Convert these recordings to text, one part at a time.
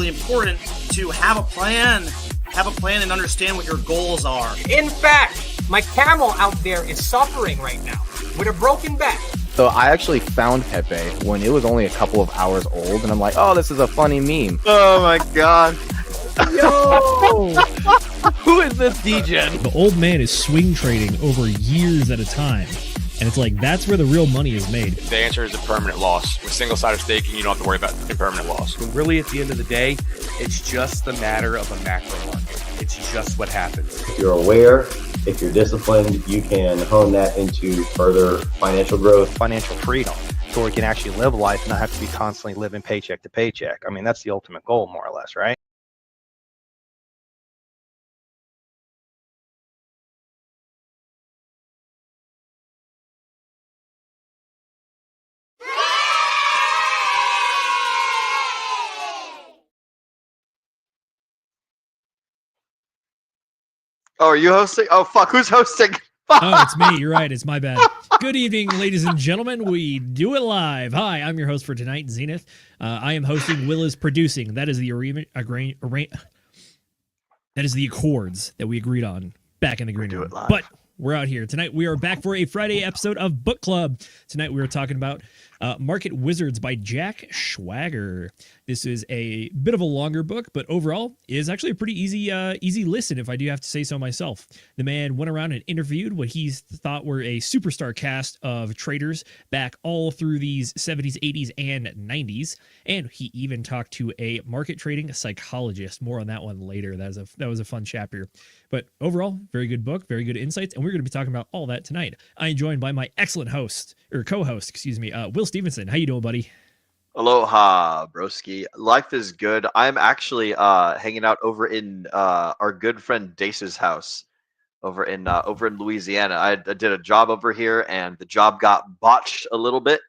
really important to have a plan and understand what your goals are. In fact, my camel out there is suffering right now with a broken back. So I actually found Pepe when it was only a couple of hours old, and I'm like, oh, this is a funny meme. Oh my god. Yo! Who is this degen? The old man is swing trading over years at a time. And it's like, that's where the real money is made. The answer is a permanent loss. With single-sided staking, you don't have to worry about impermanent loss. Really, at the end of the day, it's just the matter of a macro market. It's just what happens. If you're aware, if you're disciplined, you can hone that into further financial growth. Financial freedom, so we can actually live life and not have to be constantly living paycheck to paycheck. I mean, that's the ultimate goal, more or less, right? Oh, are you hosting? Oh, fuck. Who's hosting? Oh, it's me. You're right. It's my bad. Good evening, ladies and gentlemen. We do it live. Hi, I'm your host for tonight, Zenith. I am hosting. Will is producing. That is the that is the accords that we agreed on back in the green room. But we're out here tonight. We are back for a Friday episode of Book Club. Tonight we are talking about Market Wizards by Jack Schwacker. This is a bit of a longer book, but overall is actually a pretty easy listen, if I do have to say so myself. The man went around and interviewed what he thought were a superstar cast of traders back all through these 70s, 80s, and 90s, and he even talked to a market trading psychologist. More on that one later. That was a fun chapter. But overall, very good book, very good insights, and we're going to be talking about all that tonight. I am joined by my excellent co-host, Will Stevenson. How you doing, buddy? Aloha, broski. Life is good. I'm actually hanging out over in our good friend Dace's house over in Louisiana. I did a job over here, and the job got botched a little bit,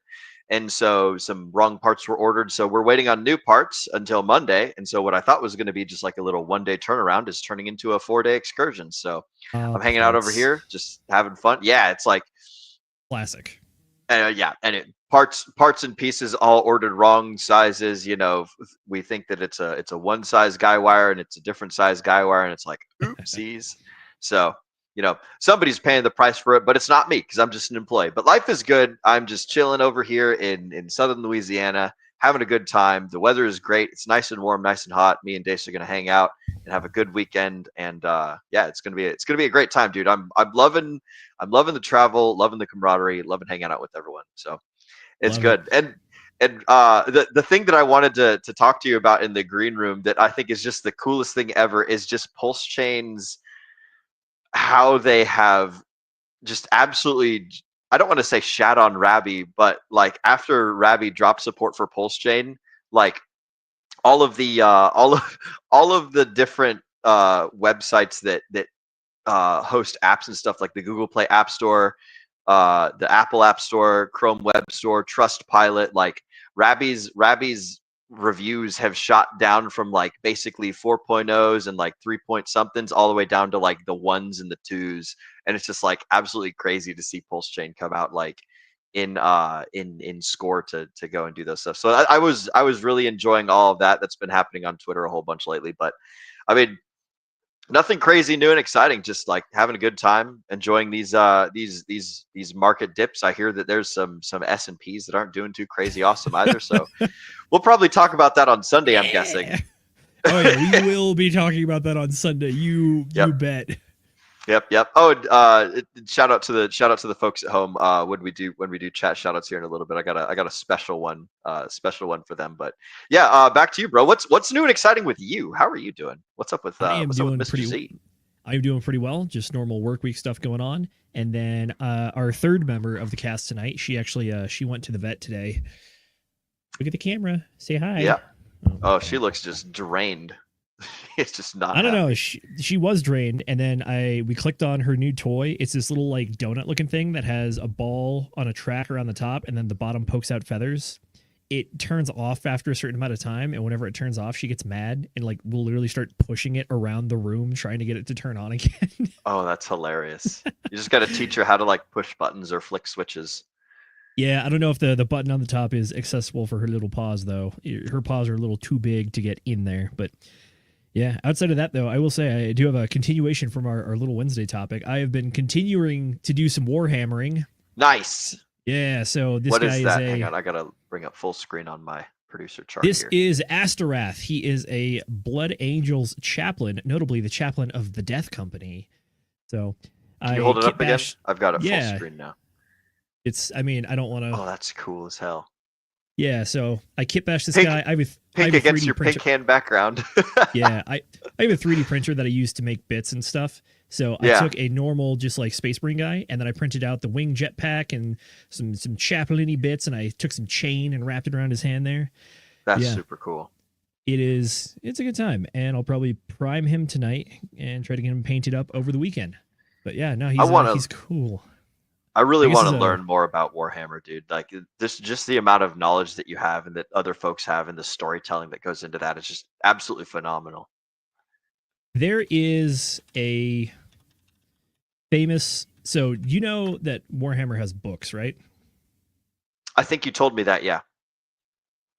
and so some wrong parts were ordered. So we're waiting on new parts until Monday. And so what I thought was going to be just like a little one-day turnaround is turning into a 4-day excursion. So I'm hanging out over here, just having fun. Yeah, it's like classic. Yeah, and parts and pieces all ordered wrong sizes. You know, we think that it's a one size guy wire and it's a different size guy wire, and it's like oopsies. So, you know, somebody's paying the price for it, but it's not me because I'm just an employee. But life is good. I'm just chilling over here in southern Louisiana, having a good time. The weather is great. It's nice and warm, nice and hot. Me and Dace are gonna hang out and have a good weekend. And yeah, it's gonna be a great time, dude. I'm loving the travel, loving the camaraderie, loving hanging out with everyone. So it's good. And the thing that I wanted to talk to you about in the green room that I think is just the coolest thing ever is just Pulse Chains, how they have just absolutely, I don't want to say shat on Rabby, but like after Rabby dropped support for Pulse Chain, like all of the different websites that host apps and stuff, like the Google Play App Store, the Apple App Store, Chrome Web Store, Trustpilot, like Rabby's reviews have shot down from like basically 4.0s and like 3 point somethings all the way down to like the 1s and the 2s, and it's just like absolutely crazy to see Pulse Chain come out like in score to go and do those stuff. So I was really enjoying all of that that's been happening on Twitter a whole bunch lately. But I mean, nothing crazy new and exciting, just like having a good time, enjoying these market dips. I hear that there's some S&Ps that aren't doing too crazy awesome either. So we'll probably talk about that on Sunday, I'm guessing. Oh yeah, we will be talking about that on Sunday. You bet. Yep. Oh, shout out to the folks at home. When we do chat shout outs here in a little bit, I got a special one for them. But yeah, back to you, bro. What's new and exciting with you? How are you doing? What's up with Mr. Z? I'm doing pretty well. Just normal work week stuff going on. And then our third member of the cast tonight, she actually she went to the vet today. Look at the camera. Say hi. Yeah. Oh, she looks just drained. It's just not. I don't know. She was drained, and then we clicked on her new toy. It's this little like donut looking thing that has a ball on a track around the top, and then the bottom pokes out feathers. It turns off after a certain amount of time, and whenever it turns off, she gets mad and like will literally start pushing it around the room trying to get it to turn on again. Oh, that's hilarious. You just got to teach her how to like push buttons or flick switches. Yeah, I don't know if the button on the top is accessible for her little paws, though. Her paws are a little too big to get in there. But yeah, outside of that, though, I will say I do have a continuation from our little Wednesday topic. I have been continuing to do some warhammering. Nice. Yeah, so this What guy is that? is Hang on, I gotta bring up full screen on my producer chart This here. is Asterath. He is a Blood Angels chaplain, notably the chaplain of the Death Company. So Can you hold it up again? I've got it full screen now. I mean, I don't want to. Oh, that's cool as hell. Yeah, so I kit bash this Pink- guy. I have Pink a against 3D your printer. pink hand background. Yeah, I have a 3D printer that I use to make bits and stuff. So I took a normal, just like Space Marine guy, and then I printed out the wing jetpack and some chaplain-y bits, and I took some chain and wrapped it around his hand there. That's super cool. It's a good time, and I'll probably prime him tonight and try to get him painted up over the weekend. But yeah, no, he's cool. I really want to learn more about Warhammer, dude. Like this, just the amount of knowledge that you have and that other folks have, and the storytelling that goes into that is just absolutely phenomenal. There is a famous. So you know that Warhammer has books, right? I think you told me that. Yeah.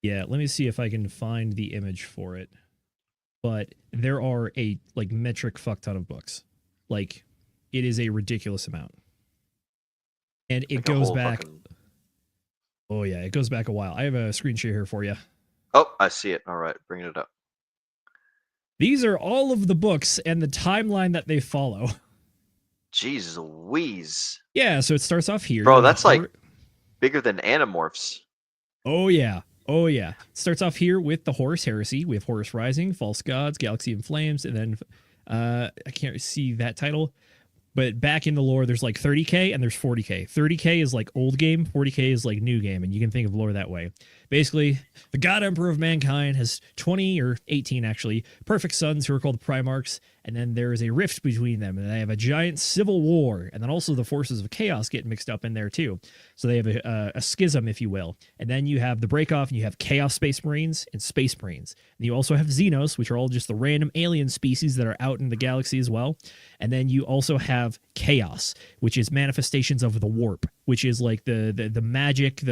Yeah. Let me see if I can find the image for it. But there are a metric fuck ton of books. Like, it is a ridiculous amount. And it goes back. Oh, yeah. It goes back a while. I have a screen share here for you. Oh, I see it. All right. Bringing it up. These are all of the books and the timeline that they follow. Jeez Louise. Yeah. So it starts off here. Bro, that's like bigger than Animorphs. Oh, yeah. Oh, yeah. It starts off here with the Horus Heresy. We have Horus Rising, False Gods, Galaxy in Flames, and then I can't see that title. But back in the lore, there's like 30K and there's 40K. 30K is like old game, 40K is like new game, and you can think of lore that way. Basically, the God Emperor of Mankind has 20 or 18 actually perfect sons who are called Primarchs, and then there is a rift between them, and they have a giant civil war, and then also the forces of chaos get mixed up in there too. So they have a schism, if you will. And then you have the breakoff, and you have Chaos Space Marines and Space Marines. And you also have Xenos, which are all just the random alien species that are out in the galaxy as well. And then you also have Chaos, which is manifestations of the warp, which is like the magic,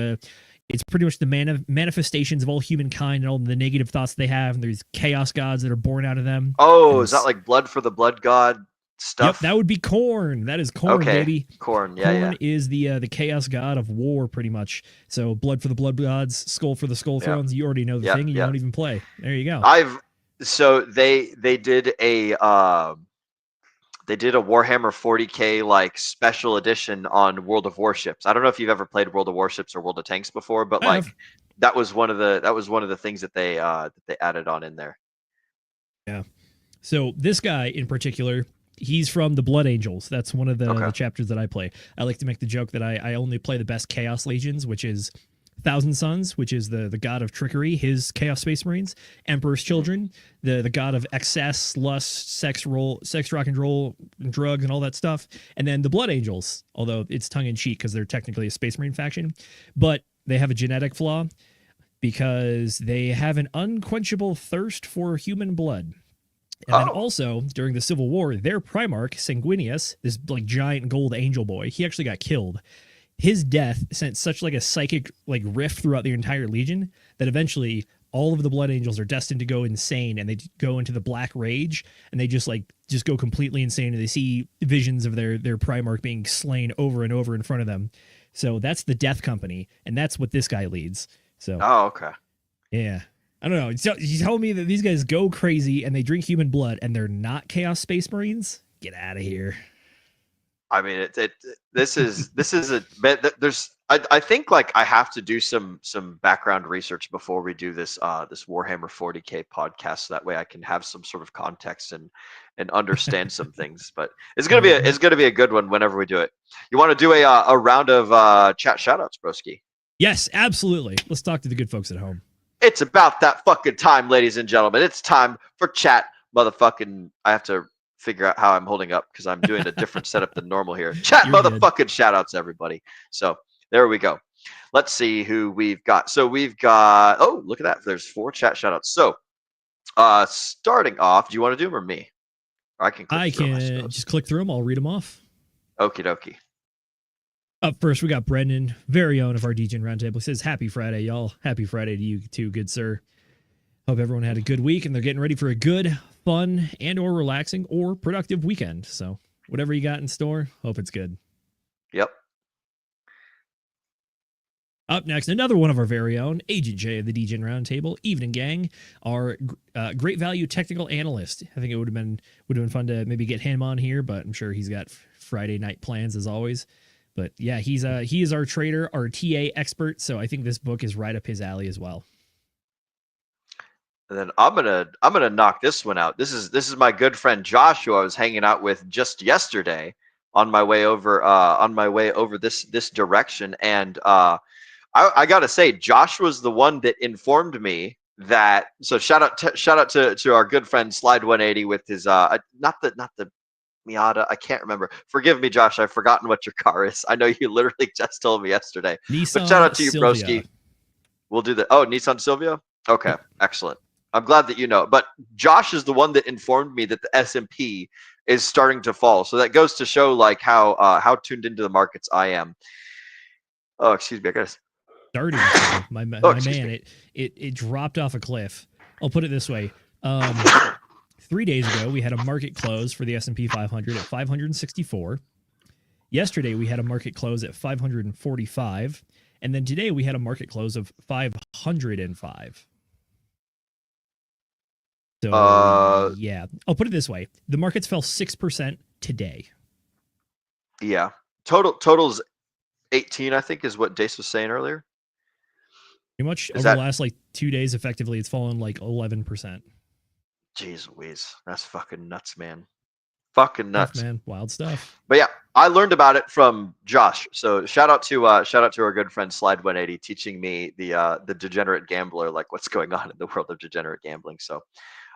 it's pretty much the manifestations of all humankind and all the negative thoughts they have. And there's chaos gods that are born out of them. Oh, is that like blood for the blood god stuff? Yep, that would be Khorne. That is Khorne, baby. Khorne, Khorne is the chaos god of war, pretty much. So blood for the blood gods, skull for the skull thrones. You already know the thing. You don't even play. There you go. So they did a Warhammer 40K like special edition on World of Warships. I don't know if you've ever played World of Warships or World of Tanks before, but that was one of the things that they added on in there. Yeah. So this guy in particular, he's from the Blood Angels. That's one of the chapters that I play. I like to make the joke that I only play the best Chaos Legions, which is Thousand Sons, which is the god of trickery, his Chaos Space Marines, Emperor's Children, the god of excess, lust, sex, rock and roll, and drugs, and all that stuff, and then the Blood Angels, although it's tongue-in-cheek because they're technically a Space Marine faction, but they have a genetic flaw because they have an unquenchable thirst for human blood. And then also, during the Civil War, their Primarch, Sanguinius, this like giant gold angel boy, he actually got killed. His death sent such like a psychic like rift throughout the entire legion that eventually all of the Blood Angels are destined to go insane, and they go into the Black Rage, and they just go completely insane, and they see visions of their Primarch being slain over and over in front of them. So that's the Death Company, and that's what this guy leads. So yeah, I don't know. So you told me that these guys go crazy and they drink human blood, and they're not Chaos Space Marines? Get out of here. I mean, this is I think like I have to do some background research before we do this this Warhammer 40K podcast, so that way I can have some sort of context and understand some things. But it's gonna be a good one whenever we do it. You want to do a round of chat shoutouts, broski? Yes, absolutely. Let's talk to the good folks at home. It's about that fucking time, ladies and gentlemen. It's time for chat, motherfucking. I have to figure out how I'm holding up because I'm doing a different setup than normal here. Chat motherfucking shout outs, everybody. So there we go. Let's see who we've got. So we've got, oh, look at that. There's 4 chat shout outs. So starting off, do you want to do them or me? Or I can just click through them. I'll read them off. Okie dokie. Up first, we got Brendan, very own of our DGen Roundtable. He says, "Happy Friday, y'all. Happy Friday to you too, good sir. Hope everyone had a good week and they're getting ready for a good, fun, and or relaxing or productive weekend. So whatever you got in store, hope it's good." Yep. Up next, another one of our very own, Agent J of the DGen Roundtable, Evening Gang, our great value technical analyst. I think it would have been fun to maybe get him on here, but I'm sure he's got Friday night plans as always. But yeah, he is our trader, our TA expert. So I think this book is right up his alley as well. And then I'm gonna knock this one out. This is my good friend Josh, who I was hanging out with just yesterday on my way over this direction. And I gotta say, Josh was the one that informed me that. So shout out to our good friend Slide 180 with his not the Miata. I can't remember. Forgive me, Josh. I've forgotten what your car is. I know you literally just told me yesterday. Nissan But shout out to you, Silvia. broski. We'll do that. Oh, Nissan Silvia. Okay, excellent. I'm glad that you know. But Josh is the one that informed me that the S&P is starting to fall. So that goes to show like how tuned into the markets I am. Oh, excuse me, I guess. Starting my man, it dropped off a cliff. I'll put it this way. 3 days ago, we had a market close for the S&P 500 at 564. Yesterday, we had a market close at 545. And then today, we had a market close of 505. So, yeah. I'll put it this way. The markets fell 6% today. Yeah. Total's 18, I think, is what Dace was saying earlier. Pretty much over the last, 2 days, effectively, it's fallen 11%. Jeez Louise, that's fucking nuts, man. Fucking nuts, man. Wild stuff. But yeah, I learned about it from Josh. So shout out to our good friend Slide 180 teaching me the degenerate gambler, like what's going on in the world of degenerate gambling. So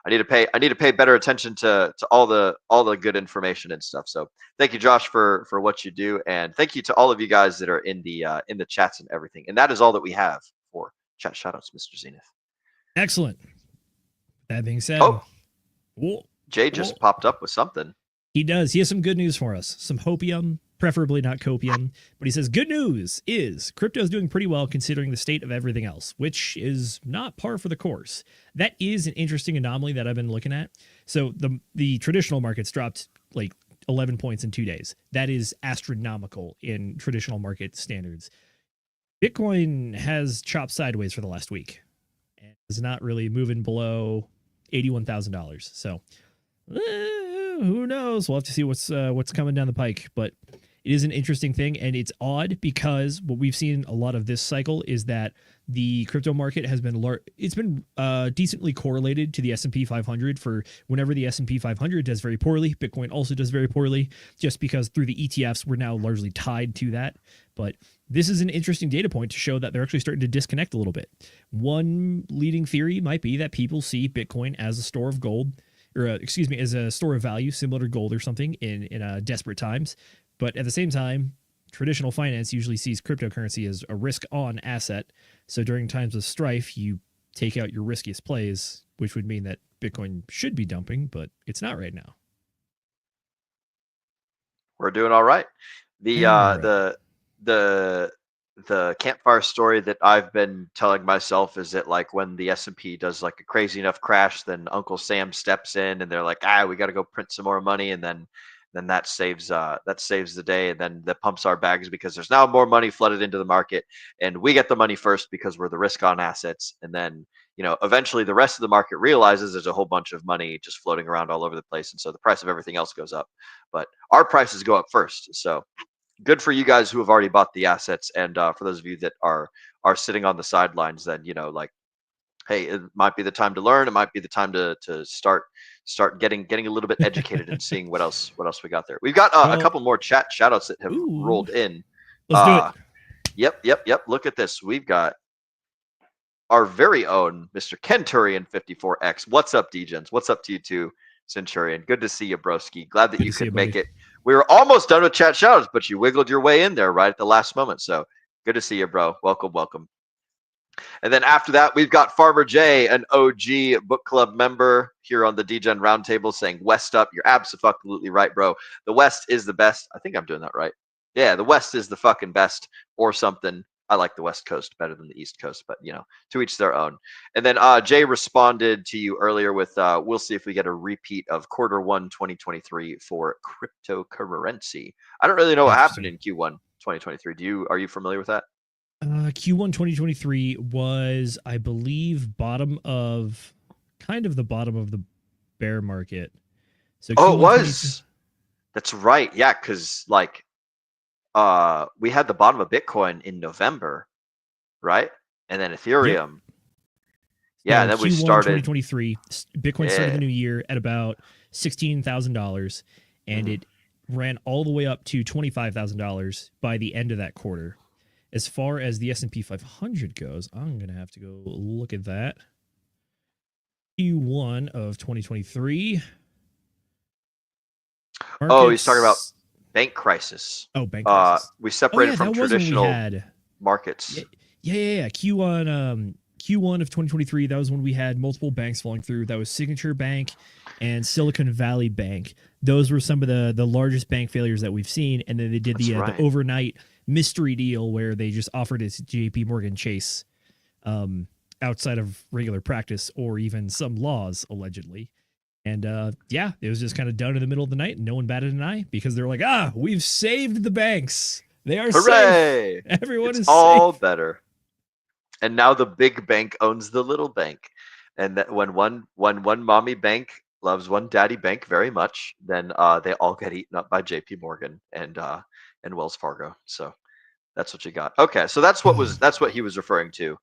I need to pay better attention to all the good information and stuff. So thank you, Josh, for what you do, and thank you to all of you guys that are in the chats and everything. And that is all that we have for chat shoutouts, Mr. Zenith. Excellent. That being said, Jay just popped up with something. He does. He has some good news for us. Some hopium, preferably not copium. But he says, good news is crypto is doing pretty well considering the state of everything else, which is not par for the course. That is an interesting anomaly that I've been looking at. So the traditional markets dropped 11 points in 2 days. That is astronomical in traditional market standards. Bitcoin has chopped sideways for the last week and is not really moving below $81,000. So who knows? We'll have to see what's coming down the pike. But it is an interesting thing, and it's odd because what we've seen a lot of this cycle is that the crypto market has been decently correlated to the S&P 500. For whenever the S&P 500 does very poorly, Bitcoin also does very poorly, just because through the ETFs we're now largely tied to that. But this is an interesting data point to show that they're actually starting to disconnect a little bit. One leading theory might be that people see Bitcoin as a store of gold, or as a store of value, similar to gold or something in desperate times. But at the same time, traditional finance usually sees cryptocurrency as a risk-on asset. So during times of strife, you take out your riskiest plays, which would mean that Bitcoin should be dumping, but it's not right now. We're doing all right. The campfire story that I've been telling myself is that when the S&P does a crazy enough crash, then Uncle Sam steps in and they're like, we got to go print some more money, and then that saves the day, and then that pumps our bags because there's now more money flooded into the market, and we get the money first because we're the risk on assets, and then eventually the rest of the market realizes there's a whole bunch of money just floating around all over the place, and so the price of everything else goes up, but our prices go up first. So good for you guys who have already bought the assets, and for those of you that are sitting on the sidelines, then hey, it might be the time to learn. It might be the time to start getting a little bit educated and seeing what else we got there. We've got a couple more chat shoutouts that have rolled in. Let's do it. Yep. Look at this. We've got our very own Mr. Kenturian 54X. What's up, DGens? What's up to you too, Centurion? Good to see you, broski. Glad that you could make it. We were almost done with chat shoutouts, but you wiggled your way in there right at the last moment. So good to see you, bro. Welcome. And then after that, we've got Farmer J, an OG book club member here on the DGen Roundtable, saying West up. You're absolutely right, bro. The West is the best. I think I'm doing that right. Yeah, the West is the fucking best or something. I like the West Coast better than the East Coast, but to each their own. And then Jay responded to you earlier with, we'll see if we get a repeat of Q1 2023 for cryptocurrency. I don't really know what happened in Q1 2023. Are you familiar with that? Q1 2023 was, I believe, kind of the bottom of the bear market. So Q1 it was. That's right. Yeah, because we had the bottom of Bitcoin in November, right? And then Ethereum. Yep. Yeah, and then we started 2023. Bitcoin started the new year at about $16,000, and it ran all the way up to $25,000 by the end of that quarter. As far as the S&P 500 goes, I'm gonna have to go look at that. Q1 of 2023. He's talking about bank crisis. Oh, bank crisis. We separated from traditional markets. Yeah. Q1 of 2023, that was when we had multiple banks falling through. That was Signature Bank and Silicon Valley Bank. Those were some of the largest bank failures that we've seen. And then they did the overnight mystery deal where they just offered it to JP Morgan Chase outside of regular practice or even some laws, allegedly. And it was just kind of done in the middle of the night, and no one batted an eye because they're like, we've saved the banks. They are Hooray! Safe. Everyone is all safe. Better. And now the big bank owns the little bank. And that when one mommy bank loves one daddy bank very much, then they all get eaten up by JP Morgan and Wells Fargo. So that's what you got. Okay, so that's what he was referring to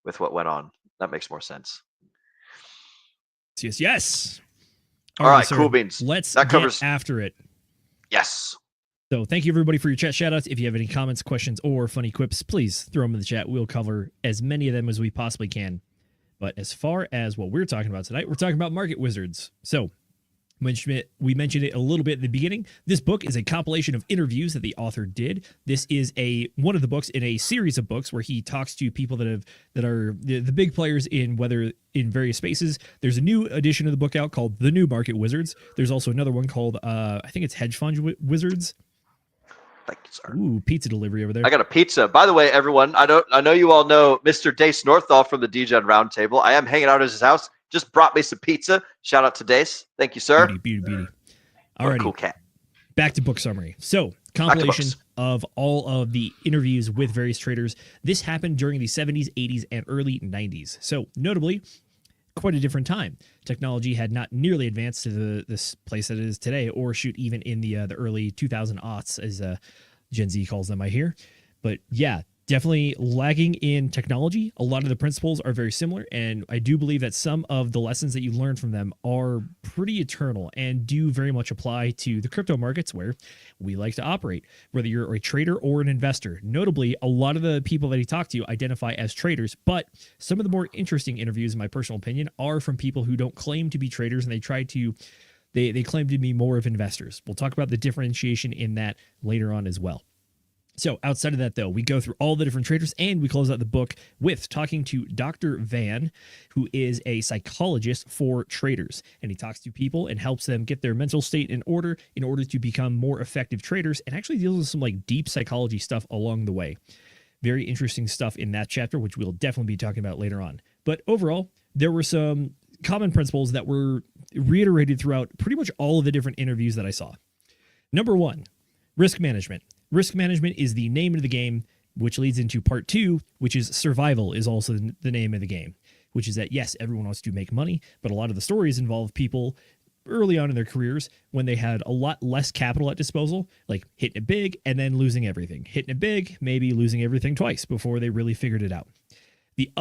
with what went on. That makes more sense. Yes. All right, cool beans. Let's get after it. Yes. So thank you, everybody, for your chat shout-outs. If you have any comments, questions, or funny quips, please throw them in the chat. We'll cover as many of them as we possibly can. But as far as what we're talking about tonight, we're talking about Market Wizards. So we mentioned it a little bit at the beginning. This book is a compilation of interviews that the author did. This is one of the books in a series of books where he talks to people that are the big players in various spaces. There's a new edition of the book out called The New Market Wizards. There's also another one called I think it's Hedge Fund Wizards. Thank you, sir. Ooh, pizza delivery over there. I got a pizza. By the way, everyone, I know you all know Mr. Dace Northal from the DGen Roundtable. I am hanging out at his house. Just brought me some pizza. Shout out to Dace. Thank you, sir. Beauty. All right, cool cat. Back to book summary. So, compilation of all of the interviews with various traders. This happened during the 70s, 80s, and early 90s. So, notably, quite a different time. Technology had not nearly advanced to this place that it is today, or even in the early 2000 aughts, as Gen Z calls them, I hear. But yeah, definitely lagging in technology. A lot of the principles are very similar, and I do believe that some of the lessons that you learn from them are pretty eternal and do very much apply to the crypto markets where we like to operate, whether you're a trader or an investor. Notably, a lot of the people that he talked to identify as traders, but some of the more interesting interviews, in my personal opinion, are from people who don't claim to be traders, and they claim to be more of investors. We'll talk about the differentiation in that later on as well. So outside of that, though, we go through all the different traders, and we close out the book with talking to Dr. Van, who is a psychologist for traders. And he talks to people and helps them get their mental state in order to become more effective traders, and actually deals with some deep psychology stuff along the way. Very interesting stuff in that chapter, which we'll definitely be talking about later on. But overall, there were some common principles that were reiterated throughout pretty much all of the different interviews that I saw. Number one, risk management. Risk management is the name of the game, which leads into part two, which is survival is also the name of the game, which is that, yes, everyone wants to make money, but a lot of the stories involve people early on in their careers when they had a lot less capital at disposal, like hitting it big and then losing everything. Hitting it big, maybe losing everything twice before they really figured it out. The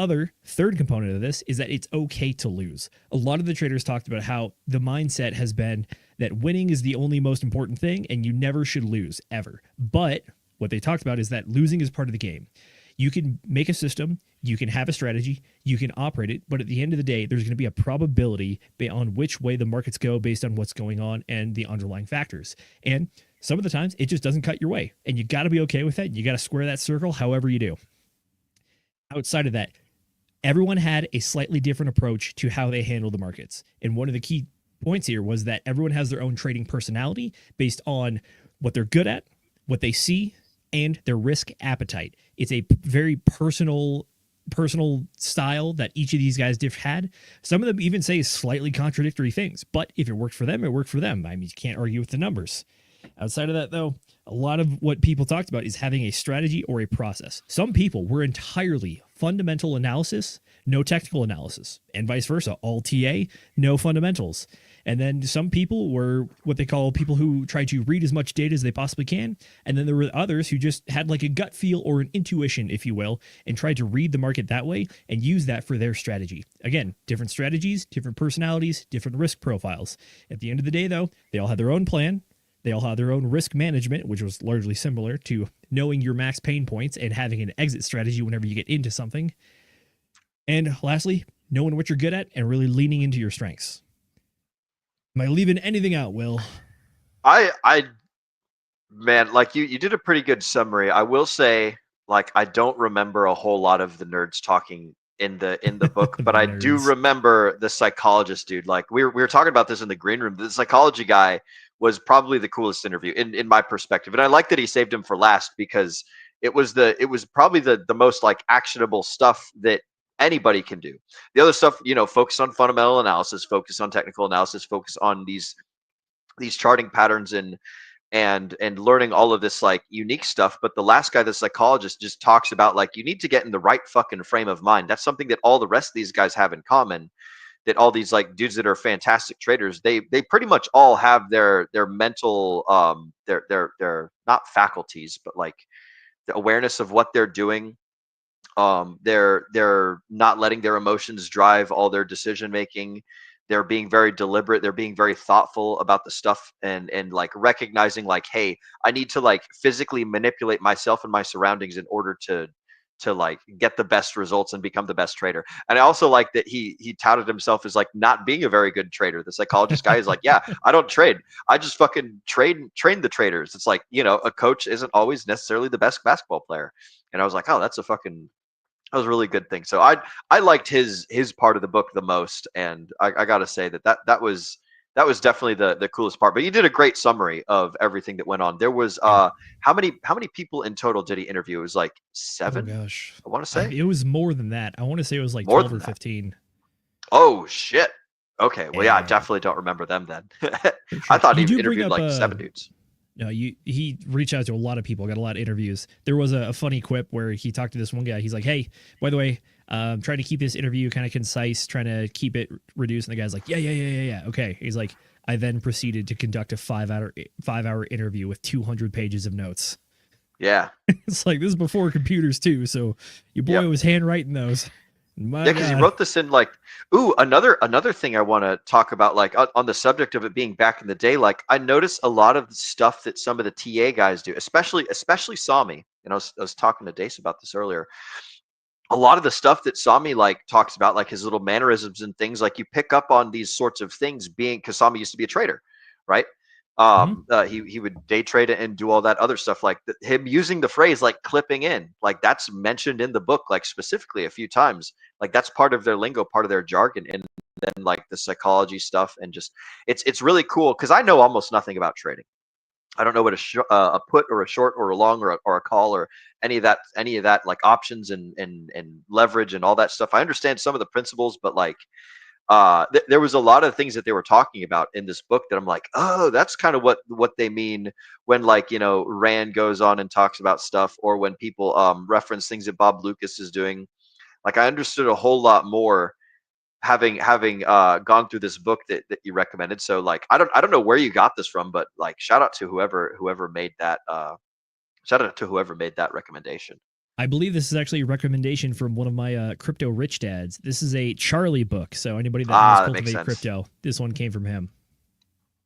third component of this is that it's okay to lose. A lot of the traders talked about how the mindset has been that winning is the only most important thing and you never should lose, ever. But what they talked about is that losing is part of the game. You can make a system, you can have a strategy, you can operate it, but at the end of the day, there's going to be a probability on which way the markets go based on what's going on and the underlying factors. And some of the times, it just doesn't cut your way. And you got to be okay with that. You got to square that circle however you do. Outside of that, everyone had a slightly different approach to how they handle the markets. And one of the key points here was that everyone has their own trading personality based on what they're good at, what they see, and their risk appetite. It's a very personal style that each of these guys had. Some of them even say slightly contradictory things, but if it worked for them, it worked for them. I mean, you can't argue with the numbers. Outside of that, though, a lot of what people talked about is having a strategy or a process. Some people were entirely fundamental analysis, no technical analysis, and vice versa. All TA, no fundamentals. And then some people were what they call people who try to read as much data as they possibly can. And then there were others who just had like a gut feel or an intuition, if you will, and tried to read the market that way and use that for their strategy. Again, different strategies, different personalities, different risk profiles. At the end of the day, though, they all had their own plan. They all had their own risk management, which was largely similar to knowing your max pain points and having an exit strategy whenever you get into something. And lastly, knowing what you're good at and really leaning into your strengths. Am I leaving anything out, Will? Man, like you did a pretty good summary. I will say, like, I don't remember a whole lot of the nerds talking in the book, but I do remember the psychologist dude. Like we were talking about this in the green room. The psychology guy was probably the coolest interview in my perspective. And I like that he saved him for last because it was probably the most like actionable stuff that anybody can do. The other stuff, focus on fundamental analysis, focus on technical analysis, focus on these charting patterns and learning all of this like unique stuff. But the last guy, the psychologist, just talks about like you need to get in the right fucking frame of mind. That's something that all the rest of these guys have in common. That all these like dudes that are fantastic traders, they pretty much all have their mental their not faculties, but like the awareness of what they're doing. They're not letting their emotions drive all their decision making. They're being very deliberate. They're being very thoughtful about the stuff and like recognizing like, hey, I need to like physically manipulate myself and my surroundings in order to like get the best results and become the best trader. And I also like that he touted himself as like not being a very good trader. The psychologist guy is like, yeah, I don't trade. I just fucking train the traders. It's like, a coach isn't always necessarily the best basketball player. And I was like, oh, that was a really good thing. So I liked his part of the book the most, and I got to say that was definitely the coolest part. But you did a great summary of everything that went on. There was how many people in total did he interview? It was like 7. Oh gosh, I want to say it was more than that. I want to say it was like more 12 or 15. Oh shit. Okay, well yeah, I definitely don't remember them then. I thought he interviewed like 7 dudes. No, he reached out to a lot of people, got a lot of interviews. There was a funny quip where he talked to this one guy. He's like, hey, by the way, trying to keep this interview kind of concise, trying to keep it reduced. And the guy's like, yeah. Okay. He's like, I then proceeded to conduct a 5-hour interview with 200 pages of notes. Yeah. It's like, this is before computers too. So your boy was handwriting those. Yeah, because he wrote this in like, another thing I want to talk about, like on the subject of it being back in the day. Like I noticed a lot of the stuff that some of the TA guys do, especially Sami. And I was talking to Dace about this earlier. A lot of the stuff that Sami like talks about, like his little mannerisms and things, like you pick up on these sorts of things because Sami used to be a trader, right? He would day trade it and do all that other stuff, like him using the phrase like clipping in, like that's mentioned in the book like specifically a few times. Like that's part of their lingo, part of their jargon. And then like the psychology stuff, and just it's really cool because I know almost nothing about trading. I don't know what a put or a short or a long or a call or any of that like options and leverage and all that stuff. I understand some of the principles, but like there was a lot of things that they were talking about in this book that I'm like, oh, that's kind of what they mean when like, Rand goes on and talks about stuff, or when people reference things that Bob Lucas is doing. Like I understood a whole lot more having gone through this book that you recommended. So like, I don't know where you got this from, but like shout out to whoever made that recommendation. I believe this is actually a recommendation from one of my crypto rich dads. This is a Charlie book. So anybody that knows cultivate crypto, this one came from him.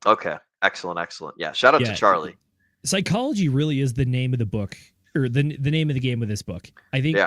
Okay. Excellent. Yeah. Shout out to Charlie. Psychology really is the name of the book, or the name of the game with this book. I think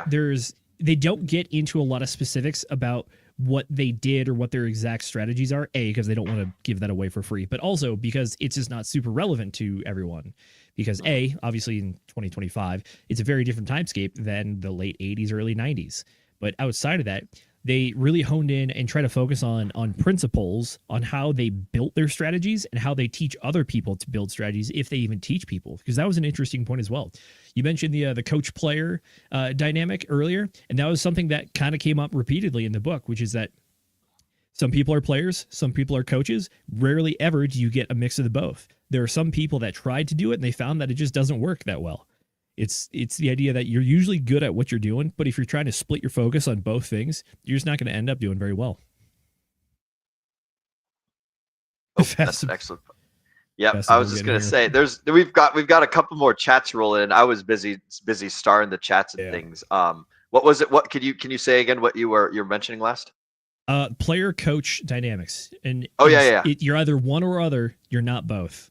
they don't get into a lot of specifics about what they did or what their exact strategies are, because they don't want to give that away for free, but also because it's just not super relevant to everyone. Because obviously in 2025, it's a very different timescape than the late 80s, early 90s. But outside of that, they really honed in and try to focus on principles, on how they built their strategies and how they teach other people to build strategies, if they even teach people, because that was an interesting point as well. You mentioned the coach player dynamic earlier, and that was something that kind of came up repeatedly in the book, which is that some people are players, some people are coaches. Rarely ever do you get a mix of the both. There are some people that tried to do it and they found that it just doesn't work that well. It's the idea that you're usually good at what you're doing, but if you're trying to split your focus on both things, you're just not going to end up doing very well. Oh, that's an excellent. Yeah, I was just going to say, we've got a couple more chats rolling in. I was busy starring the chats and things. What was it? What can you say again? What you're mentioning last? Player coach dynamics, and you're either one or other. You're not both.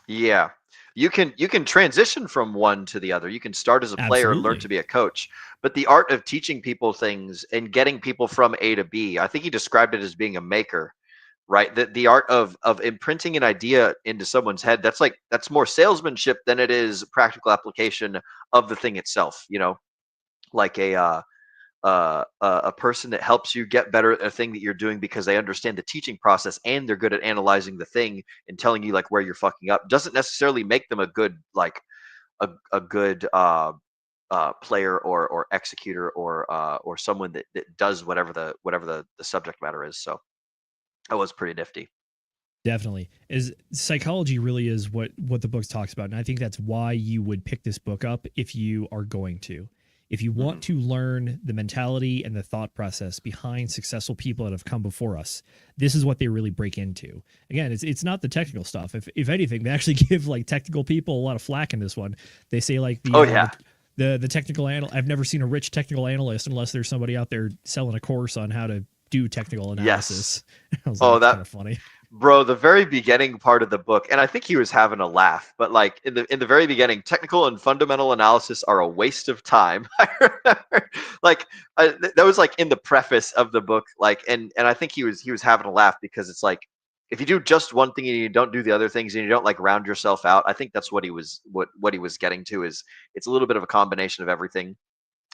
Yeah. You can transition from one to the other. You can start as a player and learn to be a coach. But the art of teaching people things and getting people from A to B, I think he described it as being a maker, right? The art of imprinting an idea into someone's head, that's more salesmanship than it is practical application of the thing itself, like a person that helps you get better at a thing that you're doing because they understand the teaching process and they're good at analyzing the thing and telling you like where you're fucking up doesn't necessarily make them a good a good player or executor or someone that does whatever the subject matter is. So that was pretty nifty. Definitely. Psychology really is what the book talks about, and I think that's why you would pick this book up if you are going to. If you want to learn the mentality and the thought process behind successful people that have come before us, this is what they really break into. Again, it's not the technical stuff. If anything, they actually give like technical people a lot of flack in this one. They say like the technical analyst. I've never seen a rich technical analyst unless there's somebody out there selling a course on how to do technical analysis. Yes. I was like, that's kind of funny. Bro, the very beginning part of the book, and I think he was having a laugh, but like in the very beginning, technical and fundamental analysis are a waste of time. I remember, that was like in the preface of the book, like, and I think he was having a laugh because it's like if you do just one thing and you don't do the other things and you don't like round yourself out, I think that's what he was getting to is it's a little bit of a combination of everything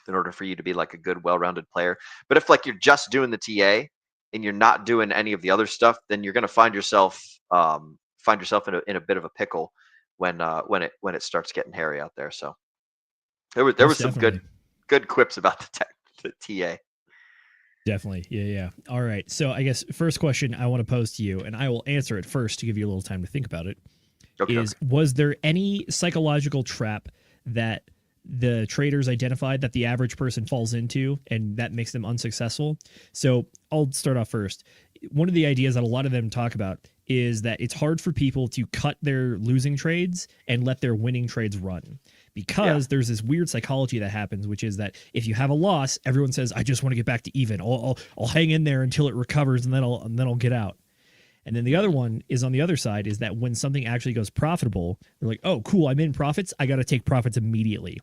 in order for you to be like a good, well-rounded player. But if like you're just doing the TA and you're not doing any of the other stuff, then you're going to find yourself in a bit of a pickle when it starts getting hairy out there. So there was some good quips about the TA. Definitely. Yeah. All right. So I guess first question I want to pose to you, and I will answer it first to give you a little time to think about it, was there any psychological trap that the traders identified that the average person falls into and that makes them unsuccessful? So I'll start off first. One of the ideas that a lot of them talk about is that it's hard for people to cut their losing trades and let their winning trades run, because there's this weird psychology that happens, which is that if you have a loss, everyone says, I just want to get back to even. I'll hang in there until it recovers and then I'll get out. And then the other one is on the other side, is that when something actually goes profitable, they're like, oh, cool, I'm in profits. I got to take profits immediately.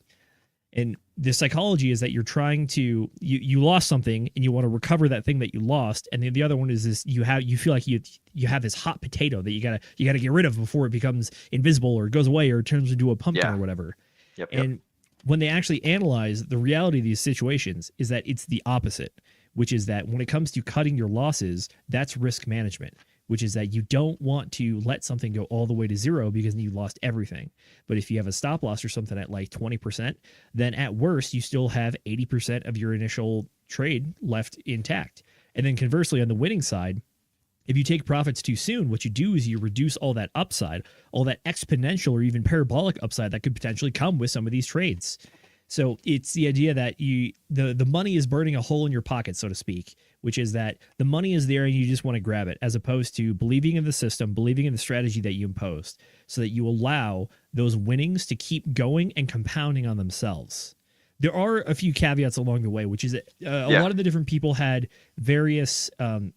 And the psychology is that you're trying to, you lost something and you want to recover that thing that you lost. And then the other one is this, you feel like you have this hot potato that you gotta get rid of before it becomes invisible or goes away or turns into a pumpkin or whatever. Yep. And when they actually analyze the reality of these situations is that it's the opposite, which is that when it comes to cutting your losses, that's risk management, which is that you don't want to let something go all the way to zero because you lost everything. But if you have a stop loss or something at like 20%, then at worst, you still have 80% of your initial trade left intact. And then conversely, on the winning side, if you take profits too soon, what you do is you reduce all that upside, all that exponential or even parabolic upside that could potentially come with some of these trades. So it's the idea that the money is burning a hole in your pocket, so to speak, which is that the money is there and you just want to grab it, as opposed to believing in the system, believing in the strategy that you imposed, so that you allow those winnings to keep going and compounding on themselves. There are a few caveats along the way, which is a lot of the different people had various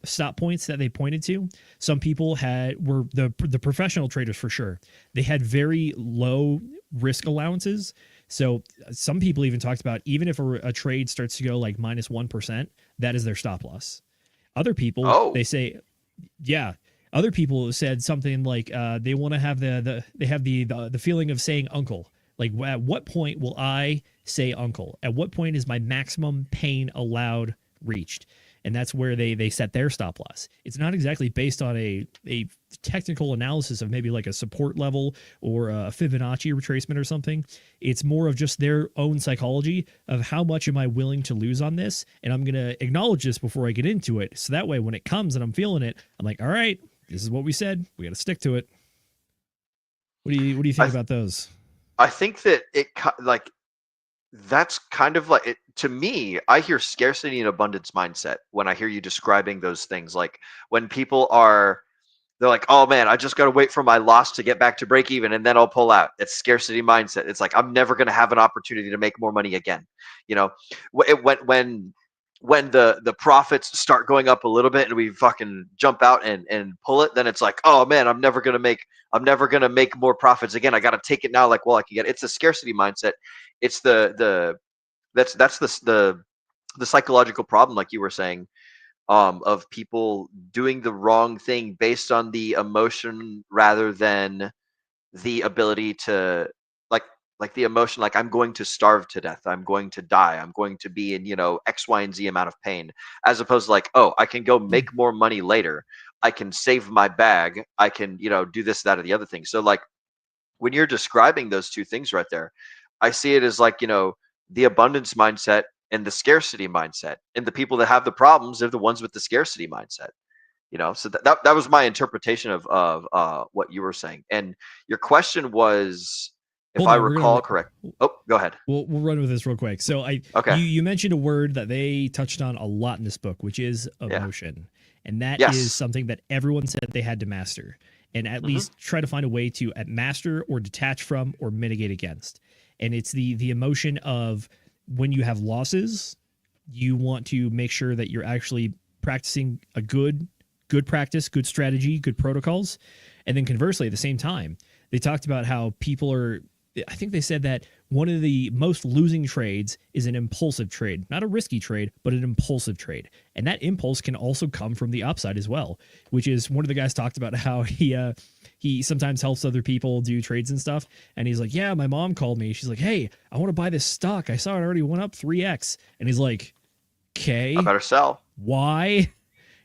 stop points that they pointed to. Some people were the professional traders for sure. They had very low risk allowances. So some people even talked about even if a trade starts to go like minus 1%, that is their stop loss. Other people, they say, other people said something like they want to have the feeling of saying uncle. Like, at what point will I say uncle? At what point is my maximum pain allowed reached? and that's where they set their stop loss. It's not exactly based on a technical analysis of maybe like a support level or a Fibonacci retracement or something. It's more of just their own psychology of how much am I willing to lose on this, and I'm going to acknowledge this before I get into it, so that way when it comes and I'm feeling it, I'm like, all right, this is what we said, we got to stick to it. What do you think about those? I think that like that's kind of like it, to me. I hear scarcity and abundance mindset when I hear you describing those things. Like when people they're like, oh man, I just got to wait for my loss to get back to break even and then I'll pull out. It's scarcity mindset. It's like, I'm never going to have an opportunity to make more money again. You know, when the profits start going up a little bit and we fucking jump out and pull it, then it's like, oh man, I'm never going to make more profits again. I got to take it now. Like, well, I can get it. It's a scarcity mindset. It's that's the psychological problem, like you were saying, of people doing the wrong thing based on the emotion rather than the ability to like the emotion, like I'm going to starve to death, I'm going to die, I'm going to be in, X, Y, and Z amount of pain, as opposed to like, oh, I can go make more money later, I can save my bag, I can, do this, that, or the other thing. So like when you're describing those two things right there, I see it as like, the abundance mindset and the scarcity mindset, and the people that have the problems are the ones with the scarcity mindset. So that was my interpretation of what you were saying. And your question was, if I recall correct. Oh, go ahead. We'll run with this real quick. So you mentioned a word that they touched on a lot in this book, which is emotion. And that is something that everyone said they had to master, and at least try to find a way to master or detach from or mitigate against. And it's the emotion of when you have losses, you want to make sure that you're actually practicing a good practice, good strategy, good protocols. And then conversely, at the same time, they talked about how people are, I think they said that one of the most losing trades is an impulsive trade, not a risky trade, but an impulsive trade. And that impulse can also come from the upside as well, which is one of the guys talked about how he sometimes helps other people do trades and stuff. And he's like, yeah, my mom called me. She's like, hey, I want to buy this stock. I saw it already went up 3x. And he's like, okay, I better sell. Why?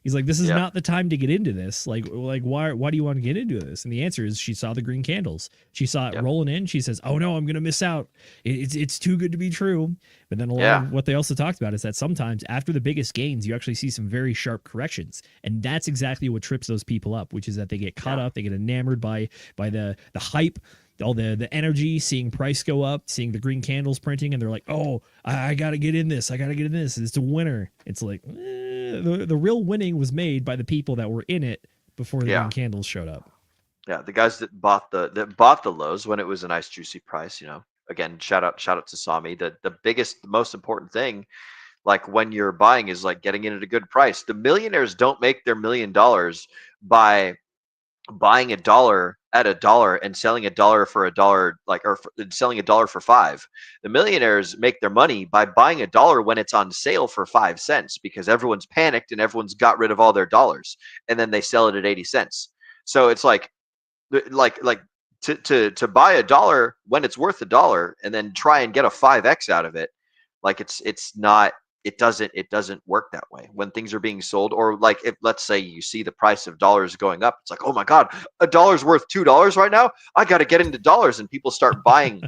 He's like, this is not the time to get into this. Like why do you want to get into this? And the answer is she saw the green candles. She saw it rolling in. She says, oh no, I'm going to miss out. It's too good to be true. But then a lot of what they also talked about is that sometimes after the biggest gains, you actually see some very sharp corrections. And that's exactly what trips those people up, which is that they get caught up, they get enamored by the hype, all the energy, seeing price go up, seeing the green candles printing, and they're like, oh, I got to get in this. I got to get in this. It's a winner. It's like, the real winning was made by the people that were in it before the green candles showed up. Yeah, the guys that bought the lows when it was a nice juicy price, Again, shout out to Sami. The biggest, the most important thing, like when you're buying, is like getting in at a good price. The millionaires don't make their $1 million by buying $1 at $1 and selling $1 for $1, selling $1 for $5. The millionaires make their money by buying $1 when it's on sale for 5 cents, because everyone's panicked and everyone's got rid of all their dollars, and then they sell it at 80 cents. So it's like to buy $1 when it's worth $1 and then try and get a 5x out of it, like it's not. It doesn't work that way when things are being sold. Or like, if let's say you see the price of dollars going up, it's like, oh my God, $1's worth $2 right now, I got to get into dollars. And people start buying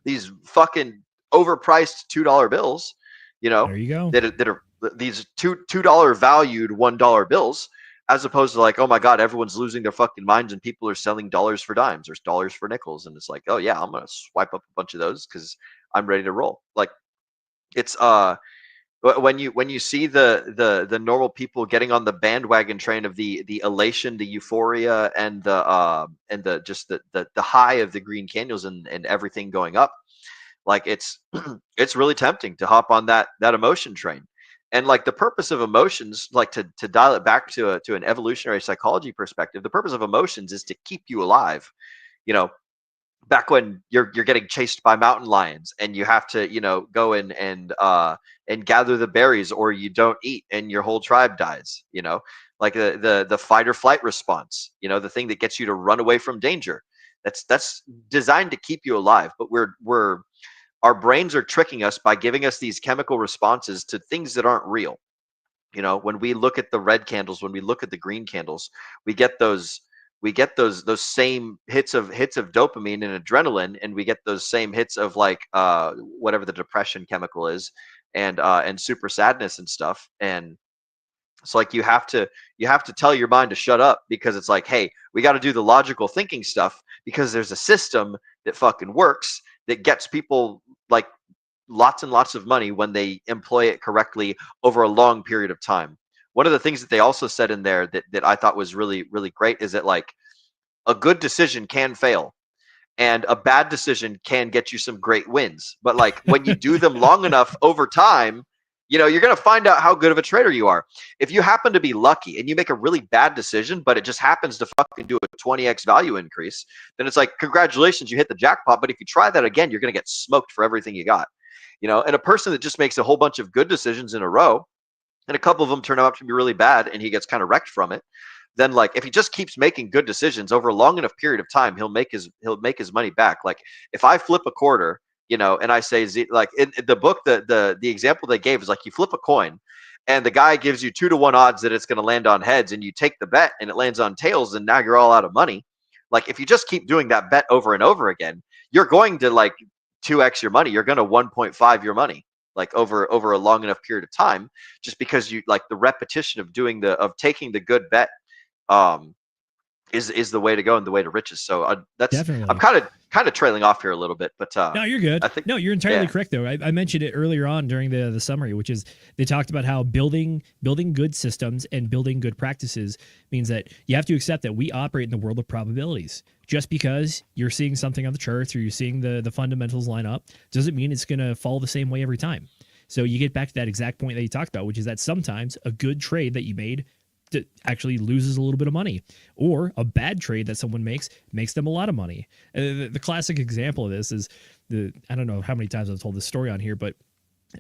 these fucking overpriced $2 bills, there you go, that are these $2 valued $1 bills, as opposed to like, oh my God, everyone's losing their fucking minds and people are selling dollars for dimes or dollars for nickels. And it's like, oh yeah, I'm going to swipe up a bunch of those because I'm ready to roll. Like it's, when you see the normal people getting on the bandwagon train of the elation, the euphoria, and the just the high of the green candles and everything going up, like it's really tempting to hop on that emotion train. And like the purpose of emotions, like to dial it back to an evolutionary psychology perspective, the purpose of emotions is to keep you alive. Back when you're getting chased by mountain lions and you have to, go and gather the berries, or you don't eat and your whole tribe dies, like the fight or flight response, the thing that gets you to run away from danger. That's designed to keep you alive. But our brains are tricking us by giving us these chemical responses to things that aren't real. You know, when we look at the red candles, when we look at the green candles, we get those those same hits of dopamine and adrenaline, and we get those same hits of like whatever the depression chemical is, and super sadness and stuff. And it's like you have to tell your mind to shut up, because it's like, hey, we got to do the logical thinking stuff, because there's a system that fucking works that gets people like lots and lots of money when they employ it correctly over a long period of time. One of the things that they also said in there that I thought was really, really great is that like a good decision can fail and a bad decision can get you some great wins. But like when you do them long enough over time, you know, you're going to find out how good of a trader you are. If you happen to be lucky and you make a really bad decision, but it just happens to fucking do a 20x value increase, then it's like, congratulations, you hit the jackpot. But if you try that again, you're going to get smoked for everything you got. You know, and a person that just makes a whole bunch of good decisions in a row, and a couple of them turn out to be really bad, and he gets kind of wrecked from it, then like if he just keeps making good decisions over a long enough period of time, he'll make his money back. Like if I flip a quarter, you know, and I say like in the book, the example they gave is like you flip a coin, and the guy gives you 2-to-1 odds that it's going to land on heads, and you take the bet and it lands on tails, and now you're all out of money. Like if you just keep doing that bet over and over again, you're going to like 2x your money. You're going to 1.5 your money, like over a long enough period of time, just because you like the repetition of taking the good bet is the way to go and the way to riches. So that's Definitely. I'm kind of trailing off here a little bit, but no, you're good. I think, no, you're entirely correct though. I mentioned it earlier on during the summary, which is they talked about how building good systems and building good practices means that you have to accept that we operate in the world of probabilities. Just because you're seeing something on the charts or you're seeing the fundamentals line up doesn't mean it's going to fall the same way every time. So you get back to that exact point that you talked about, which is that sometimes a good trade that you made actually loses a little bit of money, or a bad trade that someone makes them a lot of money. The classic example of this is I don't know how many times I've told this story on here, but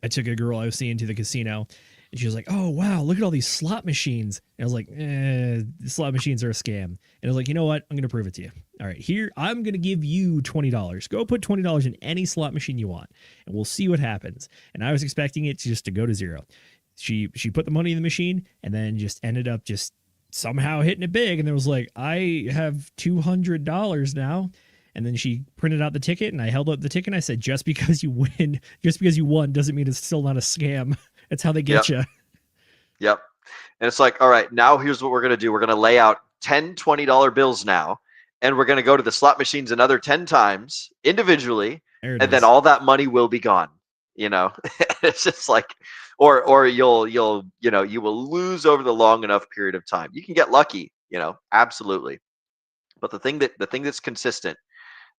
I took a girl I was seeing to the casino, and she was like, "Oh wow, look at all these slot machines." And I was like, the slot machines are a scam. And I was like, you know what? I'm going to prove it to you. All right, here, I'm going to give you $20. Go put $20 in any slot machine you want, and we'll see what happens. And I was expecting it just to go to zero. She put the money in the machine and then just ended up just somehow hitting it big. And there was like, I have $200 now. And then she printed out the ticket, and I held up the ticket, and I said, just because you won doesn't mean it's still not a scam. That's how they get you. Yep. And it's like, all right, now here's what we're going to do. We're going to lay out 10 $20 bills now, and we're going to go to the slot machines another 10 times individually, and then all that money will be gone. You know, it's just like, or you will lose over the long enough period of time. You can get lucky, you know, absolutely. But the thing that's consistent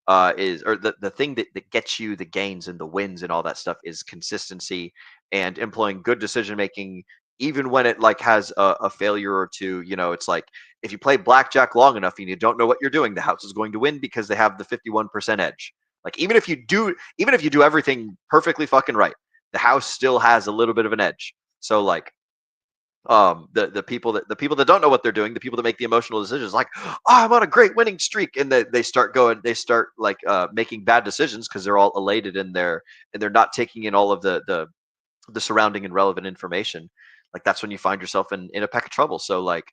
the thing that gets you the gains and the wins and all that stuff is consistency and employing good decision making, even when it like has a failure or two. You know, it's like if you play blackjack long enough and you don't know what you're doing, the house is going to win because they have the 51% edge. Like even if you do everything perfectly fucking right, the house still has a little bit of an edge. So like the people that don't know what they're doing, the people that make the emotional decisions, like, oh, I'm on a great winning streak, and they start like making bad decisions because they're all elated and they're not taking in all of the surrounding and relevant information. Like that's when you find yourself in a peck of trouble. So like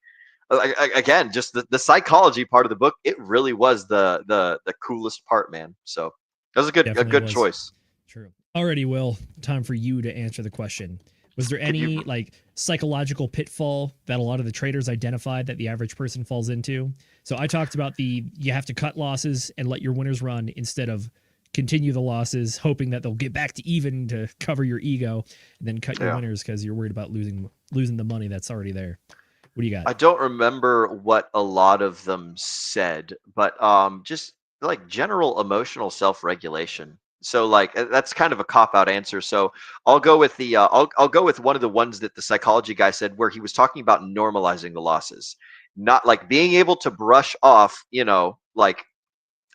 again, just the psychology part of the book, it really was the coolest part, man. So that was a good choice. True. Alrighty, Will, time for you to answer the question. Was there any like psychological pitfall that a lot of the traders identified that the average person falls into? So I talked about you have to cut losses and let your winners run instead of continue the losses, hoping that they'll get back to even to cover your ego, and then cut your winners because you're worried about losing the money that's already there. What do you got? I don't remember what a lot of them said, but just like general emotional self-regulation. So like that's kind of a cop-out answer. So I'll go with I'll go with one of the ones that the psychology guy said, where he was talking about normalizing the losses, not like being able to brush off, you know, like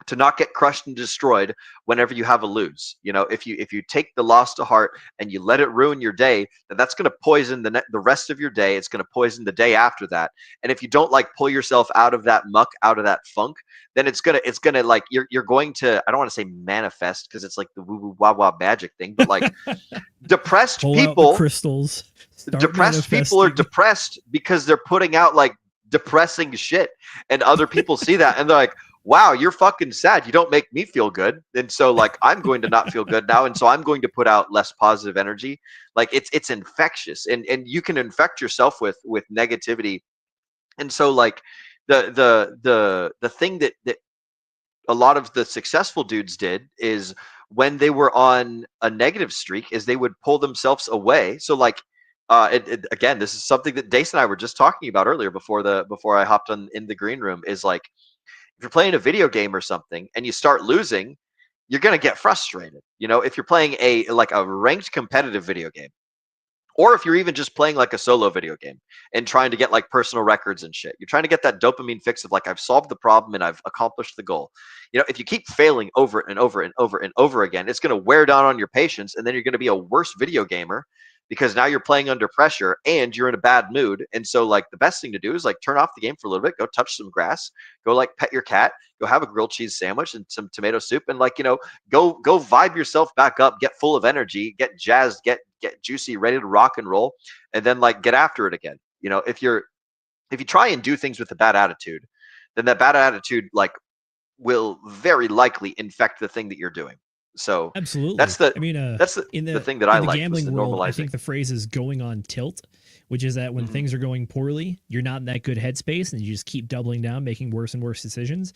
to not get crushed and destroyed whenever you have a lose. You know, if you take the loss to heart and you let it ruin your day, then that's going to poison the rest of your day. It's going to poison the day after that. And if you don't like pull yourself out of that muck, out of that funk, then it's gonna like you're going to, I don't want to say manifest because it's like the woo woo wah wah magic thing, but like depressed Pull out the people, crystals. Start depressed people are manifesting. depressed because they're putting out like depressing shit, and other people see that and they're like, wow, you're fucking sad. You don't make me feel good. And so like, I'm going to not feel good now. And so I'm going to put out less positive energy. Like it's infectious, and you can infect yourself with negativity. And so like the thing that a lot of the successful dudes did is when they were on a negative streak is they would pull themselves away. So like, again, this is something that Dace and I were just talking about earlier before I hopped in the green room, is like, if you're playing a video game or something and you start losing, you're going to get frustrated. You know, if you're playing a ranked competitive video game, or if you're even just playing like a solo video game and trying to get like personal records and shit, you're trying to get that dopamine fix of like, I've solved the problem and I've accomplished the goal. You know, if you keep failing over and over and over and over again, it's going to wear down on your patience, and then you're going to be a worse video gamer because now you're playing under pressure and you're in a bad mood. And so like the best thing to do is like turn off the game for a little bit, go touch some grass, go like pet your cat, go have a grilled cheese sandwich and some tomato soup, and like, you know, go vibe yourself back up, get full of energy, get jazzed, get juicy, ready to rock and roll, and then like get after it again. You know, if you try and do things with a bad attitude, then that bad attitude like will very likely infect the thing that you're doing. So Absolutely. that's the in the thing that I in the like, gambling the world, I normalizing. think the phrase is going on tilt, which is that when things are going poorly, you're not in that good headspace and you just keep doubling down, making worse and worse decisions.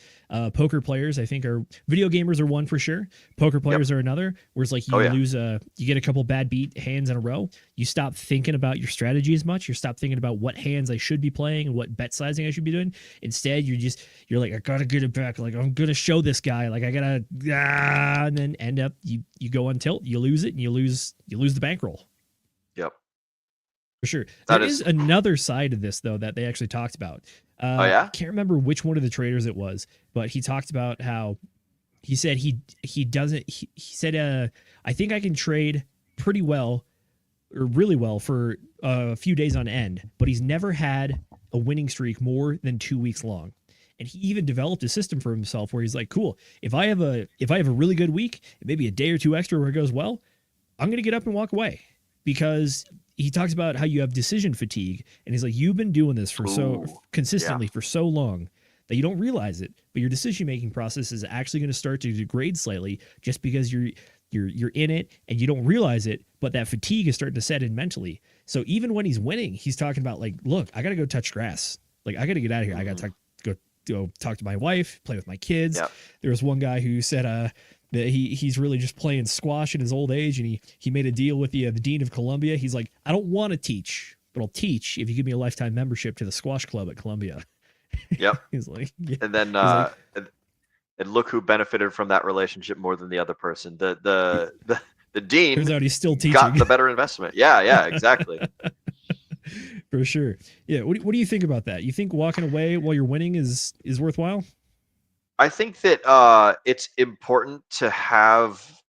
Poker players, I think, video gamers are one for sure. Poker players are another, where it's like you lose you get a couple bad beat hands in a row. You stop thinking about your strategy as much. You stop thinking about what hands I should be playing and what bet sizing I should be doing. Instead, you're like, I gotta get it back. Like, I'm gonna show this guy. Like, I gotta, and then end up you go on tilt, you lose it, and you lose the bankroll. Yep. For sure. That There is another side of this, though, that they actually talked about. I can't remember which one of the traders it was, but he talked about how he said he said, I think I can trade pretty well or really well for a few days on end, but he's never had a winning streak more than 2 weeks long. And he even developed a system for himself where he's like, cool, if I have a really good week, maybe a day or two extra where it goes well, I'm going to get up and walk away. Because he talks about how you have decision fatigue, and he's like, you've been doing this for so consistently for so long that you don't realize it, but your decision-making process is actually going to start to degrade slightly just because you're in it and you don't realize it, but that fatigue is starting to set in mentally. So even when he's winning, he's talking about like, look, I got to go touch grass. Like, I got to get out of here. I got to go talk to my wife, play with my kids. Yep. There was one guy who said that he's really just playing squash in his old age, and he made a deal with the Dean of Columbia. He's like, I don't want to teach, but I'll teach if you give me a lifetime membership to the squash club at Columbia. Yep. He's like, and then and look who benefited from that relationship more than the other person. The dean turns out he's still teaching. Got the better investment. Yeah, exactly. For sure. Yeah. What do you think about that? You think walking away while you're winning is worthwhile? I think that it's important to have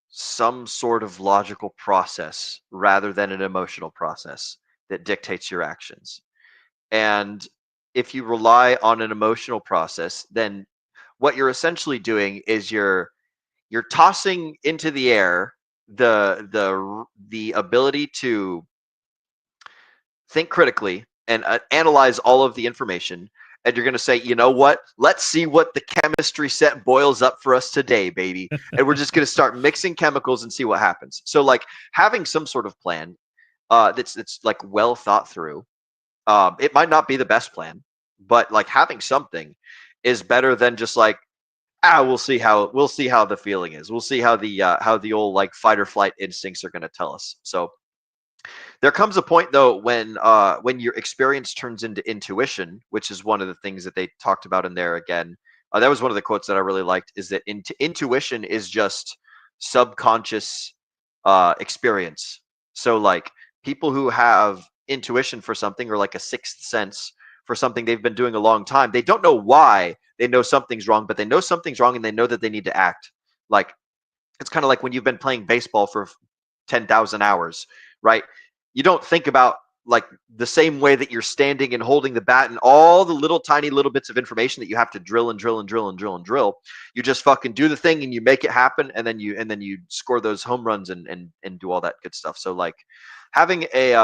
some sort of logical process rather than an emotional process that dictates your actions. And if you rely on an emotional process, then what you're essentially doing is you're tossing into the air the ability to think critically and analyze all of the information. And you're going to say, you know what? Let's see what the chemistry set boils up for us today, baby. And we're just going to start mixing chemicals and see what happens. So like having some sort of plan that's like well thought through. It might not be the best plan, but like having something is better than just like, we'll see how the feeling is. We'll see how the old like fight or flight instincts are going to tell us. So there comes a point though when your experience turns into intuition, which is one of the things that they talked about in there again. That was one of the quotes that I really liked, is that intuition is just subconscious experience. So like people who have intuition for something, or like a sixth sense for something they've been doing a long time. They don't know why they know something's wrong, but they know something's wrong and they know that they need to act. Like, it's kind of like when you've been playing baseball for 10,000 hours, right? You don't think about like the same way that you're standing and holding the bat and all the little tiny little bits of information that you have to drill and drill and drill and drill and drill. You just fucking do the thing and you make it happen, and then you score those home runs and do all that good stuff. So like having a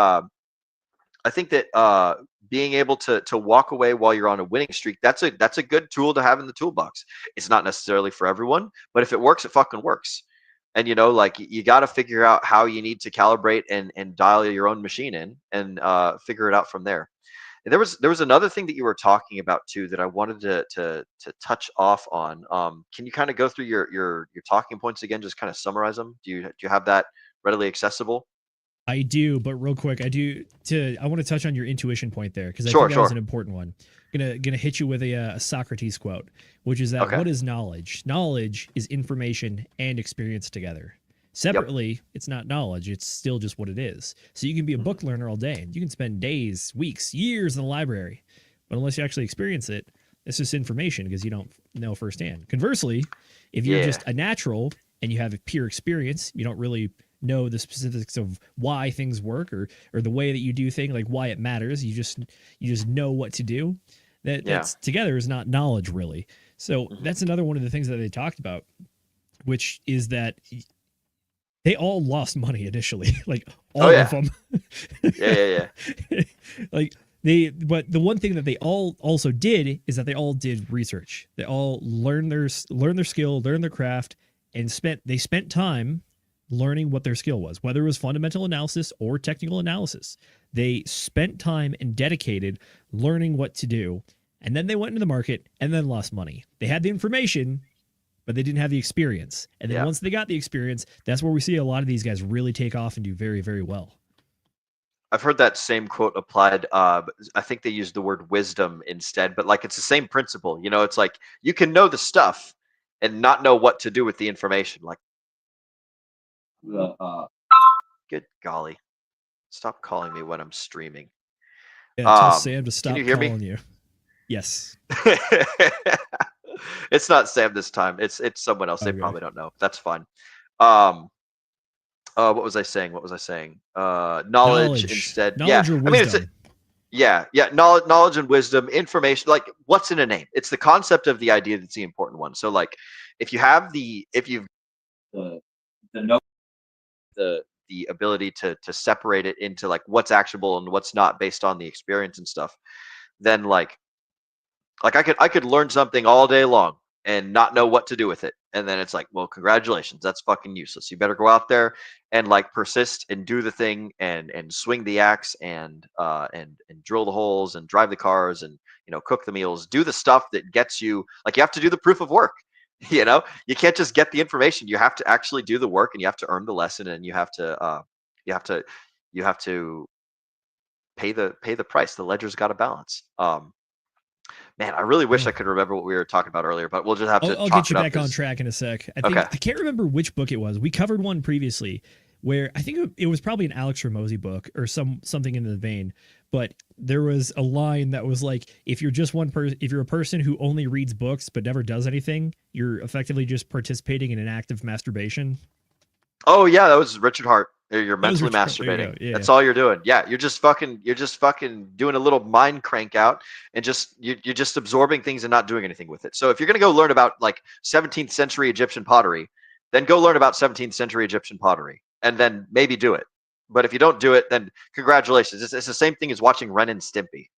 I think that being able to walk away while you're on a winning streak, that's a good tool to have in the toolbox. It's not necessarily for everyone, but if it works, it fucking works. And like you got to figure out how you need to calibrate and dial your own machine in and figure it out from there. And there was another thing that you were talking about too that I wanted to touch off on. Can you kind of go through your talking points again? Just kind of summarize them. Do you have that readily accessible? I do, but real quick, I want to touch on your intuition point there because I Sure, think that was an important one. Gonna hit you with a Socrates quote, which is that what is knowledge? Knowledge is information and experience together. Separately, it's not knowledge; it's still just what it is. So you can be a book learner all day, and you can spend days, weeks, years in the library, but unless you actually experience it, it's just information because you don't know firsthand. Conversely, if you're just a natural and you have a pure experience, you don't really know the specifics of why things work or the way that you do things, like why it matters. You just know what to do. That's together is not knowledge really. So that's another one of the things that they talked about, which is that they all lost money initially, like all of them. Like but the one thing that they all also did is that they all did research. They all learned their skill, learned their craft, and spent time learning what their skill was, whether it was fundamental analysis or technical analysis. They spent time and dedicated learning what to do, and then they went into the market and then lost money. They had the information, but they didn't have the experience. And then once they got the experience, that's where we see a lot of these guys really take off and do very, very well. I've heard that same quote applied. I think they used the word wisdom instead, but like it's the same principle. It's like you can know the stuff and not know what to do with the information. Like, good golly, stop calling me when I'm streaming. Tell Sam to stop can you hear calling me? you. Yes. It's not Sam this time. It's someone else. They probably don't know. That's fine. What was I saying? Knowledge instead. Knowledge or wisdom. Knowledge and wisdom, information. Like, what's in a name? It's the concept of the idea that's the important one. So, like, if you've the ability to separate it into like what's actionable and what's not based on the experience and stuff, then like I could learn something all day long and not know what to do with it, and then it's like, well, congratulations, that's fucking useless. You better go out there and like persist and do the thing and swing the axe and drill the holes and drive the cars and cook the meals, do the stuff that gets you, like, you have to do the proof of work. You can't just get the information. You have to actually do the work, and you have to earn the lesson, and you have to pay the price. The ledger's got to balance. Man, I really wish I could remember what we were talking about earlier, but we'll just have to. I'll get you back on track in a sec. I can't remember which book it was. We covered one previously where I think it was probably an Alex Ramosi book or something in the vein. But there was a line that was like, if you're just one person, if you're a person who only reads books but never does anything, you're effectively just participating in an act of masturbation. Oh yeah, that was Richard Hart. You're mentally masturbating. That's all you're doing. Yeah, you're just fucking doing a little mind crank out, and you're just absorbing things and not doing anything with it. So if you're gonna go learn about like 17th century Egyptian pottery, then go learn about 17th century Egyptian pottery, and then maybe do it. But if you don't do it, then congratulations. It's the same thing as watching Ren and Stimpy.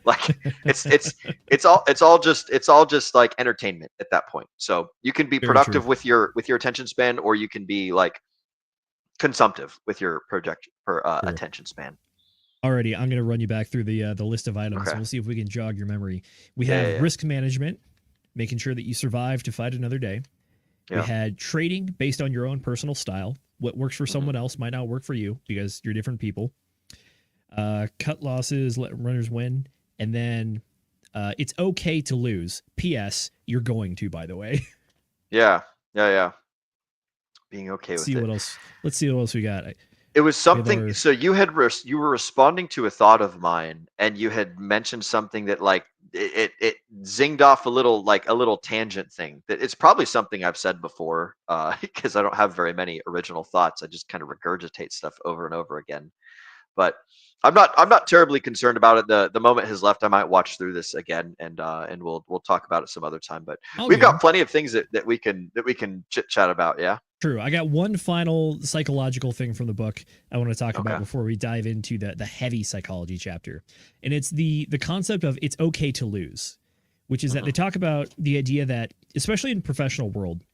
Like it's all just like entertainment at that point. So you can be productive with your attention span, or you can be like consumptive with your attention span. Alrighty, I'm gonna run you back through the list of items. Okay. We'll see if we can jog your memory. We have risk management, making sure that you survive to fight another day. Yeah. We had trading based on your own personal style. What works for someone else might not work for you because you're different people. Cut losses, let runners win. And then it's okay to lose. P.S. You're going to, by the way. Yeah. Being okay with it. Let's see what else we got. It was something. Taylor. So you were responding to a thought of mine, and you had mentioned something that like it zinged off a little tangent thing. That it's probably something I've said before, because I don't have very many original thoughts. I just kind of regurgitate stuff over and over again. But I'm not terribly concerned about it. The moment has left. I might watch through this again, and we'll talk about it some other time. But we've got plenty of things that we can chit chat about. Yeah. True. I got one final psychological thing from the book I want to talk about before we dive into the heavy psychology chapter. And it's the concept of it's okay to lose, which is that they talk about the idea that, especially in professional world,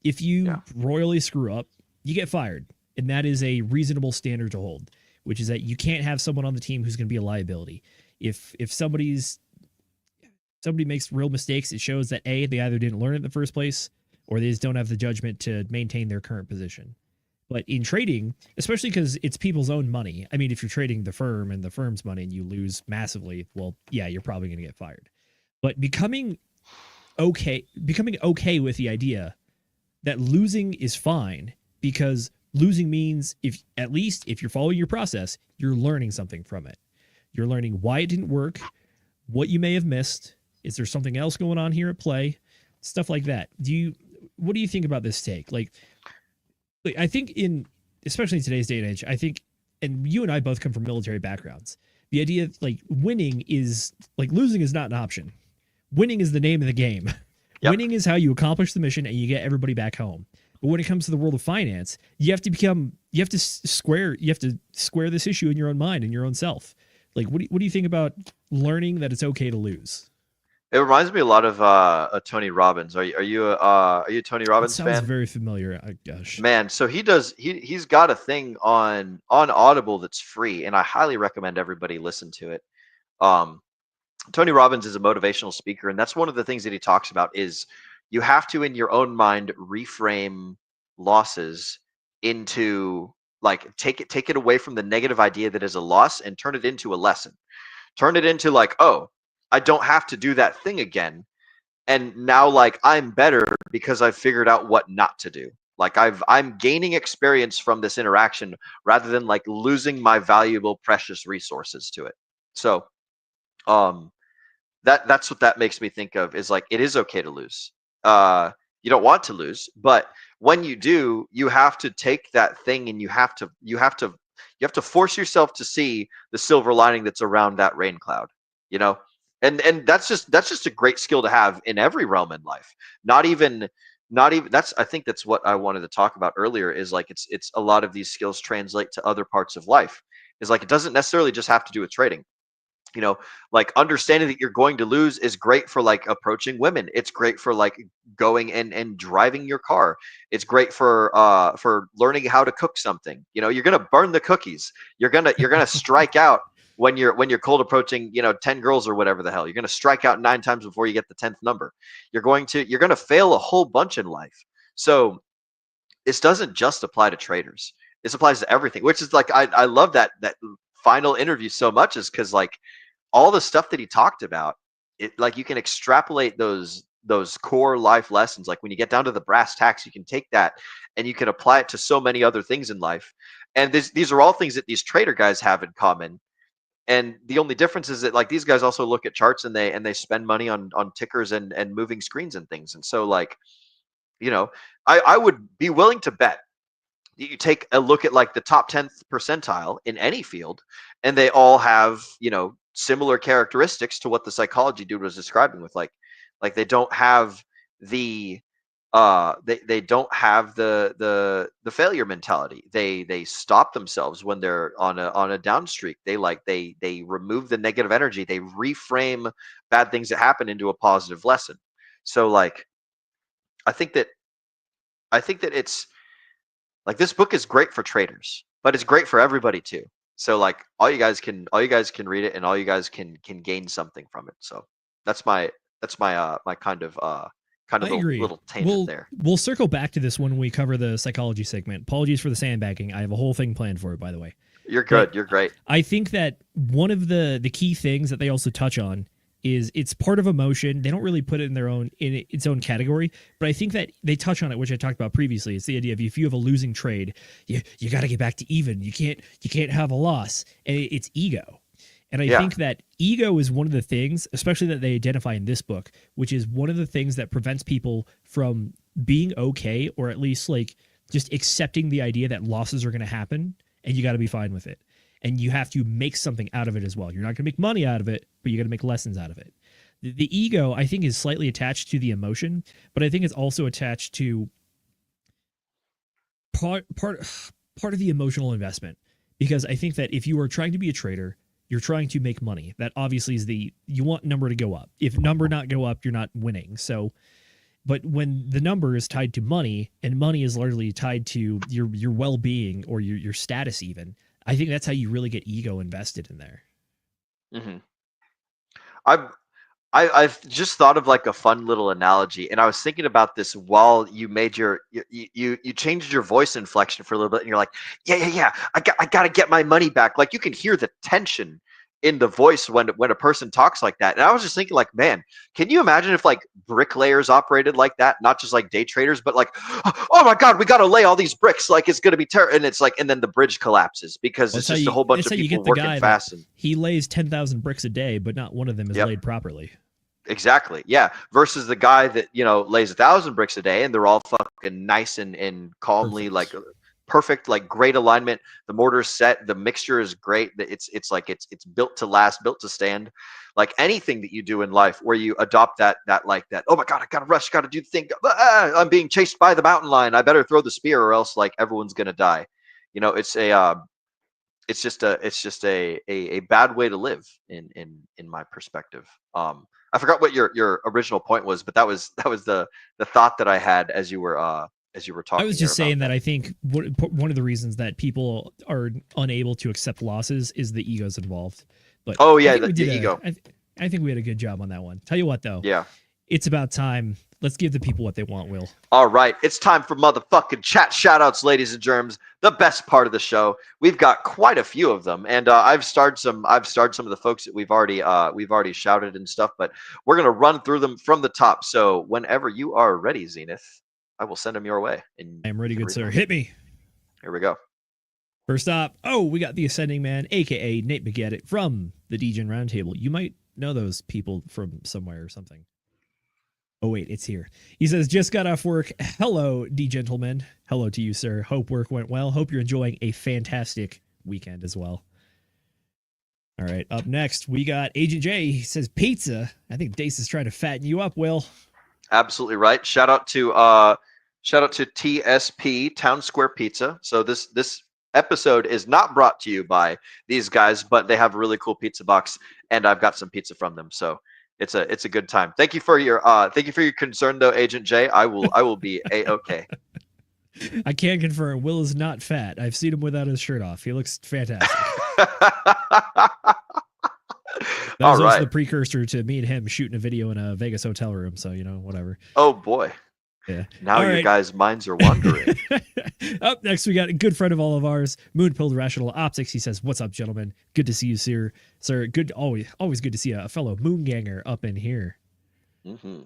if you royally screw up, you get fired. And that is a reasonable standard to hold, which is that you can't have someone on the team who's going to be a liability. If somebody makes real mistakes, it shows that A, they either didn't learn it in the first place, or they just don't have the judgment to maintain their current position. But in trading, especially because it's people's own money, I mean, if you're trading the firm and the firm's money and you lose massively, well, yeah, you're probably going to get fired. But becoming okay with the idea that losing is fine, because losing means if you're following your process, you're learning something from it. You're learning why it didn't work, what you may have missed. Is there something else going on here at play? Stuff like that. What do you think about this take? Like I think especially in today's day and age, I think, and you and I both come from military backgrounds, the idea of like winning is like losing is not an option. Winning is the name of the game. Yep. Winning is how you accomplish the mission and you get everybody back home. But when it comes to the world of finance, you have to square this issue in your own mind and your own self. Like, what do you think about learning that it's okay to lose? It reminds me a lot of Tony Robbins. Are you a Tony Robbins fan? Sounds very familiar. Gosh, man. So he's got a thing on Audible that's free, and I highly recommend everybody listen to it. Tony Robbins is a motivational speaker, and that's one of the things that he talks about is you have to, in your own mind, reframe losses into like take it away from the negative idea that is a loss and turn it into a lesson. Turn it into like, oh, I don't have to do that thing again. And now like I'm better because I've figured out what not to do. Like I'm gaining experience from this interaction rather than like losing my valuable, precious resources to it. So that's what that makes me think of is like it is okay to lose. You don't want to lose, but when you do, you have to take that thing and you have to force yourself to see the silver lining that's around that rain cloud, you know? And that's just a great skill to have in every realm in life. Not even I think that's what I wanted to talk about earlier is like it's a lot of these skills translate to other parts of life. Is like it doesn't necessarily just have to do with trading. You know, like understanding that you're going to lose is great for like approaching women. It's great for like going and driving your car. It's great for learning how to cook something. You know, you're gonna burn the cookies. You're gonna strike out when you're cold approaching, 10 girls or whatever the hell. You're gonna strike out 9 times before you get the 10th number. You're gonna fail a whole bunch in life. So this doesn't just apply to traders. This applies to everything, which is like I love that final interview so much is because like all the stuff that he talked about, it like you can extrapolate those core life lessons. Like when you get down to the brass tacks, you can take that and you can apply it to so many other things in life. And these are all things that these trader guys have in common. And the only difference is that like these guys also look at charts and they spend money on tickers and moving screens and things. And so like, I would be willing to bet that you take a look at like the top 10th percentile in any field and they all have, similar characteristics to what the psychology dude was describing with like they don't have the they don't have the failure mentality. They stop themselves when they're on a down streak. They remove the negative energy. They reframe bad things that happen into a positive lesson. So like I think that it's like this book is great for traders, but it's great for everybody too. So like all you guys can read it and all you guys can gain something from it. So that's my kind of little tangent there. We'll circle back to this when we cover the psychology segment. Apologies for the sandbagging. I have a whole thing planned for it, by the way. You're good. You're great. I think that one of the key things that they also touch on is it's part of emotion. They don't really put it in its own category, but I think that they touch on it, which I talked about previously. It's the idea of if you have a losing trade, you got to get back to even. You can't have a loss, and it's ego. And I think that ego is one of the things, especially that they identify in this book, which is one of the things that prevents people from being okay, or at least like just accepting the idea that losses are going to happen, and you got to be fine with it. And you have to make something out of it as well. You're not going to make money out of it, but you got to make lessons out of it. The ego, I think, is slightly attached to the emotion, but I think it's also attached to part of the emotional investment. Because I think that if you are trying to be a trader, you're trying to make money. That obviously is you want number to go up. If number not go up, you're not winning. So, but when the number is tied to money, and money is largely tied to your well-being or your status even, I think that's how you really get ego invested in there. Mm-hmm. I've just thought of like a fun little analogy, and I was thinking about this while you made you changed your voice inflection for a little bit, and you're like, yeah, I gotta get my money back. Like you can hear the tension in the voice when a person talks like that. And I was just thinking, like, man, can you imagine if like bricklayers operated like that, not just like day traders, but like, oh my God, we got to lay all these bricks, like it's going to be terrible. And it's like, and then the bridge collapses because it's just a whole bunch of people working fast. And he lays 10,000 bricks a day, but not one of them is laid properly. Exactly. Yeah. Versus the guy that, lays 1,000 bricks a day and they're all fucking nice and calmly, like perfect, like great alignment. The mortar's set. The mixture is great. It's built to last, built to stand. Like anything that you do in life where you adopt that, oh my God, I gotta rush, gotta do the thing. I'm being chased by the mountain lion. I better throw the spear or else like everyone's going to die. It's just a bad way to live in my perspective. I forgot what your original point was, but that was the thought that I had as you were talking. I was just saying that I think one of the reasons that people are unable to accept losses is the egos involved. But the ego. I think we had a good job on that one. Tell you what, though. Yeah. It's about time. Let's give the people what they want, Will. All right. It's time for motherfucking chat shoutouts, ladies and germs. The best part of the show. We've got quite a few of them. And I've starred some of the folks that we've already shouted and stuff, but we're gonna run through them from the top. So whenever you are ready, Zenith, I will send them your way. And I am ready, good sir. Hit me. Here we go. First up, we got the Ascending Man, aka Nate McGeddit from the DGen Roundtable. You might know those people from somewhere or something. Oh, wait, it's here. He says, just got off work. Hello, D-gentlemen. Hello to you, sir. Hope work went well. Hope you're enjoying a fantastic weekend as well. All right, up next, we got Agent J. He says, pizza. I think Dace is trying to fatten you up, Will. Absolutely right. Shout out to TSP, Town Square Pizza. So this episode is not brought to you by these guys, but they have a really cool pizza box, and I've got some pizza from them. So it's a good time. Thank you for your concern though, Agent J. I will be a-okay. I can confirm Will is not fat. I've seen him without his shirt off. He looks fantastic. That was also the precursor to me and him shooting a video in a Vegas hotel room. So, whatever. Oh boy. Yeah. Now your guys' minds are wandering. Up next, we got a good friend of all of ours, Moonpilled Rational Optics. He says, "What's up, gentlemen? Good to see you, sir. Sir, good. Always good to see a fellow Moonganger up in here." Mm-hmm.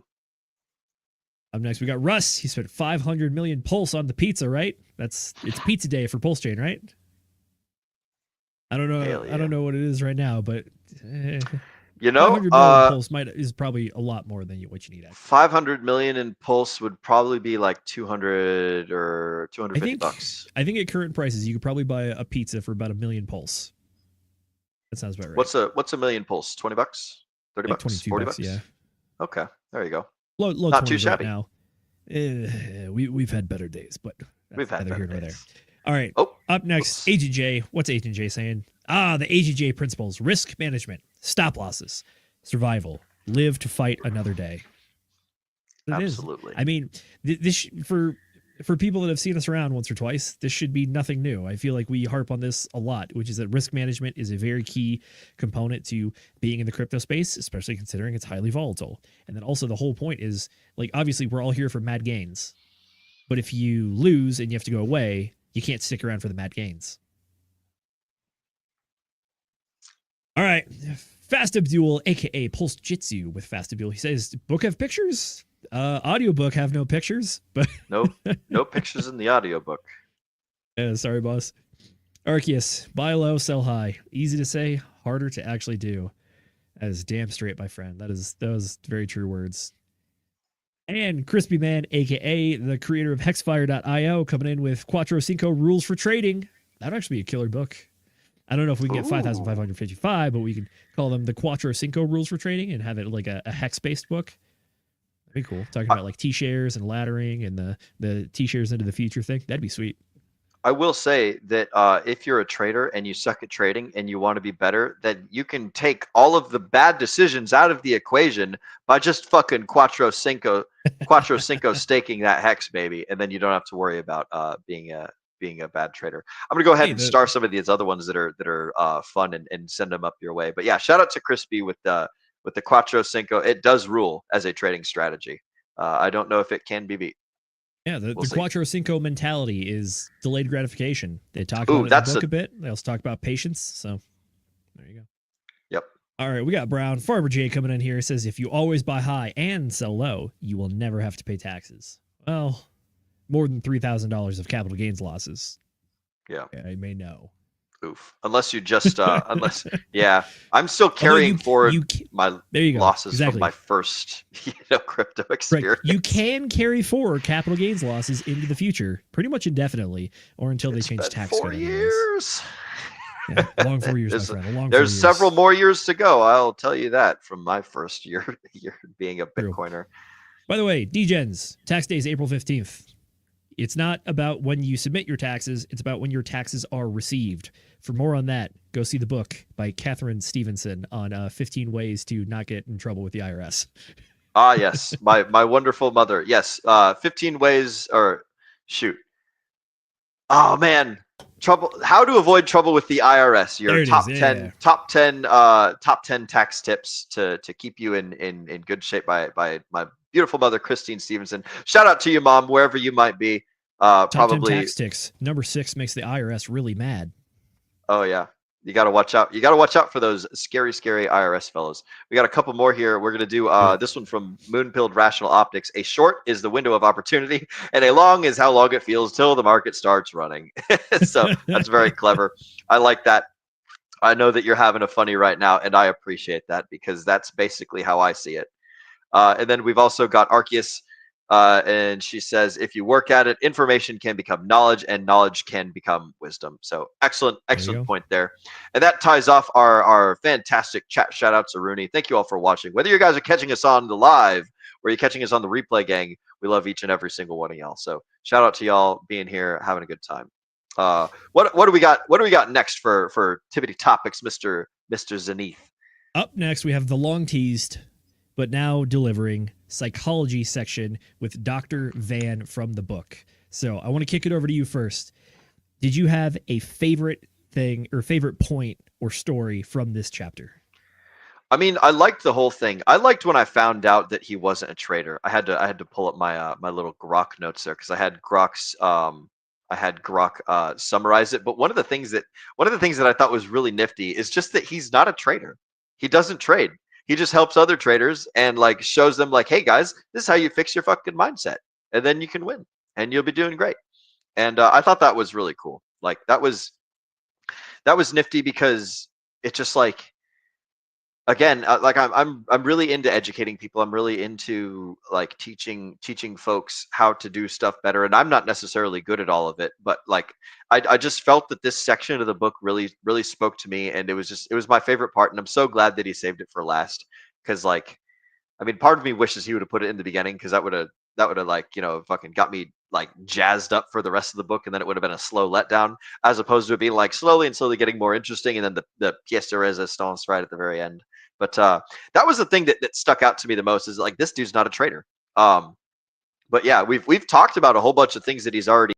Up next, we got Russ. He spent 500 million pulse on the pizza, right? It's pizza day for Pulse Chain, right? I don't know. Yeah. I don't know what it is right now, but 500 million pulse is probably a lot more than what you need. 500 million in pulse would probably be like 200 or 250 bucks. I think at current prices, you could probably buy a pizza for about 1 million pulse. That sounds about right. What's a million pulse? 20 bucks? 30 bucks? 40 bucks? Yeah. Okay, there you go. Low not too shabby. Right now. We've had better days, but we've had better days. There. All right. Up next, Agent J. What's Agent J saying? The Agent J principles: risk management, stop losses, survival, live to fight another day. Absolutely. I mean, this for people that have seen us around once or twice, this should be nothing new. I feel like we harp on this a lot, which is that risk management is a very key component to being in the crypto space, especially considering it's highly volatile. And then also the whole point is, like, obviously we're all here for mad gains, but if you lose and you have to go away, you can't stick around for the mad gains. All right. Fast Abdul, aka Pulse Jitsu with Fast Abdul. He says, book have pictures? Audiobook have no pictures, but no pictures in the audiobook. Sorry, boss. Arceus, buy low, sell high. Easy to say, harder to actually do. That is damn straight, my friend. Those very true words. And Crispy Man, aka the creator of Hexfire.io, coming in with Quattro Cinco Rules for Trading. That'd actually be a killer book. I don't know if we can get 5,555, but we can call them the Quattro Cinco Rules for Trading and have it like a hex-based book. That'd be cool. Talking about like T-shares and laddering and the T-shares into the future thing. That'd be sweet. I will say that if you're a trader and you suck at trading and you want to be better, then you can take all of the bad decisions out of the equation by just fucking Quattro Cinco staking that hex, baby, and then you don't have to worry about being a bad trader. I'm gonna go ahead and star some of these other ones that are fun and send them up your way. But yeah, shout out to Crispy with the Quattro Cinco. It does rule as a trading strategy. I don't know if it can be beat. Yeah, the Quattro Cinco mentality is delayed gratification. They talk about it in the book a bit. They also talk about patience. So there you go. Yep. All right, we got Brown. Farmer J coming in here says, if you always buy high and sell low, you will never have to pay taxes. Well, more than $3,000 of capital gains losses. Yeah. I may know. Oof. Unless you just, yeah. I'm still carrying forward my losses from my first, crypto experience. Right. You can carry forward capital gains losses into the future, pretty much indefinitely, or until they change tax code. 4 years. Yeah, long 4 years, my friend. There's several more years to go. I'll tell you that from my first year being a Bitcoiner. By the way, DGens, tax day is April 15th. It's not about when you submit your taxes. It's about when your taxes are received. For more on that, go see the book by Catherine Stevenson on 15 ways to not get in trouble with the IRS. Ah, yes. My wonderful mother. Yes. 15 ways or shoot. Oh man. Trouble. How to avoid trouble with the IRS. Your top 10 tax tips to keep you in good shape by my beautiful mother, Christine Stevenson. Shout out to you, Mom, wherever you might be. Top probably 10 tax tips. Number 6 makes the IRS really mad. Oh yeah. You got to watch out. You got to watch out for those scary IRS fellows. We got a couple more here. We're going to do this one from Moonpilled Rational Optics. A short is the window of opportunity, and a long is how long it feels till the market starts running. So that's very clever. I like that. I know that you're having a funny right now, and I appreciate that because that's basically how I see it. And then we've also got Arceus, and she says, if you work at it, information can become knowledge and knowledge can become wisdom. So excellent point there. And that ties off our fantastic chat shout outs to Rooney. Thank you all for watching. Whether you guys are catching us on the live or you're catching us on the replay, gang, we love each and every single one of y'all. So shout out to y'all being here, having a good time. What do we got? What do we got next for Tibbity Topics, Mr. Zenith? Up next, we have the long teased, but now delivering psychology section with Dr. Van from the book. So I want to kick it over to you first. Did you have a favorite thing or favorite point or story from this chapter? I mean, I liked the whole thing. I liked when I found out that he wasn't a traitor. I had to pull up my my little Grok notes there because I had Grok's summarize it. But one of the things that I thought was really nifty is just that he's not a trader. He doesn't trade. He just helps other traders and like shows them like, hey guys, this is how you fix your fucking mindset, and then you can win and you'll be doing great. And I thought that was really cool. Like that was nifty because it's just like, again, like I'm really into educating people. I'm really into like teaching folks how to do stuff better. And I'm not necessarily good at all of it, but like I just felt that this section of the book really spoke to me, and it was my favorite part. And I'm so glad that he saved it for last, because like, I mean, part of me wishes he would have put it in the beginning, because that would have like, fucking got me like jazzed up for the rest of the book, and then it would have been a slow letdown, as opposed to it being like slowly getting more interesting, and then the pièce de résistance right at the very end. But that was the thing that stuck out to me the most, is like, this dude's not a traitor. But yeah, we've talked about a whole bunch of things that he's already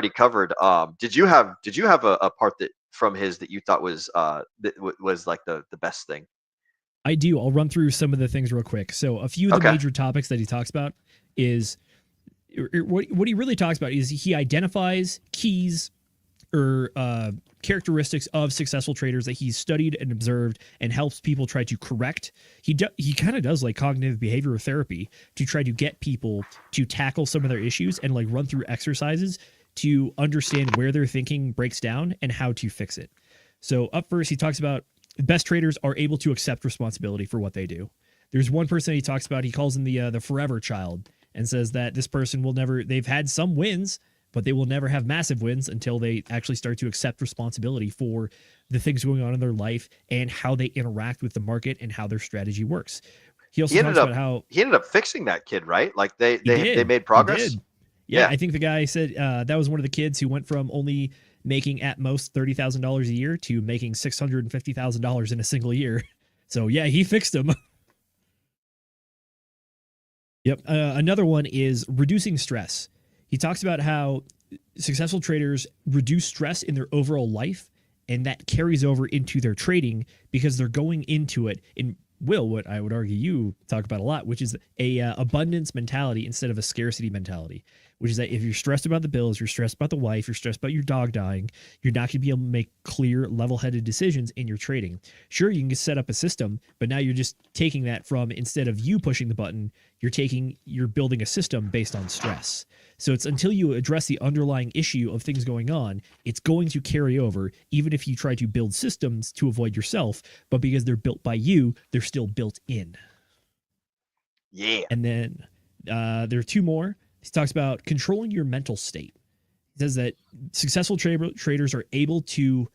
covered. Did you have a part that from his that you thought was like the best thing? I do. I'll run through some of the things real quick. So a few of the major topics that he talks about is what he really talks about is he identifies keys or characteristics of successful traders that he's studied and observed and helps people try to correct. He kind of does like cognitive behavioral therapy to try to get people to tackle some of their issues and like run through exercises to understand where their thinking breaks down and how to fix it. So up first, he talks about best traders are able to accept responsibility for what they do. There's one person he talks about, he calls him the forever child, and says that this person will never, they've had some wins, but they will never have massive wins until they actually start to accept responsibility for the things going on in their life and how they interact with the market and how their strategy works. He also talks about how he ended up fixing that kid, right? Like they made progress. Yeah, I think the guy said that was one of the kids who went from only making at most $30,000 a year to making $650,000 in a single year. So yeah, he fixed him. Yep. Another one is reducing stress. He talks about how successful traders reduce stress in their overall life, and that carries over into their trading because they're going into it in what I would argue you talk about a lot, which is a abundance mentality instead of a scarcity mentality, which is that if you're stressed about the bills, you're stressed about the wife, you're stressed about your dog dying, you're not going to be able to make clear, level-headed decisions in your trading. Sure, you can set up a system, but now you're just taking that from, instead of you pushing the button, you're building a system based on stress. So it's until you address the underlying issue of things going on, it's going to carry over, even if you try to build systems to avoid yourself, but because they're built by you, they're still built in. Yeah. And then there are two more. He talks about controlling your mental state. He says that successful traders are able to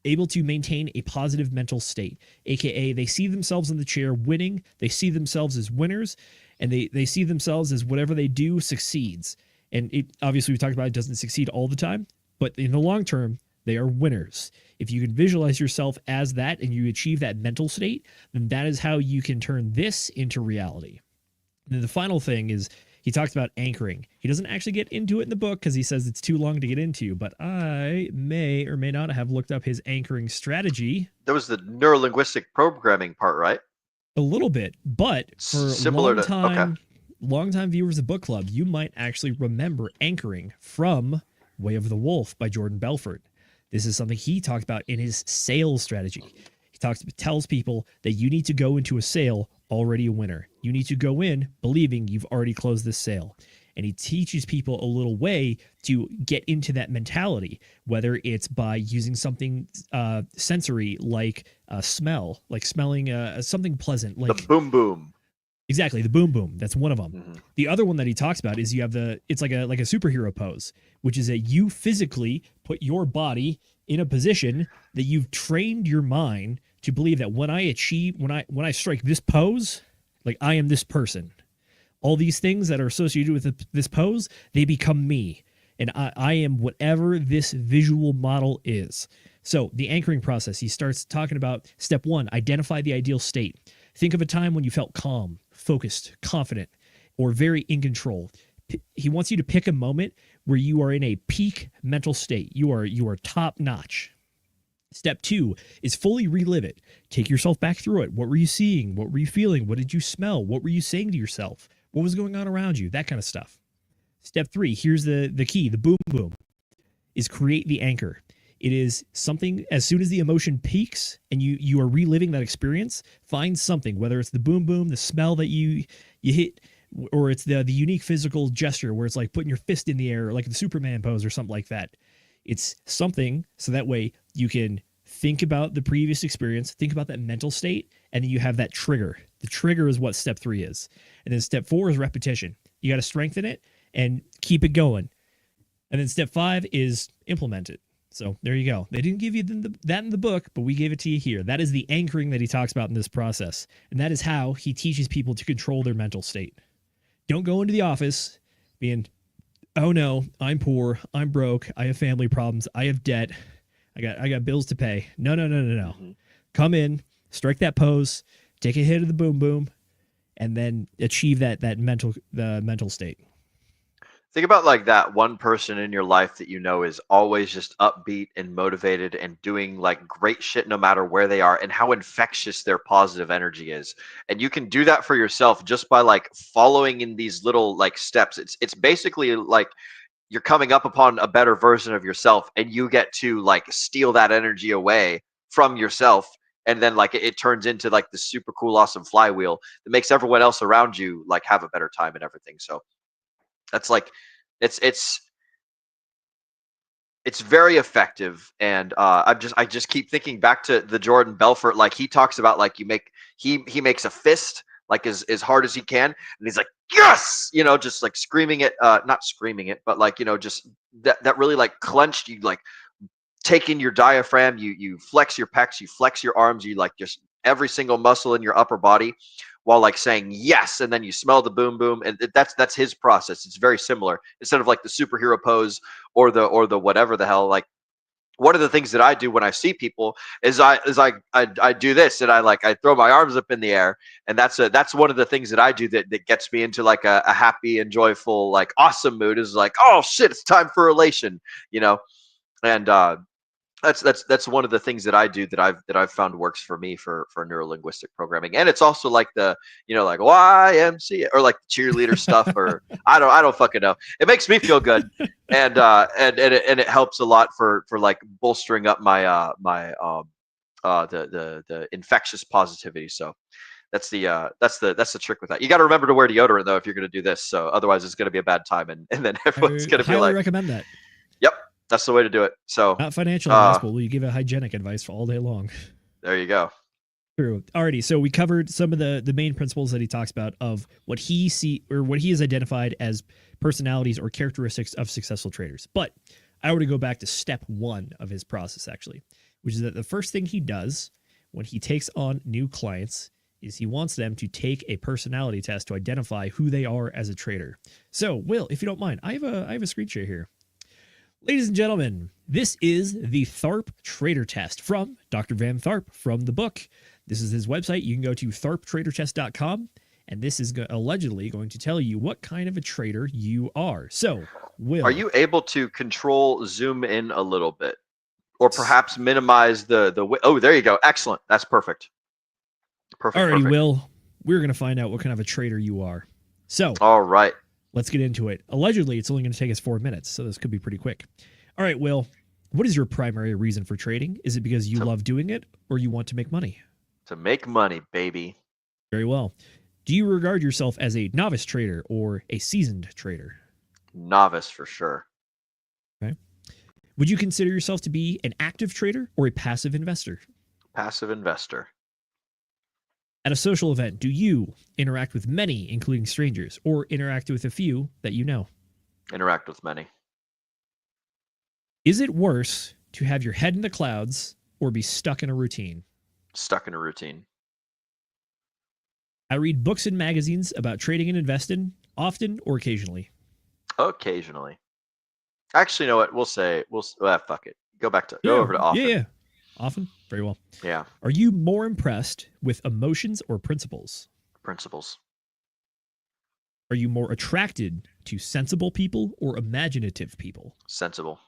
maintain a positive mental state, aka they see themselves in the chair winning, they see themselves as winners, and they see themselves as whatever they do succeeds. And obviously we talked about it doesn't succeed all the time, but in the long term, they are winners. If you can visualize yourself as that and you achieve that mental state, then that is how you can turn this into reality. And then the final thing is he talks about anchoring. He doesn't actually get into it in the book because he says it's too long to get into, but I may or may not have looked up his anchoring strategy. There was the neurolinguistic programming part, right? A little bit, but for long-time viewers of Book Club, you might actually remember anchoring from Way of the Wolf by Jordan Belfort. This is something he talked about in his sales strategy. He tells people that you need to go into a sale already a winner. You need to go in believing you've already closed this sale. And he teaches people a little way to get into that mentality, whether it's by using something sensory like smell, like smelling something pleasant, like the boom boom. Exactly, the boom boom. That's one of them. Mm-hmm. The other one that he talks about is you have it's like a superhero pose, which is that you physically put your body in a position that you've trained your mind to believe that when I strike this pose, like I am this person. All these things that are associated with this pose, they become me. And I am whatever this visual model is. So the anchoring process, he starts talking about step one, identify the ideal state. Think of a time when you felt calm, focused, confident, or very in control. He wants you to pick a moment where you are in a peak mental state. You are top notch. Step two is fully relive it. Take yourself back through it. What were you seeing? What were you feeling? What did you smell? What were you saying to yourself? What was going on around you? That kind of stuff. Step three, here's the key, the boom boom, is create the anchor. It is something, as soon as the emotion peaks and you are reliving that experience, find something, whether it's the boom boom, the smell that you hit, or it's the unique physical gesture where it's like putting your fist in the air, like the Superman pose or something like that. It's something so that way you can think about the previous experience, think about that mental state, and then you have that trigger. The trigger is what step three is. And then step four is repetition. You got to strengthen it and keep it going. And then step five is implement it. So there you go. They didn't give you that in the book, but we gave it to you here. That is the anchoring that he talks about in this process. And that is how he teaches people to control their mental state. Don't go into the office being, oh no, I'm poor, I'm broke, I have family problems, I have debt, I got bills to pay. No. Mm-hmm. Come in, strike that pose, take a hit of the boom boom, and then achieve the mental state. Think about like that one person in your life that you know is always just upbeat and motivated and doing like great shit no matter where they are, and how infectious their positive energy is. And you can do that for yourself just by like following in these little like steps. It's basically like you're coming up upon a better version of yourself, and you get to like steal that energy away from yourself, and then like it turns into like this super cool, awesome flywheel that makes everyone else around you like have a better time and everything. So that's like it's very effective. And I just keep thinking back to the Jordan Belfort. Like he talks about like he makes a fist like as hard as he can, and he's like, yes, you know, just like screaming it, not screaming it, but like, you know, just that really like clenched, you like take in your diaphragm, you flex your pecs, you flex your arms, you like just every single muscle in your upper body while like saying yes, and then you smell the boom boom. And that's his process. It's very similar. Instead of like the superhero pose or the whatever the hell, like one of the things that I do when I see people is I do this, and I throw my arms up in the air, and that's one of the things that I do that gets me into like a happy and joyful, like awesome mood, is like, oh shit, it's time for elation, you know. And that's one of the things that I do that I've found works for me for neurolinguistic programming. And it's also like the, you know, like YMCA or like cheerleader stuff, or I don't fucking know. It makes me feel good, and it helps a lot for like bolstering up my the infectious positivity. So that's the trick with that. You got to remember to wear deodorant though if you're going to do this. So otherwise it's going to be a bad time, and then everyone's going to be like, recommend that. Yep. That's the way to do it. So not financial advice, but will you give a hygienic advice for all day long? There you go. True. Alrighty. So we covered some of the main principles that he talks about of what he has identified as personalities or characteristics of successful traders. But I want to go back to step 1 of his process, actually, which is that the first thing he does when he takes on new clients is he wants them to take a personality test to identify who they are as a trader. So, Will, if you don't mind, I have a screen share here. Ladies and gentlemen, this is the Tharp Trader Test from Dr. Van Tharp from the book. This is his website. You can go to tharptradertest.com, and this is allegedly going to tell you what kind of a trader you are. So, Will, are you able to control zoom in a little bit, or perhaps minimize the? Oh, there you go. Excellent. That's perfect. Perfect. Alrighty, Will, we're going to find out what kind of a trader you are. So, all right. Let's get into it. Allegedly, it's only going to take us 4 minutes, so this could be pretty quick. All right, Will, what is your primary reason for trading? Is it because you love doing it, or you want to make money? To make money, baby. Very well. Do you regard yourself as a novice trader or a seasoned trader? Novice, for sure. Okay. Would you consider yourself to be an active trader or a passive investor? Passive investor. At a social event, do you interact with many, including strangers, or interact with a few that you know? Interact with many. Is it worse to have your head in the clouds or be stuck in a routine? Stuck in a routine. I read books and magazines about trading and investing, often or occasionally. Occasionally. Actually, you know what? Fuck it. Go over to often. Yeah. Often? Very well. Yeah. Are you more impressed with emotions or principles? Principles. Are you more attracted to sensible people or imaginative people? Sensible.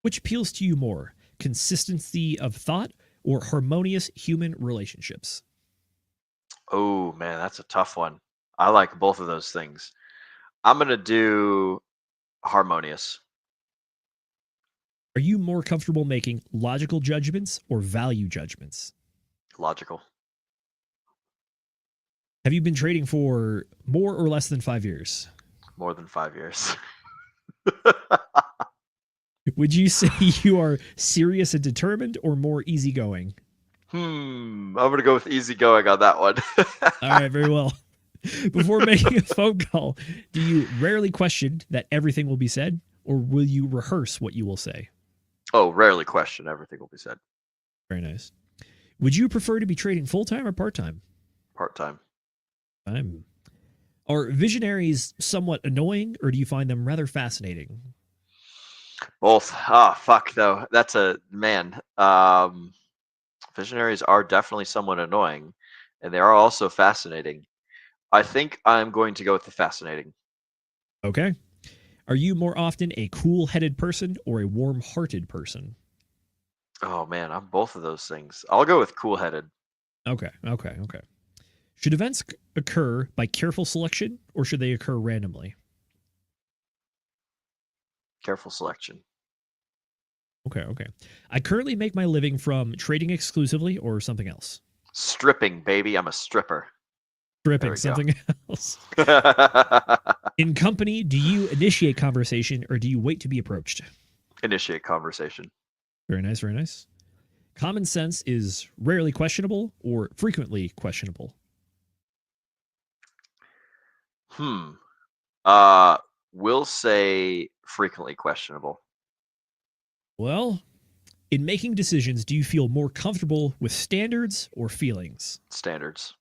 Which appeals to you more, consistency of thought or harmonious human relationships? Oh, man, that's a tough one. I like both of those things. I'm going to do harmonious. Are you more comfortable making logical judgments or value judgments? Logical. Have you been trading for more or less than 5 years? More than 5 years. Would you say you are serious and determined or more easygoing? I'm going to go with easygoing on that one. All right, very well. Before making a phone call, do you rarely question that everything will be said, or will you rehearse what you will say? Oh, rarely question. Everything will be said. Very nice. Would you prefer to be trading full-time or part-time? Part-time. Are visionaries somewhat annoying, or do you find them rather fascinating? Both. Fuck, though. That's a man. Visionaries are definitely somewhat annoying, and they are also fascinating. I think I'm going to go with the fascinating. Okay. Are you more often a cool-headed person or a warm-hearted person? Oh, man, I'm both of those things. I'll go with cool-headed. Okay. Should events occur by careful selection, or should they occur randomly? Careful selection. Okay. I currently make my living from trading exclusively or something else. Stripping, baby. I'm a stripper. Stripping, we go. something else. In company, do you initiate conversation or do you wait to be approached? Initiate conversation. Very nice, very nice. Common sense is rarely questionable or frequently questionable. We'll say frequently questionable. Well, in making decisions, do you feel more comfortable with standards or feelings? Standards.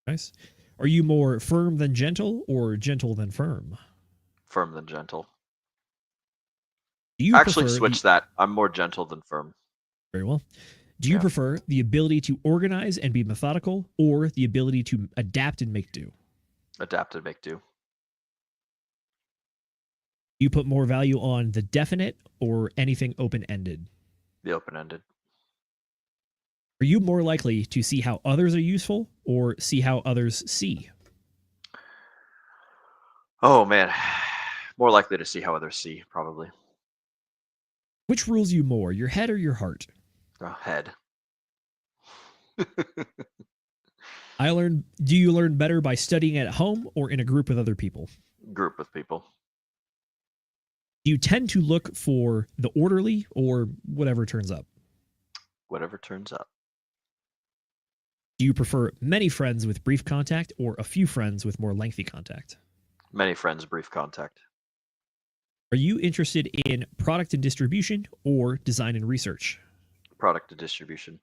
Nice. Are you more firm than gentle or gentle than firm? Firm than gentle. Do you Actually, prefer switch that. I'm more gentle than firm. Very well. Do you prefer the ability to organize and be methodical or the ability to adapt and make do? Adapt and make do. Do you put more value on the definite or anything open-ended? The open-ended. Are you more likely to see how others are useful or see how others see? Oh, man. More likely to see how others see, probably. Which rules you more, your head or your heart? Head. Do you learn better by studying at home or in a group with other people? Group with people. Do you tend to look for the orderly or whatever turns up? Whatever turns up. Do you prefer many friends with brief contact or a few friends with more lengthy contact? Many friends, brief contact. Are you interested in product and distribution or design and research? Product and distribution.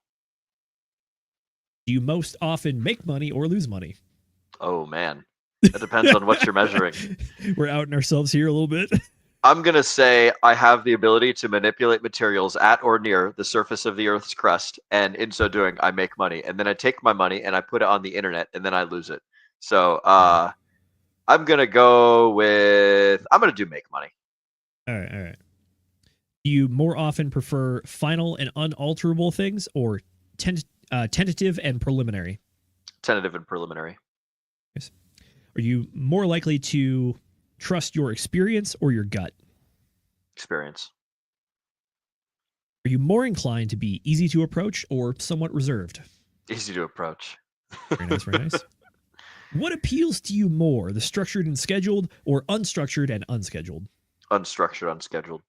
Do you most often make money or lose money? Oh, man. That depends on what you're measuring. We're outing ourselves here a little bit. I'm going to say I have the ability to manipulate materials at or near the surface of the Earth's crust, and in so doing, I make money. And then I take my money and I put it on the internet, and then I lose it. So I'm going to go with... I'm going to do make money. All right. Do you more often prefer final and unalterable things or tentative and preliminary? Tentative and preliminary. Yes. Are you more likely to trust your experience or your gut? Experience. Are you more inclined to be easy to approach or somewhat reserved? Easy to approach. Very nice, very nice. What appeals to you more, the structured and scheduled or unstructured and unscheduled? Unstructured, unscheduled.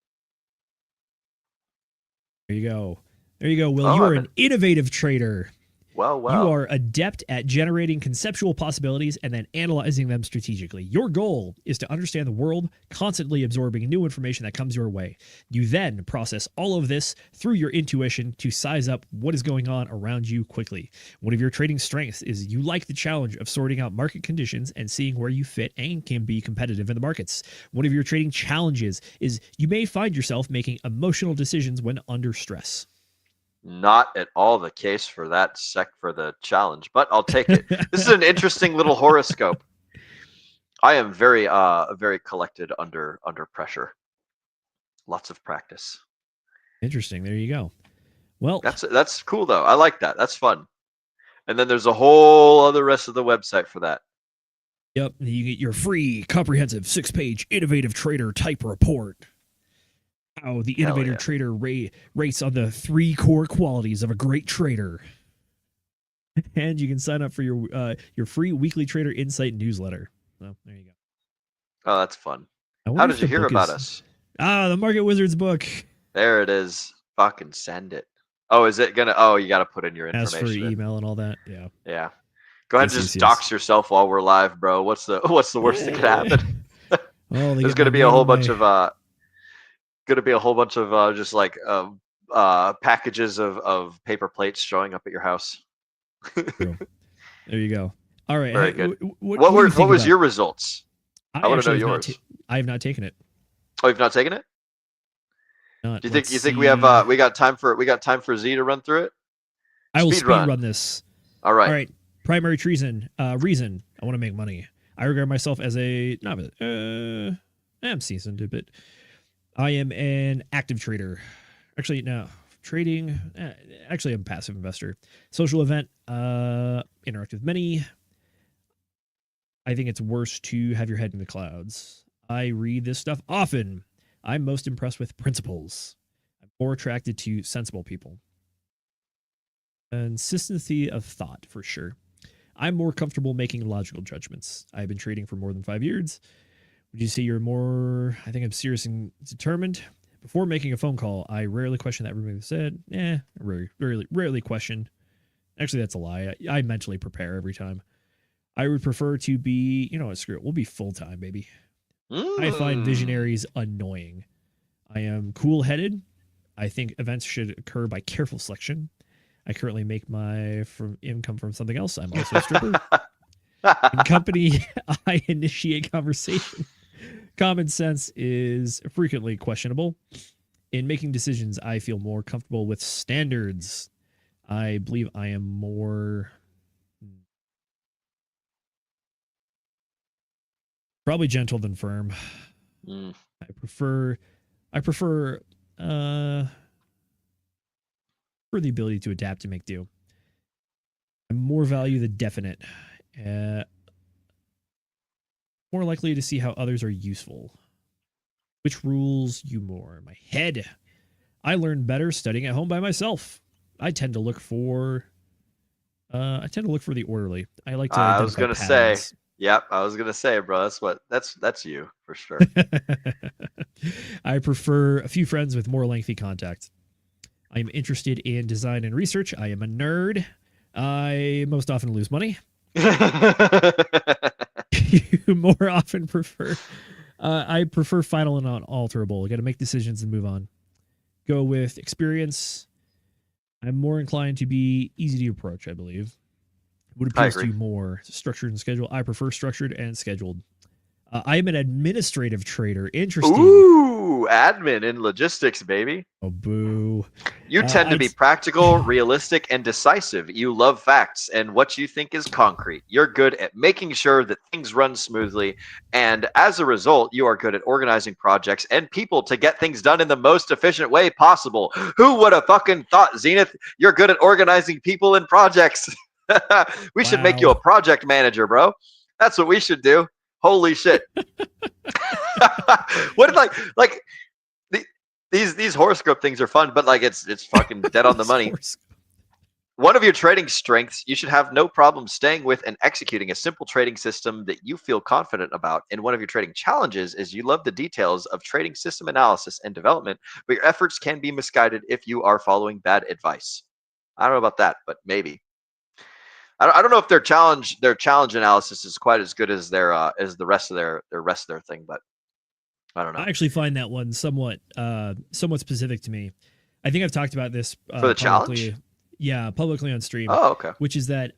There you go. Will. You are an innovative trader. Well. You are adept at generating conceptual possibilities and then analyzing them strategically. Your goal is to understand the world, constantly absorbing new information that comes your way. You then process all of this through your intuition to size up what is going on around you quickly. One of your trading strengths is you like the challenge of sorting out market conditions and seeing where you fit and can be competitive in the markets. One of your trading challenges is you may find yourself making emotional decisions when under stress. Not at all the case for that for the challenge, but I'll take it. This is an interesting little horoscope. I am very collected under pressure. Lots of practice. Interesting. There you go. Well, that's cool though. I like that. That's fun. And then there's a whole other rest of the website for that. Yep. You get your free, comprehensive 6-page innovative trader type report. How the innovator trader rates on the 3 core qualities of a great trader. And you can sign up for your free weekly trader insight newsletter. So there you go. Oh, that's fun. How did you hear about us? The Market Wizards book. There it is. Fucking send it. Oh, is it gonna? Oh, you got to put in your information. Ask for your email and all that. Yeah. Yeah. Go ahead and just dox yourself while we're live, bro. What's the worst that could happen? There's gonna be a whole bunch of just like packages of paper plates showing up at your house. There you go. All right. Very good. What was your results? I want to know yours. I have not taken it. Oh, you've not taken it? Do you think we got time for Z to run through it? I will speed run this. All right. All right. Primary reason. I want to make money. I regard myself as a novice. I'm seasoned a bit. I am an active trader. Actually, no. Trading. Actually, I'm a passive investor. Social event. Interact with many. I think it's worse to have your head in the clouds. I read this stuff often. I'm most impressed with principles. I'm more attracted to sensible people. Consistency of thought, for sure. I'm more comfortable making logical judgments. I've been trading for more than 5 years. Would you say you're more, I think I'm serious and determined? Before making a phone call, I rarely question that everybody said. Rarely question. Actually, that's a lie. I mentally prepare every time. I would prefer to be, you know what, screw it. We'll be full-time, baby. I find visionaries annoying. I am cool-headed. I think events should occur by careful selection. I currently make my income from something else. I'm also a stripper. In company, I initiate conversation. Common sense is frequently questionable. In making decisions, I feel more comfortable with standards. I believe I am more... probably gentle than firm. I prefer for the ability to adapt and make do. I more value the definite. More likely to see how others are useful. Which rules you more? My head. I learn better studying at home by myself. I tend to look for the orderly. I like to. I was gonna say. Yep, I was gonna say, bro. That's you for sure. I prefer a few friends with more lengthy contact. I am interested in design and research. I am a nerd. I most often lose money. You more often prefer. I prefer final and unalterable. You got to make decisions and move on. Go with experience. I'm more inclined to be easy to approach, I believe. What appeals to you more? Structured and scheduled. I prefer structured and scheduled. I am an administrative trader. Interesting. Ooh, admin in logistics, baby. Oh, boo. You tend to be practical, realistic, and decisive. You love facts and what you think is concrete. You're good at making sure that things run smoothly. And as a result, you are good at organizing projects and people to get things done in the most efficient way possible. Who would have fucking thought, Zenith, you're good at organizing people and projects? We should make you a project manager, bro. That's what we should do. Holy shit. What like these horoscope things are fun, but like it's fucking dead on the money. One of your trading strengths, you should have no problem staying with and executing a simple trading system that you feel confident about. And one of your trading challenges is you love the details of trading system analysis and development, but your efforts can be misguided if you are following bad advice. I don't know about that, but maybe. I don't know if their challenge analysis is quite as good as their as the rest of their thing, but I don't know. I actually find that one somewhat specific to me. I think I've talked about this for the challenge. Yeah, publicly on stream. Oh, okay. Which is that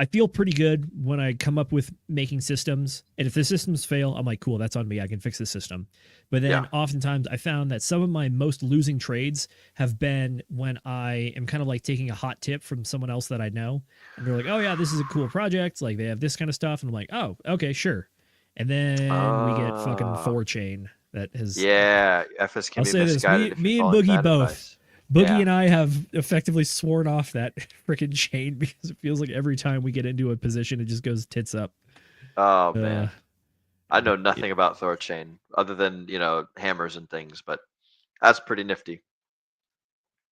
I feel pretty good when I come up with making systems, and if the systems fail, I'm like, cool, that's on me. I can fix the system. But then oftentimes I found that some of my most losing trades have been when I am kind of like taking a hot tip from someone else that I know, and they're like, oh yeah, this is a cool project. Like they have this kind of stuff, and I'm like, oh, okay, sure. And then we get fucking 4chain that has FS can I'll be say misguided. This, me and Boogie both. Advice. Boogie and I have effectively sworn off that freaking chain because it feels like every time we get into a position, it just goes tits up. Oh, man. I know nothing about ThorChain other than, hammers and things, but that's pretty nifty.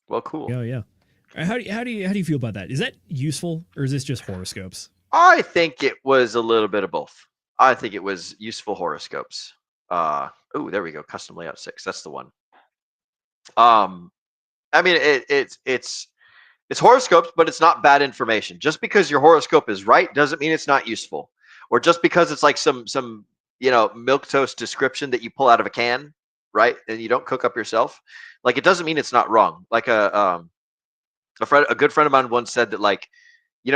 Well, cool. Oh, yeah. How do you feel about that? Is that useful or is this just horoscopes? I think it was a little bit of both. I think it was useful horoscopes. Oh, there we go. Custom layout 6. That's the one. I mean, it's horoscopes, but it's not bad information. Just because your horoscope is right doesn't mean it's not useful. Or just because it's like some milquetoast description that you pull out of a can, right? And you don't cook up yourself. Like it doesn't mean it's not wrong. Like a good friend of mine once said that like,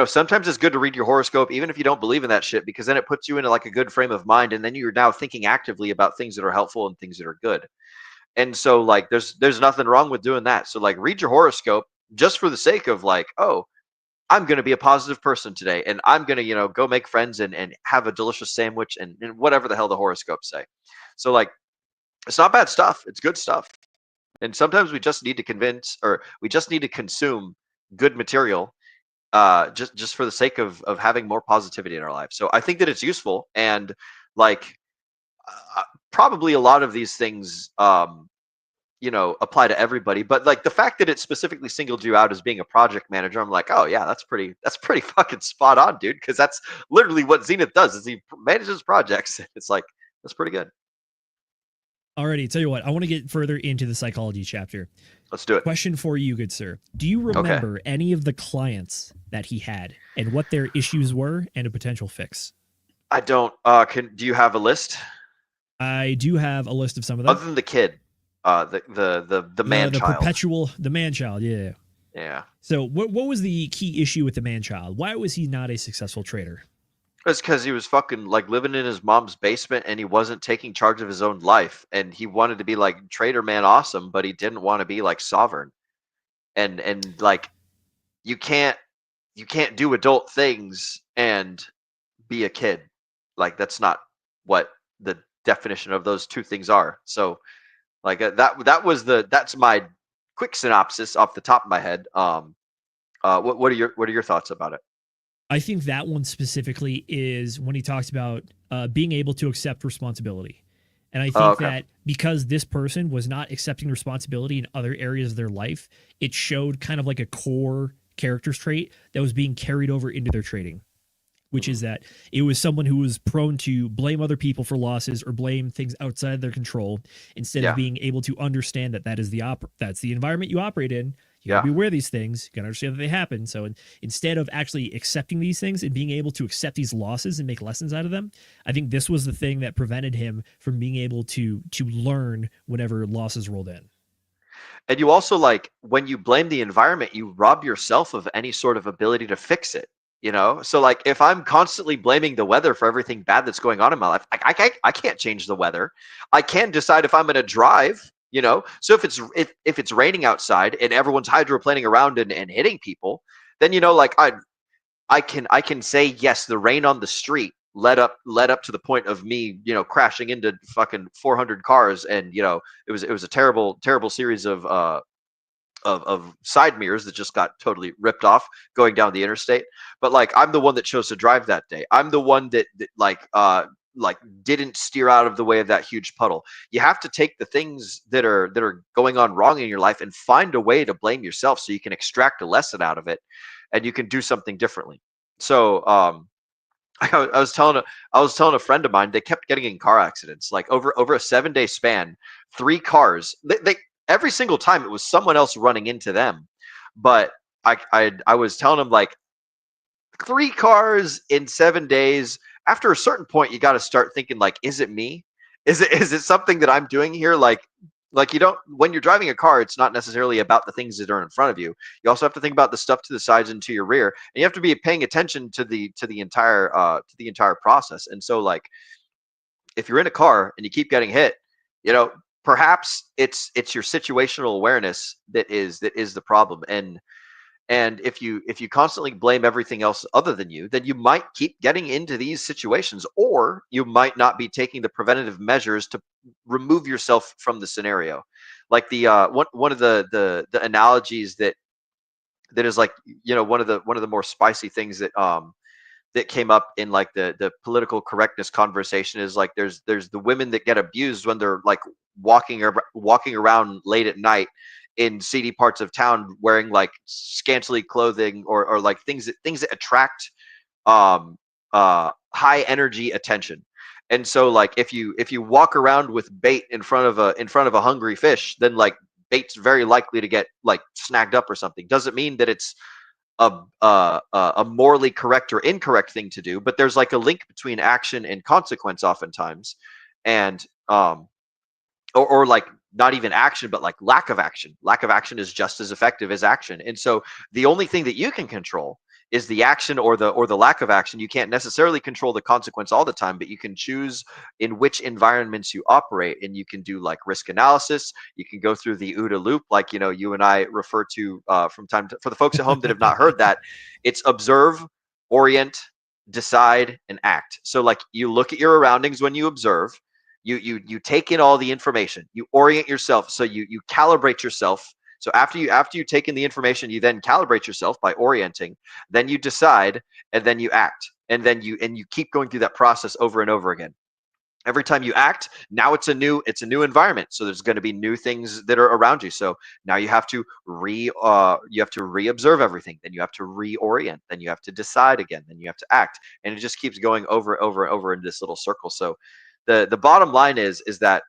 sometimes it's good to read your horoscope even if you don't believe in that shit, because then it puts you into like a good frame of mind, and then you're now thinking actively about things that are helpful and things that are good. And so like there's nothing wrong with doing that. So like read your horoscope just for the sake of like, oh, I'm going to be a positive person today, and I'm going to, go make friends and have a delicious sandwich and whatever the hell the horoscopes say. So like it's not bad stuff. It's good stuff. And sometimes we just need to consume good material just for the sake of having more positivity in our lives. So I think that it's useful, and like probably a lot of these things, apply to everybody. But like the fact that it specifically singled you out as being a project manager, I'm like, oh yeah, that's pretty fucking spot on, dude. Because that's literally what Zenith does, is he manages projects. It's like, that's pretty good. Alrighty, tell you what, I want to get further into the psychology chapter. Let's do it. Question for you, good sir. Do you remember any of the clients that he had and what their issues were and a potential fix? I don't. Do you have a list? I do have a list of some of them. Other than the kid, the man child. The man child, yeah. Yeah. So what was the key issue with the man child? Why was he not a successful trader? It's because he was fucking like living in his mom's basement and he wasn't taking charge of his own life, and he wanted to be like trader man awesome, but he didn't want to be like sovereign. And like you can't do adult things and be a kid. Like that's not what the definition of those two things are. So like that's my quick synopsis off the top of my head. What are your thoughts about it? I think that one specifically is when he talks about being able to accept responsibility. And I think that because this person was not accepting responsibility in other areas of their life, it showed kind of like a core character trait that was being carried over into their trading, which is that it was someone who was prone to blame other people for losses or blame things outside of their control instead of being able to understand that is that's the environment you operate in. You gotta be aware of these things. You gotta understand that they happen. So instead of actually accepting these things and being able to accept these losses and make lessons out of them, I think this was the thing that prevented him from being able to learn whenever losses rolled in. And you also, like, when you blame the environment, you rob yourself of any sort of ability to fix it. So like if I'm constantly blaming the weather for everything bad that's going on in my life, I can't change the weather. I can decide if I'm going to drive. So if it's raining outside and everyone's hydroplaning around and hitting people, then like I can say yes, the rain on the street led up to the point of me crashing into fucking 400 cars, and it was a terrible series of side mirrors that just got totally ripped off going down the interstate. But like I'm the one that chose to drive that day. I'm the one that didn't steer out of the way of that huge puddle. You have to take the things that are going on wrong in your life and find a way to blame yourself so you can extract a lesson out of it and you can do something differently. So I was telling a friend of mine, they kept getting in car accidents. Like over a 7-day span, 3 cars, they every single time it was someone else running into them. But I was telling them, like, 3 cars in 7 days. After a certain point, you got to start thinking, like, is it me? Is it something that I'm doing here? Like you don't, when you're driving a car, it's not necessarily about the things that are in front of you. You also have to think about the stuff to the sides and to your rear, and you have to be paying attention to the entire process. And so, like, if you're in a car and you keep getting hit, perhaps it's your situational awareness that is the problem. And if you constantly blame everything else other than you, then you might keep getting into these situations, or you might not be taking the preventative measures to remove yourself from the scenario. Like the one of the analogies that is like one of the more spicy things that came up in like the political correctness conversation is like there's the women that get abused when they're like walking around late at night in seedy parts of town wearing like scantily clothing or like things that attract high energy attention. And so like if you walk around with bait in front of a hungry fish, then like bait's very likely to get like snagged up or something. Doesn't mean that it's a morally correct or incorrect thing to do, but there's like a link between action and consequence oftentimes. And or like not even action, but like lack of action is just as effective as action. And so the only thing that you can control is the action or the lack of action. You can't necessarily control the consequence all the time, but you can choose in which environments you operate, and you can do like risk analysis. You can go through the OODA loop, like you and I refer to from time to, for the folks at home that have not heard that. It's observe, orient, decide, and act. So like you look at your surroundings when you observe. You take in all the information. You orient yourself, so you calibrate yourself. So after you take in the information, you then calibrate yourself by orienting. Then you decide, and then you act, and then you keep going through that process over and over again. Every time you act, now it's a new environment. So there's going to be new things that are around you. So now you have to reobserve everything. Then you have to reorient. Then you have to decide again. Then you have to act, and it just keeps going over and over and over in this little circle. So the bottom line is that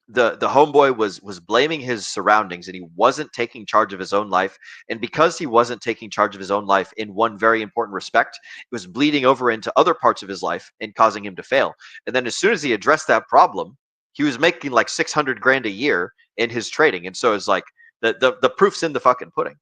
the homeboy was blaming his surroundings, and he wasn't taking charge of his own life. And because he wasn't taking charge of his own life in one very important respect, it was bleeding over into other parts of his life and causing him to fail. And then as soon as he addressed that problem, he was making like 600 grand a year in his trading. And so it's like the proof's in the fucking pudding.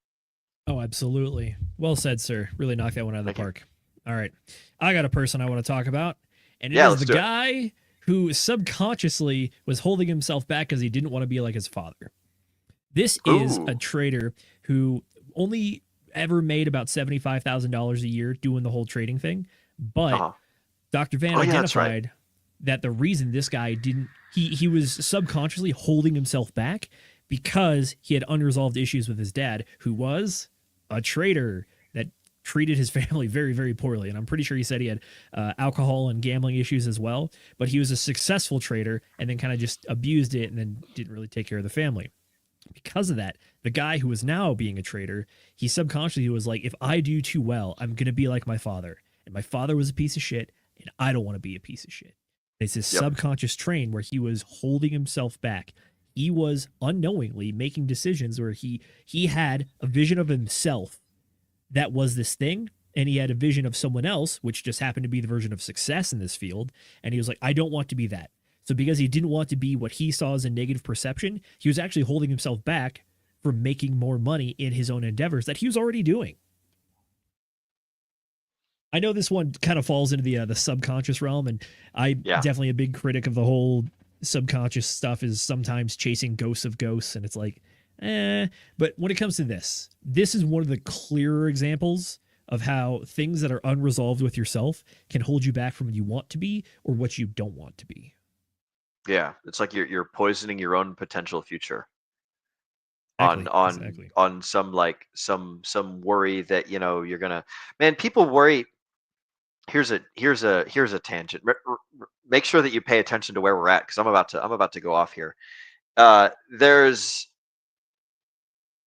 Oh, absolutely. Well said, sir. Really knocked that one out of the park. All right. I got a person I want to talk about, and it is the guy who subconsciously was holding himself back because he didn't want to be like his father. This is a trader who only ever made about $75,000 a year doing the whole trading thing. But Dr. Van identified that the reason this guy didn't, he was subconsciously holding himself back because he had unresolved issues with his dad, who was a trader that treated his family very, very poorly. And I'm pretty sure he said he had alcohol and gambling issues as well. But he was a successful trader and then kind of just abused it and then didn't really take care of the family. Because of that, the guy who was now being a trader, he subconsciously was like, if I do too well, I'm going to be like my father. And my father was a piece of shit, and I don't want to be a piece of shit. It's this subconscious train where he was holding himself back. He was unknowingly making decisions where he had a vision of himself that was this thing, and he had a vision of someone else, which just happened to be the version of success in this field, and he was like, I don't want to be that. So because he didn't want to be what he saw as a negative perception, he was actually holding himself back from making more money in his own endeavors that he was already doing. I know this one kind of falls into the subconscious realm, and I'm definitely a big critic of the whole subconscious stuff is sometimes chasing ghosts of ghosts, and it's like, But when it comes to this is one of the clearer examples of how things that are unresolved with yourself can hold you back from what you want to be or what you don't want to be. Yeah, it's like you're poisoning your own potential future. Exactly. On some like some worry that you're gonna, man, people worry. Here's a tangent. Make sure that you pay attention to where we're at, because I'm about to go off here. There's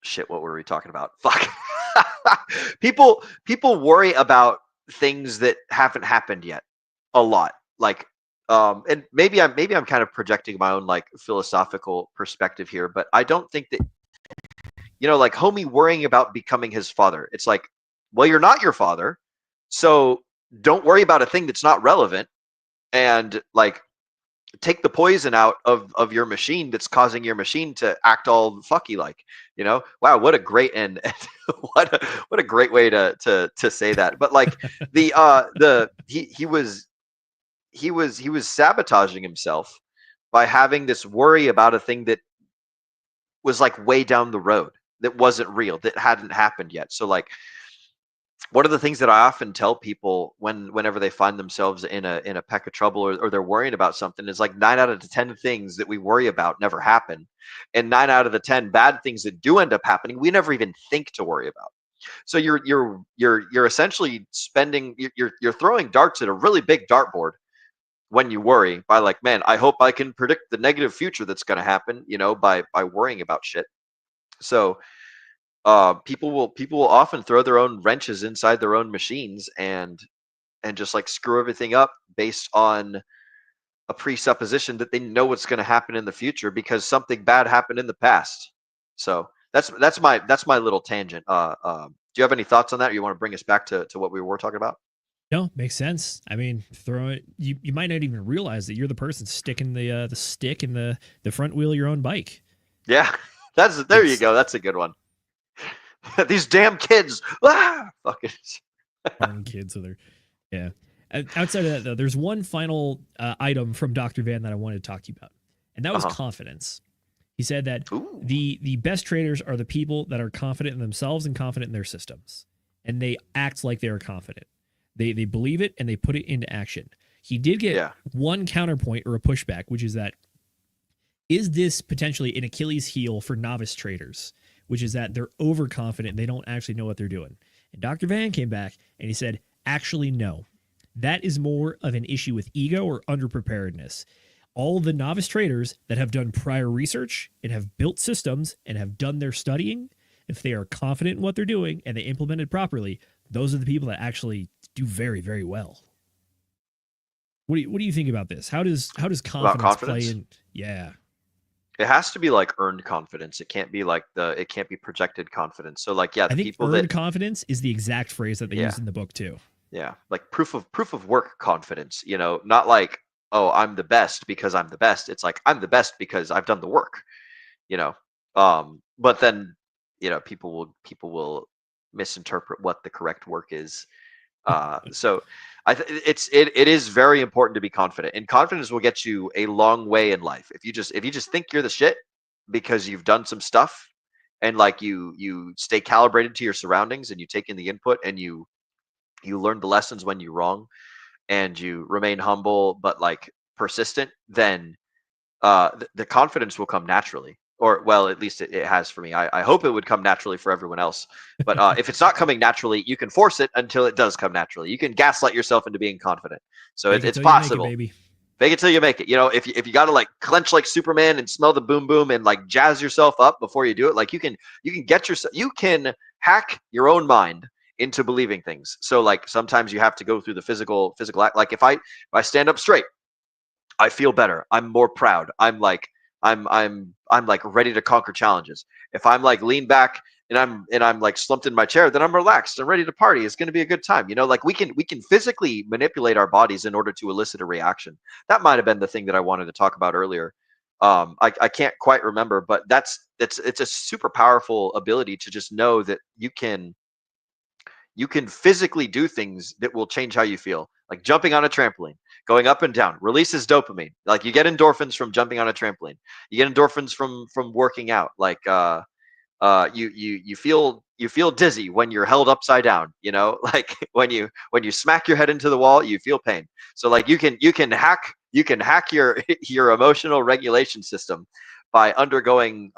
shit. What were we talking about? Fuck. people worry about things that haven't happened yet a lot. Like, and maybe I'm kind of projecting my own like philosophical perspective here, but I don't think that, like homie worrying about becoming his father. It's like, well, you're not your father, so don't worry about a thing that's not relevant, and like take the poison out of your machine that's causing your machine to act all fucky like, wow, what a great and what a great way to say that. But like he was sabotaging himself by having this worry about a thing that was like way down the road, that wasn't real, that hadn't happened yet. So like, one of the things that I often tell people whenever they find themselves in a peck of trouble or they're worrying about something is like 9 out of the 10 things that we worry about never happen, and 9 out of the 10 bad things that do end up happening we never even think to worry about. So you're essentially you're throwing darts at a really big dartboard when you worry by like, man, I hope I can predict the negative future that's going to happen, by worrying about shit. So people will often throw their own wrenches inside their own machines and just like screw everything up based on a presupposition that they know what's going to happen in the future because something bad happened in the past. So that's my little tangent. Do you have any thoughts on that, or you want to bring us back to what we were talking about? No, makes sense. I mean, throw it. You might not even realize that you're the person sticking the stick in the front wheel of your own bike. Yeah, there you go. That's a good one. These damn kids. Fucking kids with their, outside of that though, there's one final item from Dr. Van that I wanted to talk to you about, and that was confidence. He said that the best traders are the people that are confident in themselves and confident in their systems, and they act like they are confident. They believe it and they put it into action. He did get one counterpoint or a pushback, which is that, is this potentially an Achilles heel for novice traders, which is that they're overconfident. They don't actually know what they're doing. And Dr. Van came back and he said, actually, no. that is more of an issue with ego or underpreparedness. All the novice traders that have done prior research and have built systems and have done their studying, if they are confident in what they're doing and they implement it properly, those are the people that actually do very, very well. What do you think about this? How does confidence play in? Yeah. It has to be like earned confidence. It can't be like it can't be projected confidence. So like, yeah, I think earned confidence is the exact phrase that they use in the book too. Yeah. Like proof of work confidence, not like, oh, I'm the best because I'm the best. It's like, I'm the best because I've done the work, but then, people will misinterpret what the correct work is. So it is very important to be confident, and confidence will get you a long way in life. If you just think you're the shit because you've done some stuff, and like you stay calibrated to your surroundings, and you take in the input, and you learn the lessons when you're wrong, and you remain humble but like persistent, then the confidence will come naturally. Or, well, at least it has for me. I hope it would come naturally for everyone else. But if it's not coming naturally, you can force it until it does come naturally. You can gaslight yourself into being confident. So it's possible. Fake it till you make it. If you got to like clench like Superman and smell the boom boom and like jazz yourself up before you do it, like you can hack your own mind into believing things. So like sometimes you have to go through the physical act. Like if I stand up straight, I feel better. I'm more proud. I'm like ready to conquer challenges. If I'm like lean back and I'm like slumped in my chair, then I'm relaxed. I'm ready to party. It's going to be a good time. Like we can physically manipulate our bodies in order to elicit a reaction. That might have been the thing that I wanted to talk about earlier. I can't quite remember, but it's a super powerful ability to just know that you can physically do things that will change how you feel. Like jumping on a trampoline, going up and down, releases dopamine. Like you get endorphins from jumping on a trampoline. You get endorphins from working out. Like you feel dizzy when you're held upside down. Like when you smack your head into the wall, you feel pain. So like you can hack your emotional regulation system by undergoing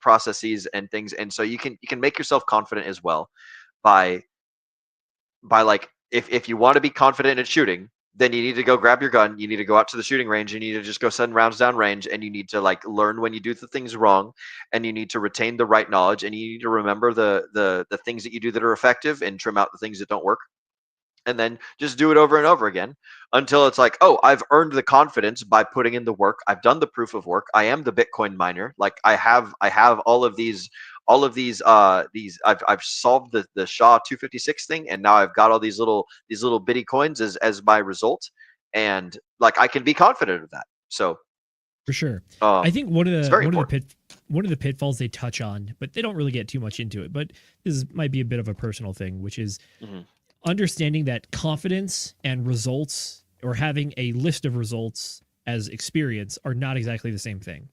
processes and things. And so you can make yourself confident as well by like, if you want to be confident at shooting, then you need to go grab your gun. You need to go out to the shooting range. You need to just go send rounds down range, and you need to like learn when you do the things wrong, and you need to retain the right knowledge, and you need to remember the things that you do that are effective and trim out the things that don't work. And then just do it over and over again until it's like, oh, I've earned the confidence by putting in the work. I've done the proof of work. I am the Bitcoin miner. Like I have all of these I've solved the SHA-256 thing, and now I've got all these little bitty coins as my result, and like I can be confident of that. So for sure, I think one of the pitfalls they touch on, but they don't really get too much into it. But this might be a bit of a personal thing, which is understanding that confidence and results, or having a list of results as experience, are not exactly the same thing.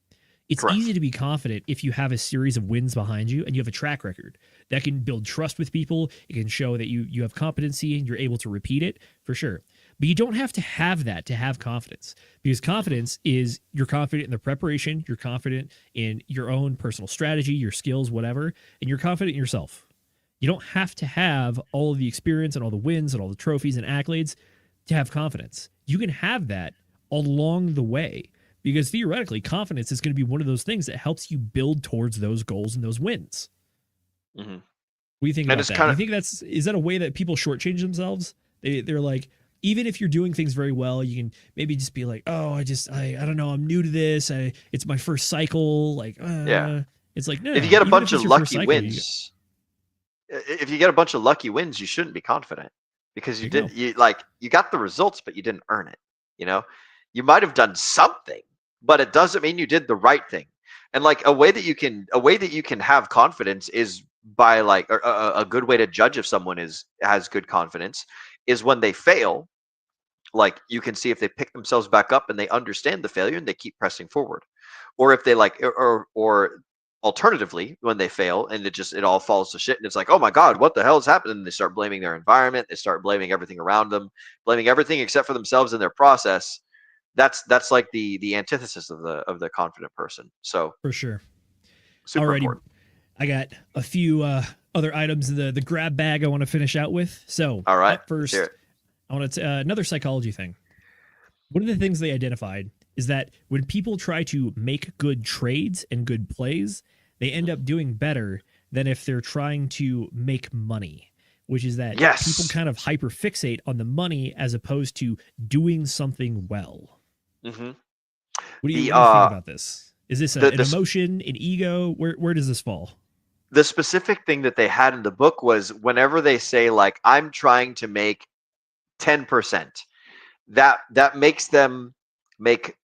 It's Correct. Easy to be confident if you have a series of wins behind you and you have a track record that can build trust with people. It can show that you have competency and you're able to repeat it, for sure. But you don't have to have that to have confidence, because confidence is you're confident in the preparation, you're confident in your own personal strategy, your skills, whatever, and you're confident in yourself. You don't have to have all of the experience and all the wins and all the trophies and accolades to have confidence. You can have that along the way. Because theoretically, confidence is going to be one of those things that helps you build towards those goals and those wins. Mm-hmm. What do you think about that? I think is that a way that people shortchange themselves? They're like, even if you're doing things very well, you can maybe just be like, oh, I don't know, I'm new to this. It's my first cycle. Like, it's like, no. If you get a bunch of lucky wins, if you get a bunch of lucky wins, you shouldn't be confident, because you got the results, but you didn't earn it. You might have done something, but it doesn't mean you did the right thing. And like a way that you can have confidence is by like a good way to judge if someone has good confidence is when they fail. Like you can see if they pick themselves back up and they understand the failure and they keep pressing forward, or if they like, or alternatively, when they fail and it all falls to shit and it's like, oh my God, what the hell is happening? And they start blaming their environment. They start blaming everything around them, blaming everything except for themselves and their process. That's like the antithesis of the confident person. So for sure. Super Alrighty, important. I got a few other items in the grab bag I want to finish out with. So all right, first, I want to another psychology thing. One of the things they identified is that when people try to make good trades and good plays, they end up doing better than if they're trying to make money, which is that people kind of hyper fixate on the money as opposed to doing something well. Mm-hmm. What do you think about this? Is this an emotion, an ego? Where does this fall? The specific thing that they had in the book was whenever they say like, I'm trying to make 10%, that makes them make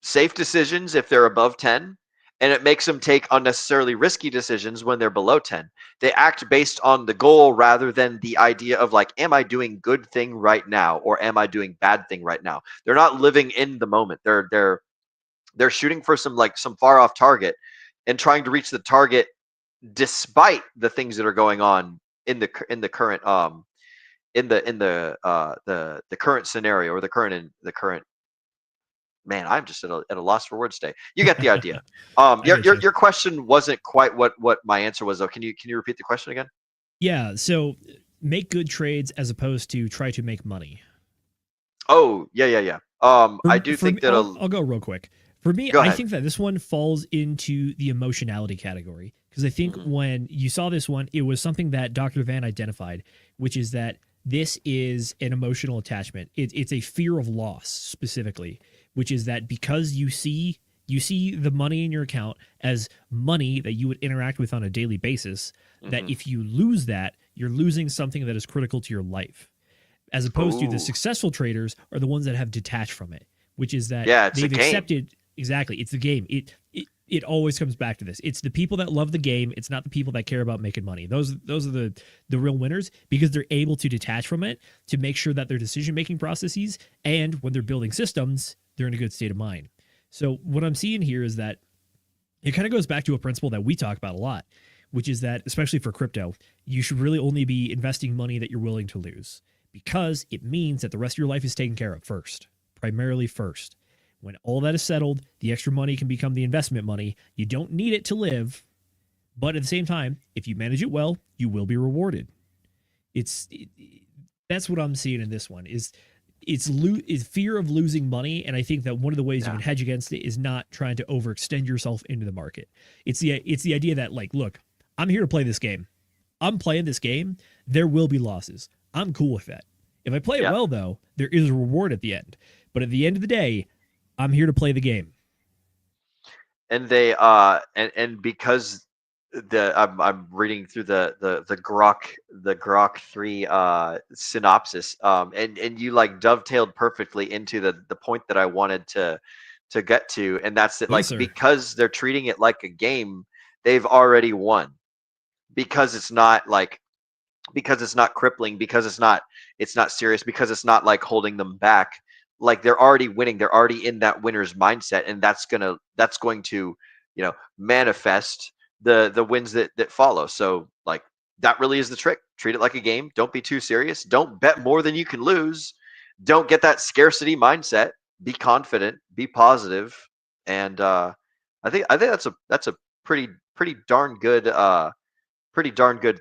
safe decisions if they're above 10, and it makes them take unnecessarily risky decisions when they're below 10. They act based on the goal rather than the idea of like, am I doing good thing right now or am I doing bad thing right now? They're not living in the moment. They're shooting for some far off target and trying to reach the target despite the things that are going on in the current the current scenario or the current. Man, I'm just at a loss for words today. You get the idea. Your question wasn't quite what my answer was though. Can you repeat the question again? Yeah. So make good trades as opposed to try to make money. Oh yeah. I do think that I'll go real quick. For me, I think that this one falls into the emotionality category because I think when you saw this one, it was something that Dr. Van identified, which is that this is an emotional attachment. It's a fear of loss specifically, which is that because you see the money in your account as money that you would interact with on a daily basis, that if you lose that, you're losing something that is critical to your life. As opposed to the successful traders are the ones that have detached from it, which is that they've accepted. Exactly. It's the game. It always comes back to this. It's the people that love the game. It's not the people that care about making money. Those are the real winners because they're able to detach from it to make sure that their decision-making processes and when they're building systems, they're in a good state of mind. So what I'm seeing here is that it kind of goes back to a principle that we talk about a lot, which is that, especially for crypto, you should really only be investing money that you're willing to lose because it means that the rest of your life is taken care of first, primarily first. When all that is settled, the extra money can become the investment money. You don't need it to live, but at the same time, if you manage it well, you will be rewarded. That's what I'm seeing in this one. Is fear of losing money, and I think that one of the ways you can hedge against it is not trying to overextend yourself into the market. It's the idea that like, look, I'm here to play this game. I'm playing this game. There will be losses. I'm cool with that. If I play it well, though, there is a reward at the end. But at the end of the day, I'm here to play the game. And they and because I'm reading through the Grok 3 synopsis and you like dovetailed perfectly into the point that I wanted to get to, and that's that because they're treating it like a game, they've already won. Because it's not crippling, because it's not serious, because it's not like holding them back. Like they're already winning, they're already in that winner's mindset, and that's going to manifest the wins that follow. So like that really is the trick. Treat it like a game. Don't be too serious. Don't bet more than you can lose. Don't get that scarcity mindset. Be confident. Be positive. And I think that's a pretty darn good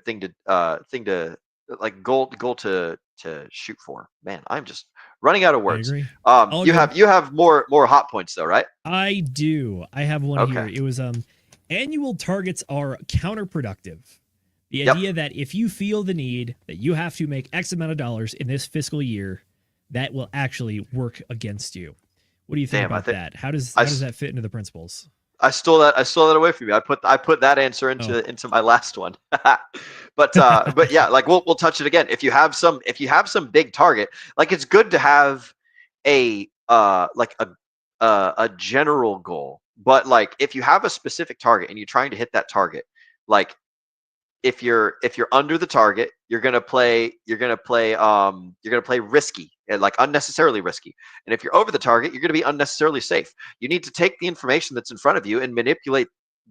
thing to like goal to shoot for. Man, I'm just running out of words. I agree. You have more hot points though, right? I do. I have one here. It was annual targets are counterproductive. The idea that if you feel the need that you have to make X amount of dollars in this fiscal year, that will actually work against you. What do you think about that? How does that fit into the principles? I stole that away from you. I put that answer into my last one. but yeah, like we'll touch it again. If you have some big target, like it's good to have a general goal. But like if you have a specific target and you're trying to hit that target, like if you're under the target, you're gonna play risky, like unnecessarily risky. And if you're over the target, you're gonna be unnecessarily safe. You need to take the information that's in front of you and manipulate,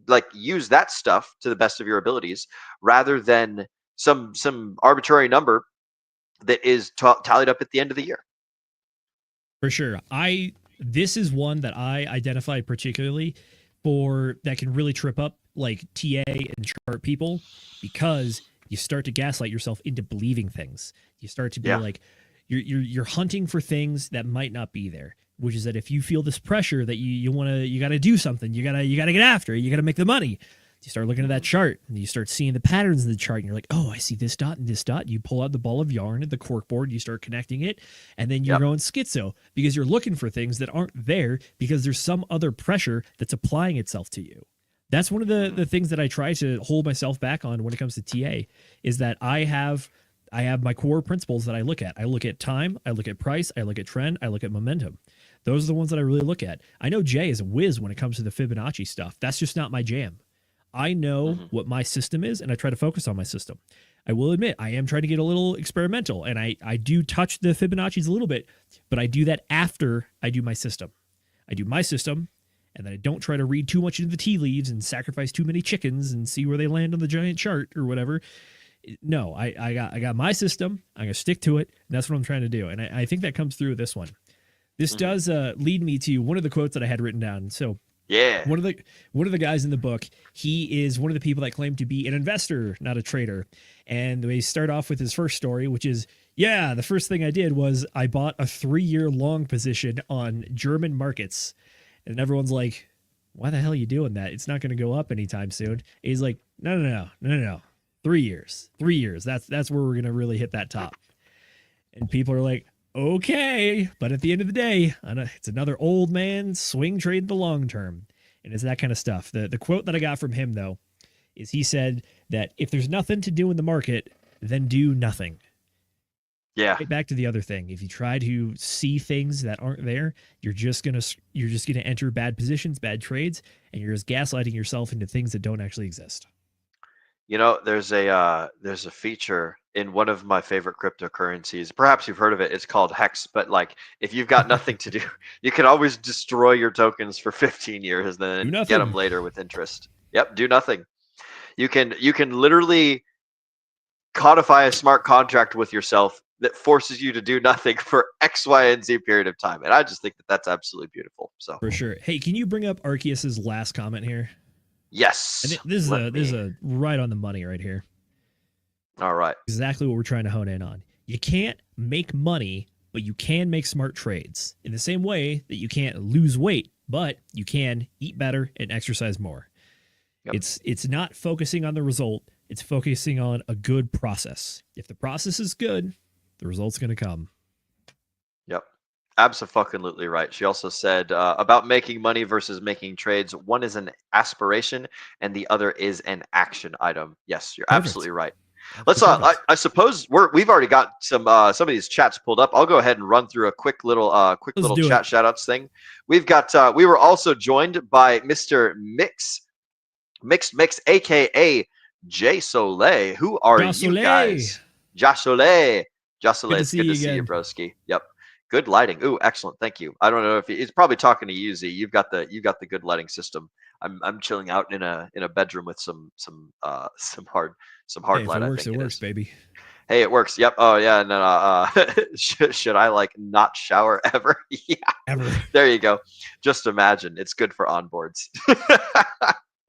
like use that stuff to the best of your abilities, rather than some arbitrary number that is tallied up at the end of the year. For sure. This is one that I identified particularly for that can really trip up like TA and chart people, because you start to gaslight yourself into believing things. You start to be like, you're hunting for things that might not be there, which is that if you feel this pressure that you got to do something, you got to get after it, you got to make the money. You start looking at that chart and you start seeing the patterns in the chart and you're like, oh, I see this dot and this dot. You pull out the ball of yarn at the cork board, you start connecting it, and then you're going schizo because you're looking for things that aren't there because there's some other pressure that's applying itself to you. That's one of the things that I try to hold myself back on when it comes to TA is that I have my core principles that I look at. I look at time, I look at price, I look at trend, I look at momentum. Those are the ones that I really look at. I know Jay is a whiz when it comes to the Fibonacci stuff. That's just not my jam. I know what my system is, and I try to focus on my system. I will admit, I am trying to get a little experimental, and I do touch the Fibonacci's a little bit, but I do that after I do my system. I do my system, and then I don't try to read too much into the tea leaves and sacrifice too many chickens and see where they land on the giant chart or whatever. No, I got my system. I'm going to stick to it, and that's what I'm trying to do, and I think that comes through with this one. This does lead me to one of the quotes that I had written down, so... Yeah. One of the guys in the book, he is one of the people that claim to be an investor, not a trader. And they start off with his first story, which is, the first thing I did was I bought a 3-year long position on German markets. And everyone's like, why the hell are you doing that? It's not going to go up anytime soon. And he's like, no. 3 years. 3 years. That's where we're going to really hit that top. And people are like, okay, but at the end of the day, it's another old man swing trade the long term. And it's that kind of stuff. The quote that I got from him, though, is he said that if there's nothing to do in the market, then do nothing. Yeah. Right back to the other thing. If you try to see things that aren't there, you're just gonna enter bad positions, bad trades, and you're just gaslighting yourself into things that don't actually exist. You know, there's a feature in one of my favorite cryptocurrencies. Perhaps you've heard of it. It's called Hex. But like, if you've got nothing to do, you can always destroy your tokens for 15 years and then get them later with interest. Yep, do nothing. You can literally codify a smart contract with yourself that forces you to do nothing for X, Y, and Z period of time. And I just think that that's absolutely beautiful. So for sure. Hey, can you bring up Arceus's last comment here? Yes. This is a right on the money right here. All right. Exactly what we're trying to hone in on. You can't make money, but you can make smart trades. In the same way that you can't lose weight, but you can eat better and exercise more. Yep. It's not focusing on the result. It's focusing on a good process. If the process is good, the result's going to come. Yep. Absolutely right. She also said about making money versus making trades. One is an aspiration and the other is an action item. Yes, you're absolutely right. Let's I suppose we've already got some of these chats pulled up. I'll go ahead and run through a quick little chat shout outs thing. We've got we were also joined by Mr. Mix, aka Jay Soleil. Who are you guys? Josoleil. Josoleil, it's good to see you, broski. Yep. Good lighting. Ooh, excellent. Thank you. I don't know if he's probably talking to you, Z. You've got the good lighting system. I'm chilling out in a bedroom with some hard light. It works, baby. Hey, it works. Yep. Oh yeah. And then should I like not shower ever? Yeah. Ever. There you go. Just imagine. It's good for onboards.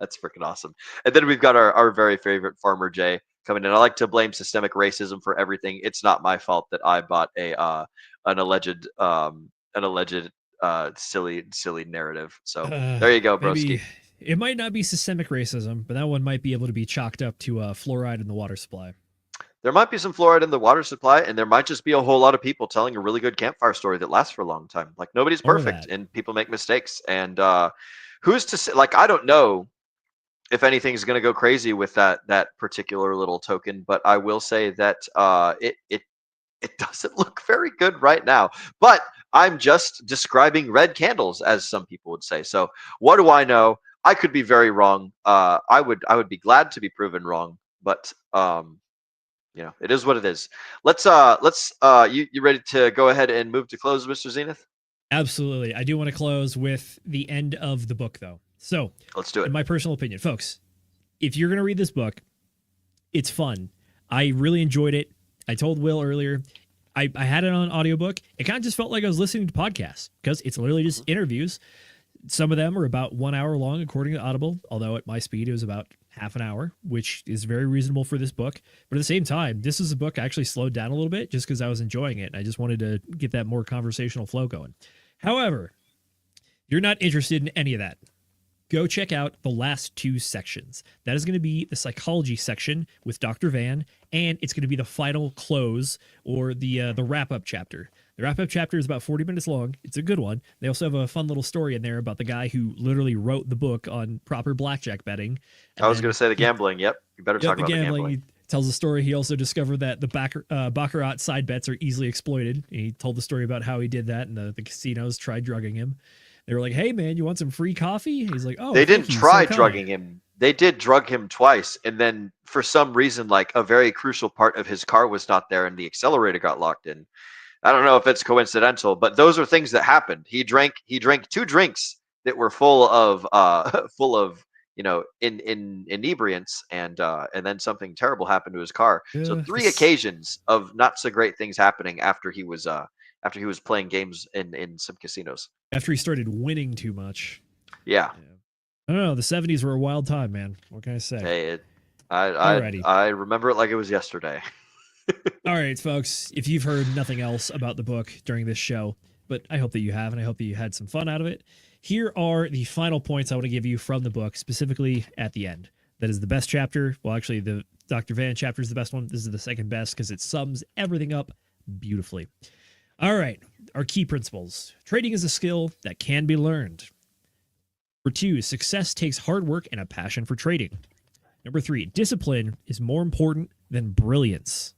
That's freaking awesome. And then we've got our very favorite Farmer Jay coming in. I like to blame systemic racism for everything. It's not my fault that I bought an alleged silly narrative. So there you go, broski. It might not be systemic racism, but that one might be able to be chalked up to fluoride in the water supply. There might be some fluoride in the water supply, and there might just be a whole lot of people telling a really good campfire story that lasts for a long time. Like nobody's perfect, and people make mistakes. And who's to say? Like I don't know if anything's going to go crazy with that particular little token, but I will say that it doesn't look very good right now. But I'm just describing red candles, as some people would say. So what do I know? I could be very wrong. I would be glad to be proven wrong, but it is what it is. Let's you ready to go ahead and move to close, Mr. Zenith? Absolutely. I do want to close with the end of the book though. So let's do it. In my personal opinion, folks, if you're going to read this book, it's fun. I really enjoyed it. I told Will earlier, I had it on audiobook. It kind of just felt like I was listening to podcasts because it's literally just interviews. Some of them are about 1 hour long, according to Audible, although at my speed, it was about half an hour, which is very reasonable for this book. But at the same time, this is a book I actually slowed down a little bit just because I was enjoying it. And I just wanted to get that more conversational flow going. However, you're not interested in any of that. Go check out the last 2 sections. That is going to be the psychology section with Dr. Van, and it's going to be the final close or the wrap-up chapter. The wrap-up chapter is about 40 minutes long. It's a good one. They also have a fun little story in there about the guy who literally wrote the book on proper blackjack betting. I was going to say the gambling. Yep. You better talk about the gambling. He tells the story. He also discovered that the Baccarat side bets are easily exploited. He told the story about how he did that, and the casinos tried drugging him. They were like, "Hey, man, you want some free coffee?" He's like, "Oh." They didn't try drugging him. They did drug him twice, and then for some reason, like a very crucial part of his car was not there, and the accelerator got locked in. I don't know if it's coincidental, but those are things that happened. He drank 2 drinks that were full of inebriants, and then something terrible happened to his car. So 3 occasions of not so great things happening after he was playing games in some casinos. After he started winning too much. Yeah. I don't know. The 70s were a wild time, man. What can I say? Hey, I remember it like it was yesterday. All right, folks. If you've heard nothing else about the book during this show, but I hope that you have, and I hope that you had some fun out of it, here are the final points I want to give you from the book, specifically at the end. That is the best chapter. Well, actually, the Dr. Van chapter is the best one. This is the second best because it sums everything up beautifully. All right, our key principles. Trading is a skill that can be learned. Number 2, success takes hard work and a passion for trading. Number 3, discipline is more important than brilliance.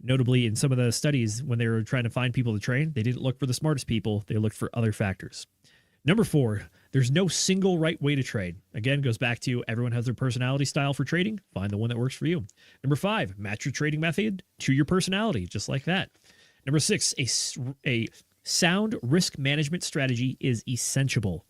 Notably, in some of the studies, when they were trying to find people to train, they didn't look for the smartest people. They looked for other factors. Number 4, there's no single right way to trade. Again, goes back to everyone has their personality style for trading. Find the one that works for you. Number 5, match your trading method to your personality, just like that. Number 6, a sound risk management strategy is essential.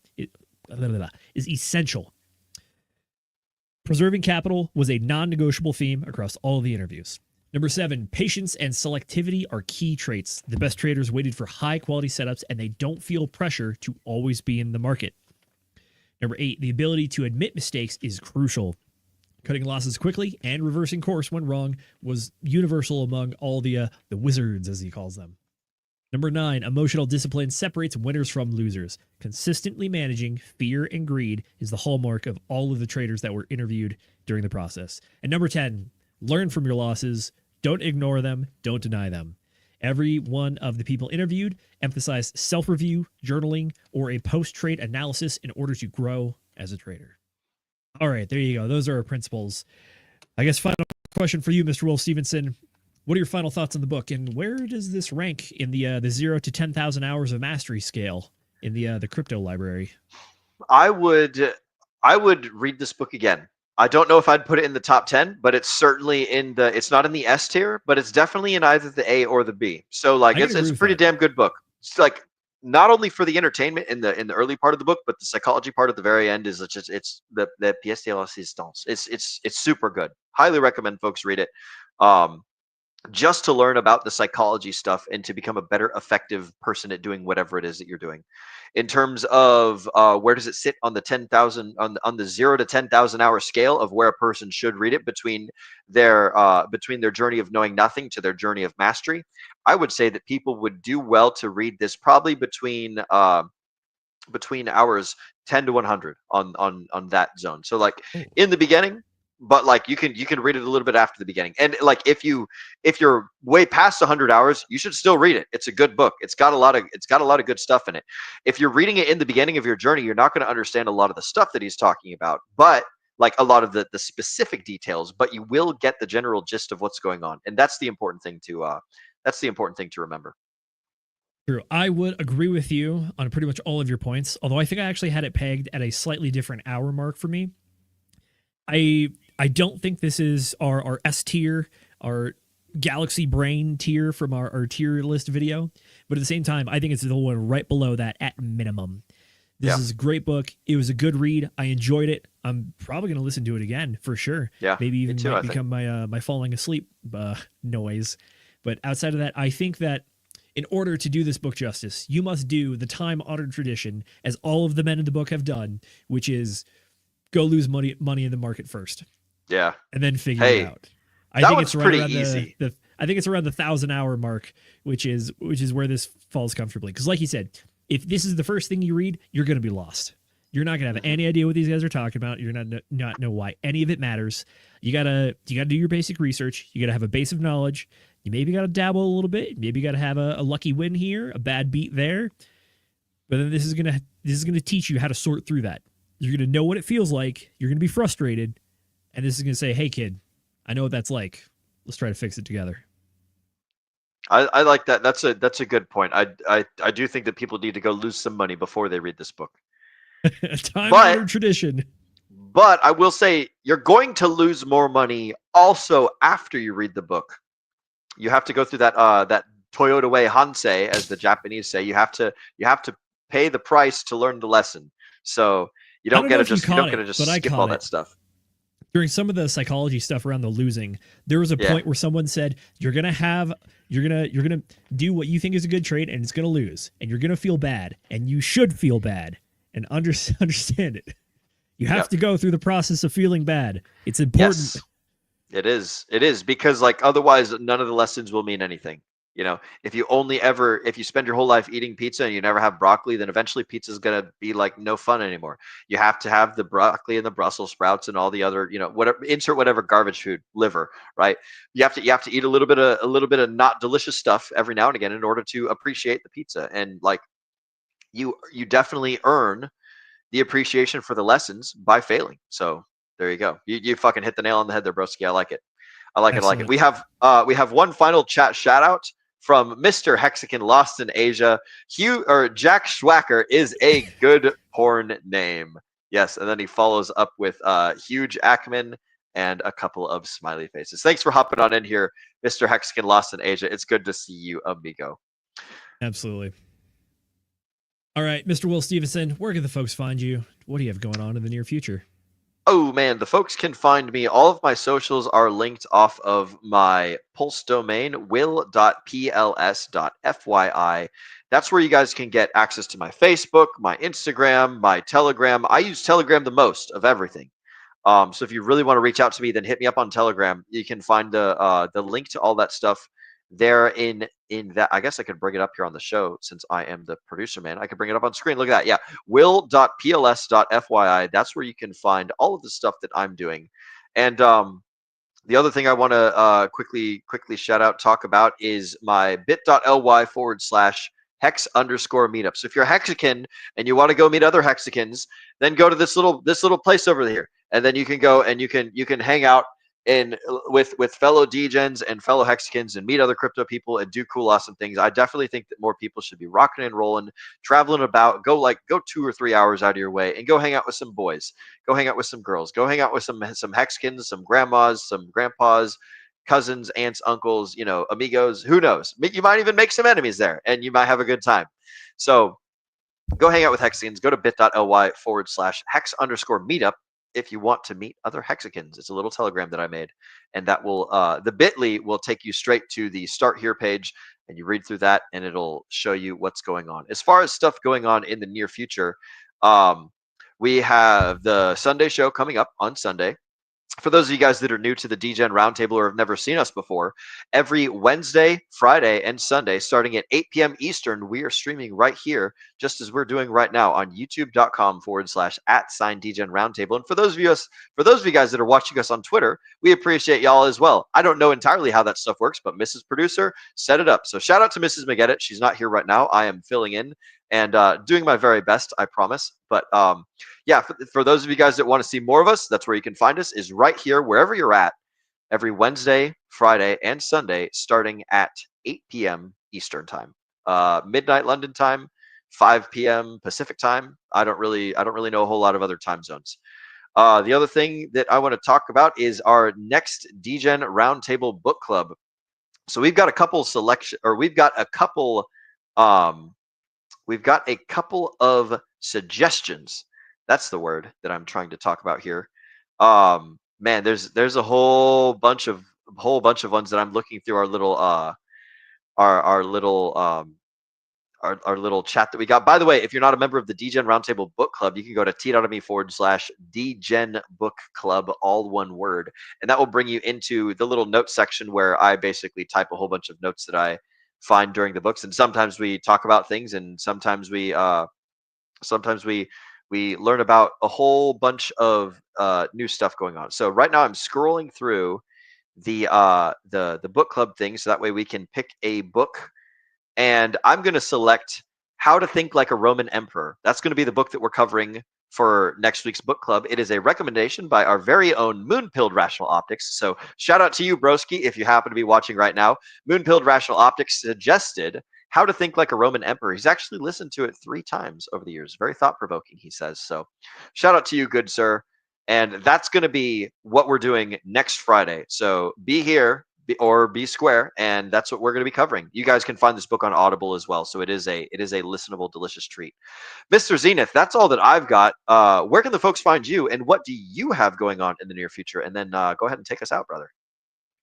Preserving capital was a non-negotiable theme across all of the interviews. Number 7, patience and selectivity are key traits. The best traders waited for high-quality setups, and they don't feel pressure to always be in the market. Number 8, the ability to admit mistakes is crucial. Cutting losses quickly and reversing course when wrong was universal among all the wizards, as he calls them. Number 9, emotional discipline separates winners from losers. Consistently managing fear and greed is the hallmark of all of the traders that were interviewed during the process. And number 10, learn from your losses. Don't ignore them. Don't deny them. Every one of the people interviewed emphasized self-review, journaling, or a post-trade analysis in order to grow as a trader. All right, there you go. Those are our principles. I guess final question for you, Mr. Will Stevenson. What are your final thoughts on the book, and where does this rank in the 0 to 10,000 hours of mastery scale in the crypto library? I would read this book again. I don't know if I'd put it in the top 10, but it's certainly it's not in the S tier, but it's definitely in either the A or the B. So like it's a pretty damn good book. It's like not only for the entertainment in the early part of the book, but the psychology part at the very end is it's the pièce de résistance. It's super good. Highly recommend folks read it. Just to learn about the psychology stuff and to become a better effective person at doing whatever it is that you're doing. In terms of where does it sit on the 10,000 on the 0 to 10,000 hour scale of where a person should read it between their journey of knowing nothing to their journey of mastery, I would say that people would do well to read this probably between hours 10 to 100 on that zone. So like in the beginning, but like you can read it a little bit after the beginning. And like if you're way past 100 hours, you should still read it. It's a good book. It's got a lot of good stuff in it. If you're reading it in the beginning of your journey, you're not going to understand a lot of the stuff that he's talking about, but like a lot of the specific details, but you will get the general gist of what's going on. And that's the important thing to remember. True. I would agree with you on pretty much all of your points, although I think I actually had it pegged at a slightly different hour mark for me. I don't think this is our S tier, our Galaxy Brain tier from our tier list video, but at the same time, I think it's the one right below that at minimum. This is a great book. It was a good read. I enjoyed it. I'm probably going to listen to it again for sure. Yeah, maybe even might become my falling asleep noise. But outside of that, I think that in order to do this book justice, you must do the time-honored tradition, as all of the men in the book have done, which is go lose money in the market first. Yeah. And then figure Hey, it out. I that think one's it's right pretty around easy. I think it's around the 1,000-hour mark, which is where this falls comfortably. Because like you said, if this is the first thing you read, you're going to be lost. You're not going to have any idea what these guys are talking about. You're not know why any of it matters. You gotta do your basic research. You gotta have a base of knowledge. You maybe gotta dabble a little bit. Maybe you gotta have a lucky win here, a bad beat there. But then this is gonna teach you how to sort through that. You're gonna know what it feels like. You're gonna be frustrated, and this is gonna say, "Hey, kid, I know what that's like. Let's try to fix it together." I like that. That's a good point. I do think that people need to go lose some money before they read this book. A time-honored tradition. But I will say you're going to lose more money also after you read the book. You have to go through that Toyota way Hansei, as the Japanese say. You have to pay the price to learn the lesson. So you don't get to just skip all that stuff. During some of the psychology stuff around the losing, there was a point where someone said you're gonna do what you think is a good trade, and it's gonna lose, and you're gonna feel bad, and you should feel bad, and understand it. You have to go through the process of feeling bad. It's important. Yes, it is. It is, because like otherwise none of the lessons will mean anything. You know, if you spend your whole life eating pizza and you never have broccoli, then eventually pizza is going to be like no fun anymore. You have to have the broccoli and the Brussels sprouts and all the other, insert whatever garbage food, liver, right? You have to eat a little bit of not delicious stuff every now and again in order to appreciate the pizza. And like you definitely earn the appreciation for the lessons by failing. So there you go. You fucking hit the nail on the head there, broski. I like it. I like it. We have one final chat shout out from Mr. Hexagon Lost in Asia. Jack Schwacker is a good porn name. Yes, and then he follows up with Huge Ackman and a couple of smiley faces. Thanks for hopping on in here, Mr. Hexagon Lost in Asia. It's good to see you, amigo. Absolutely. All right, Mr. Will Stevenson, where can the folks find you? What do you have going on in the near future? Oh man, the folks can find me. All of my socials are linked off of my Pulse domain, will.pls.fyi. That's where you guys can get access to my Facebook, my Instagram, my Telegram. I use Telegram the most of everything. So if you really want to reach out to me, then hit me up on Telegram. You can find the link to all that stuff there in that. I guess I could bring it up here on the show since I am the producer, man. I could bring it up on screen. Look at that. Yeah. will.pls.fyi. That's where you can find all of the stuff that I'm doing. And the other thing I want to quickly talk about is my bit.ly/hex_meetup. So if you're a Hexagon and you want to go meet other Hexagons, then go to this little place over here, and then you can go and you can hang out with fellow Degens and fellow Hexagons and meet other crypto people and do cool, awesome things. I definitely think that more people should be rocking and rolling, traveling about. Go 2 or 3 hours out of your way and go hang out with some boys. Go hang out with some girls. Go hang out with some Hexagons, some grandmas, some grandpas, cousins, aunts, uncles, amigos. Who knows? You might even make some enemies there, and you might have a good time. So go hang out with Hexagons. Go to bit.ly/hex_meetup. If you want to meet other Hexagons. It's a little Telegram that I made, and that will the bit.ly will take you straight to the Start Here page, and you read through that, and it'll show you what's going on. As far as stuff going on in the near future, we have the Sunday show coming up on Sunday. For those of you guys that are new to the DGen Roundtable or have never seen us before, every Wednesday, Friday, and Sunday, starting at 8 p.m. Eastern, we are streaming right here, just as we're doing right now on youtube.com/@DGen Roundtable. And for those of you guys that are watching us on Twitter, we appreciate y'all as well. I don't know entirely how that stuff works, but Mrs. Producer set it up. So shout out to Mrs. McGettit. She's not here right now. I am filling in and doing my very best, I promise. But yeah, for those of you guys that want to see more of us, that's where you can find us, is right here, wherever you're at, every Wednesday, Friday, and Sunday, starting at 8 p.m. Eastern time, midnight London time, 5 p.m. Pacific time. I don't really know a whole lot of other time zones. The other thing that I want to talk about is our next DGen Roundtable Book Club. So we've got a couple of suggestions. That's the word that I'm trying to talk about here. Man, there's a whole bunch of ones that I'm looking through our little our little chat that we got. By the way, if you're not a member of the DGen Roundtable Book Club, you can go to t.me/DGen Book Club, all one word, and that will bring you into the little notes section where I basically type a whole bunch of notes that I find during the books, and sometimes we talk about things, and sometimes we learn about a whole bunch of new stuff going on. So right now I'm scrolling through the book club thing, so that way we can pick a book. And I'm going to select How to Think Like a Roman Emperor. That's going to be the book that we're covering for next week's book club. It is a recommendation by our very own Moonpilled Rational Optics. So shout out to you, broski, if you happen to be watching right now. Moonpilled Rational Optics suggested How to Think Like a Roman Emperor. He's actually listened to it 3 times over the years. Very thought-provoking, he says. So shout out to you, good sir. And that's going to be what we're doing next Friday. So be here or be square, and that's what we're going to be covering. You guys can find this book on Audible as well, so it is a listenable, delicious treat. Mr. Zenith, that's all that I've got. Where can the folks find you, and what do you have going on in the near future? And then go ahead and take us out, brother.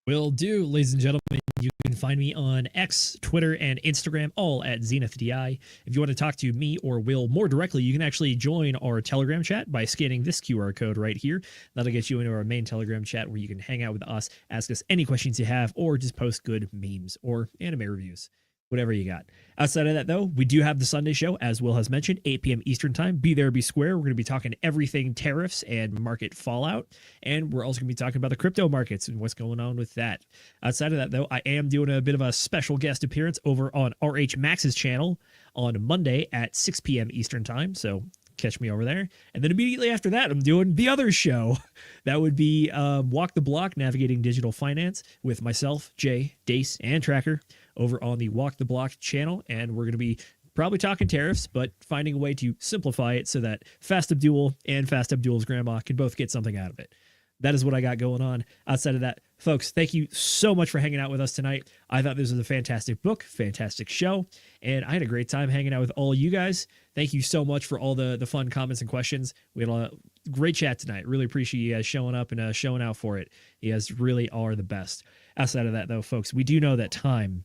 Will do, ladies and gentlemen. You can find me on X, Twitter, and Instagram, all at ZenithDI. If you want to talk to me or Will more directly, you can actually join our Telegram chat by scanning this QR code right here. That'll get you into our main Telegram chat where you can hang out with us, ask us any questions you have, or just post good memes or anime reviews. Whatever you got. Outside of that, though, we do have the Sunday show, as Will has mentioned, 8 p.m. Eastern Time. Be there, be square. We're going to be talking everything tariffs and market fallout. And we're also going to be talking about the crypto markets and what's going on with that. Outside of that, though, I am doing a bit of a special guest appearance over on RH Max's channel on Monday at 6 p.m. Eastern Time. So catch me over there. And then immediately after that, I'm doing the other show. That would be Walk the Block, Navigating Digital Finance with myself, Jay, Dace, and Tracker over on the Walk the Block channel. And we're going to be probably talking tariffs, but finding a way to simplify it so that Fast Abdul and Fast Abdul's grandma can both get something out of it. That is what I got going on. Outside of that, folks, thank you so much for hanging out with us tonight. I thought this was a fantastic book, fantastic show, and I had a great time hanging out with all you guys. Thank you so much for all the fun comments and questions. We had a great chat tonight. Really appreciate you guys showing up and showing out for it. You guys really are the best. Outside of that, though, folks, we do know that time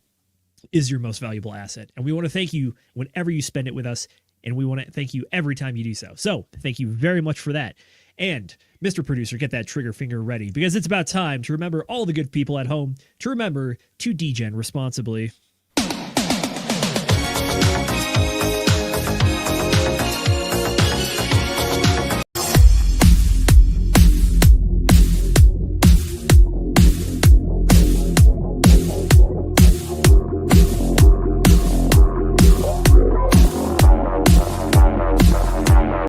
is your most valuable asset, and we want to thank you whenever you spend it with us, and we want to thank you every time you do so. So thank you very much for that. And Mr. Producer, get that trigger finger ready, because it's about time to remember all the good people at home to remember to degen responsibly.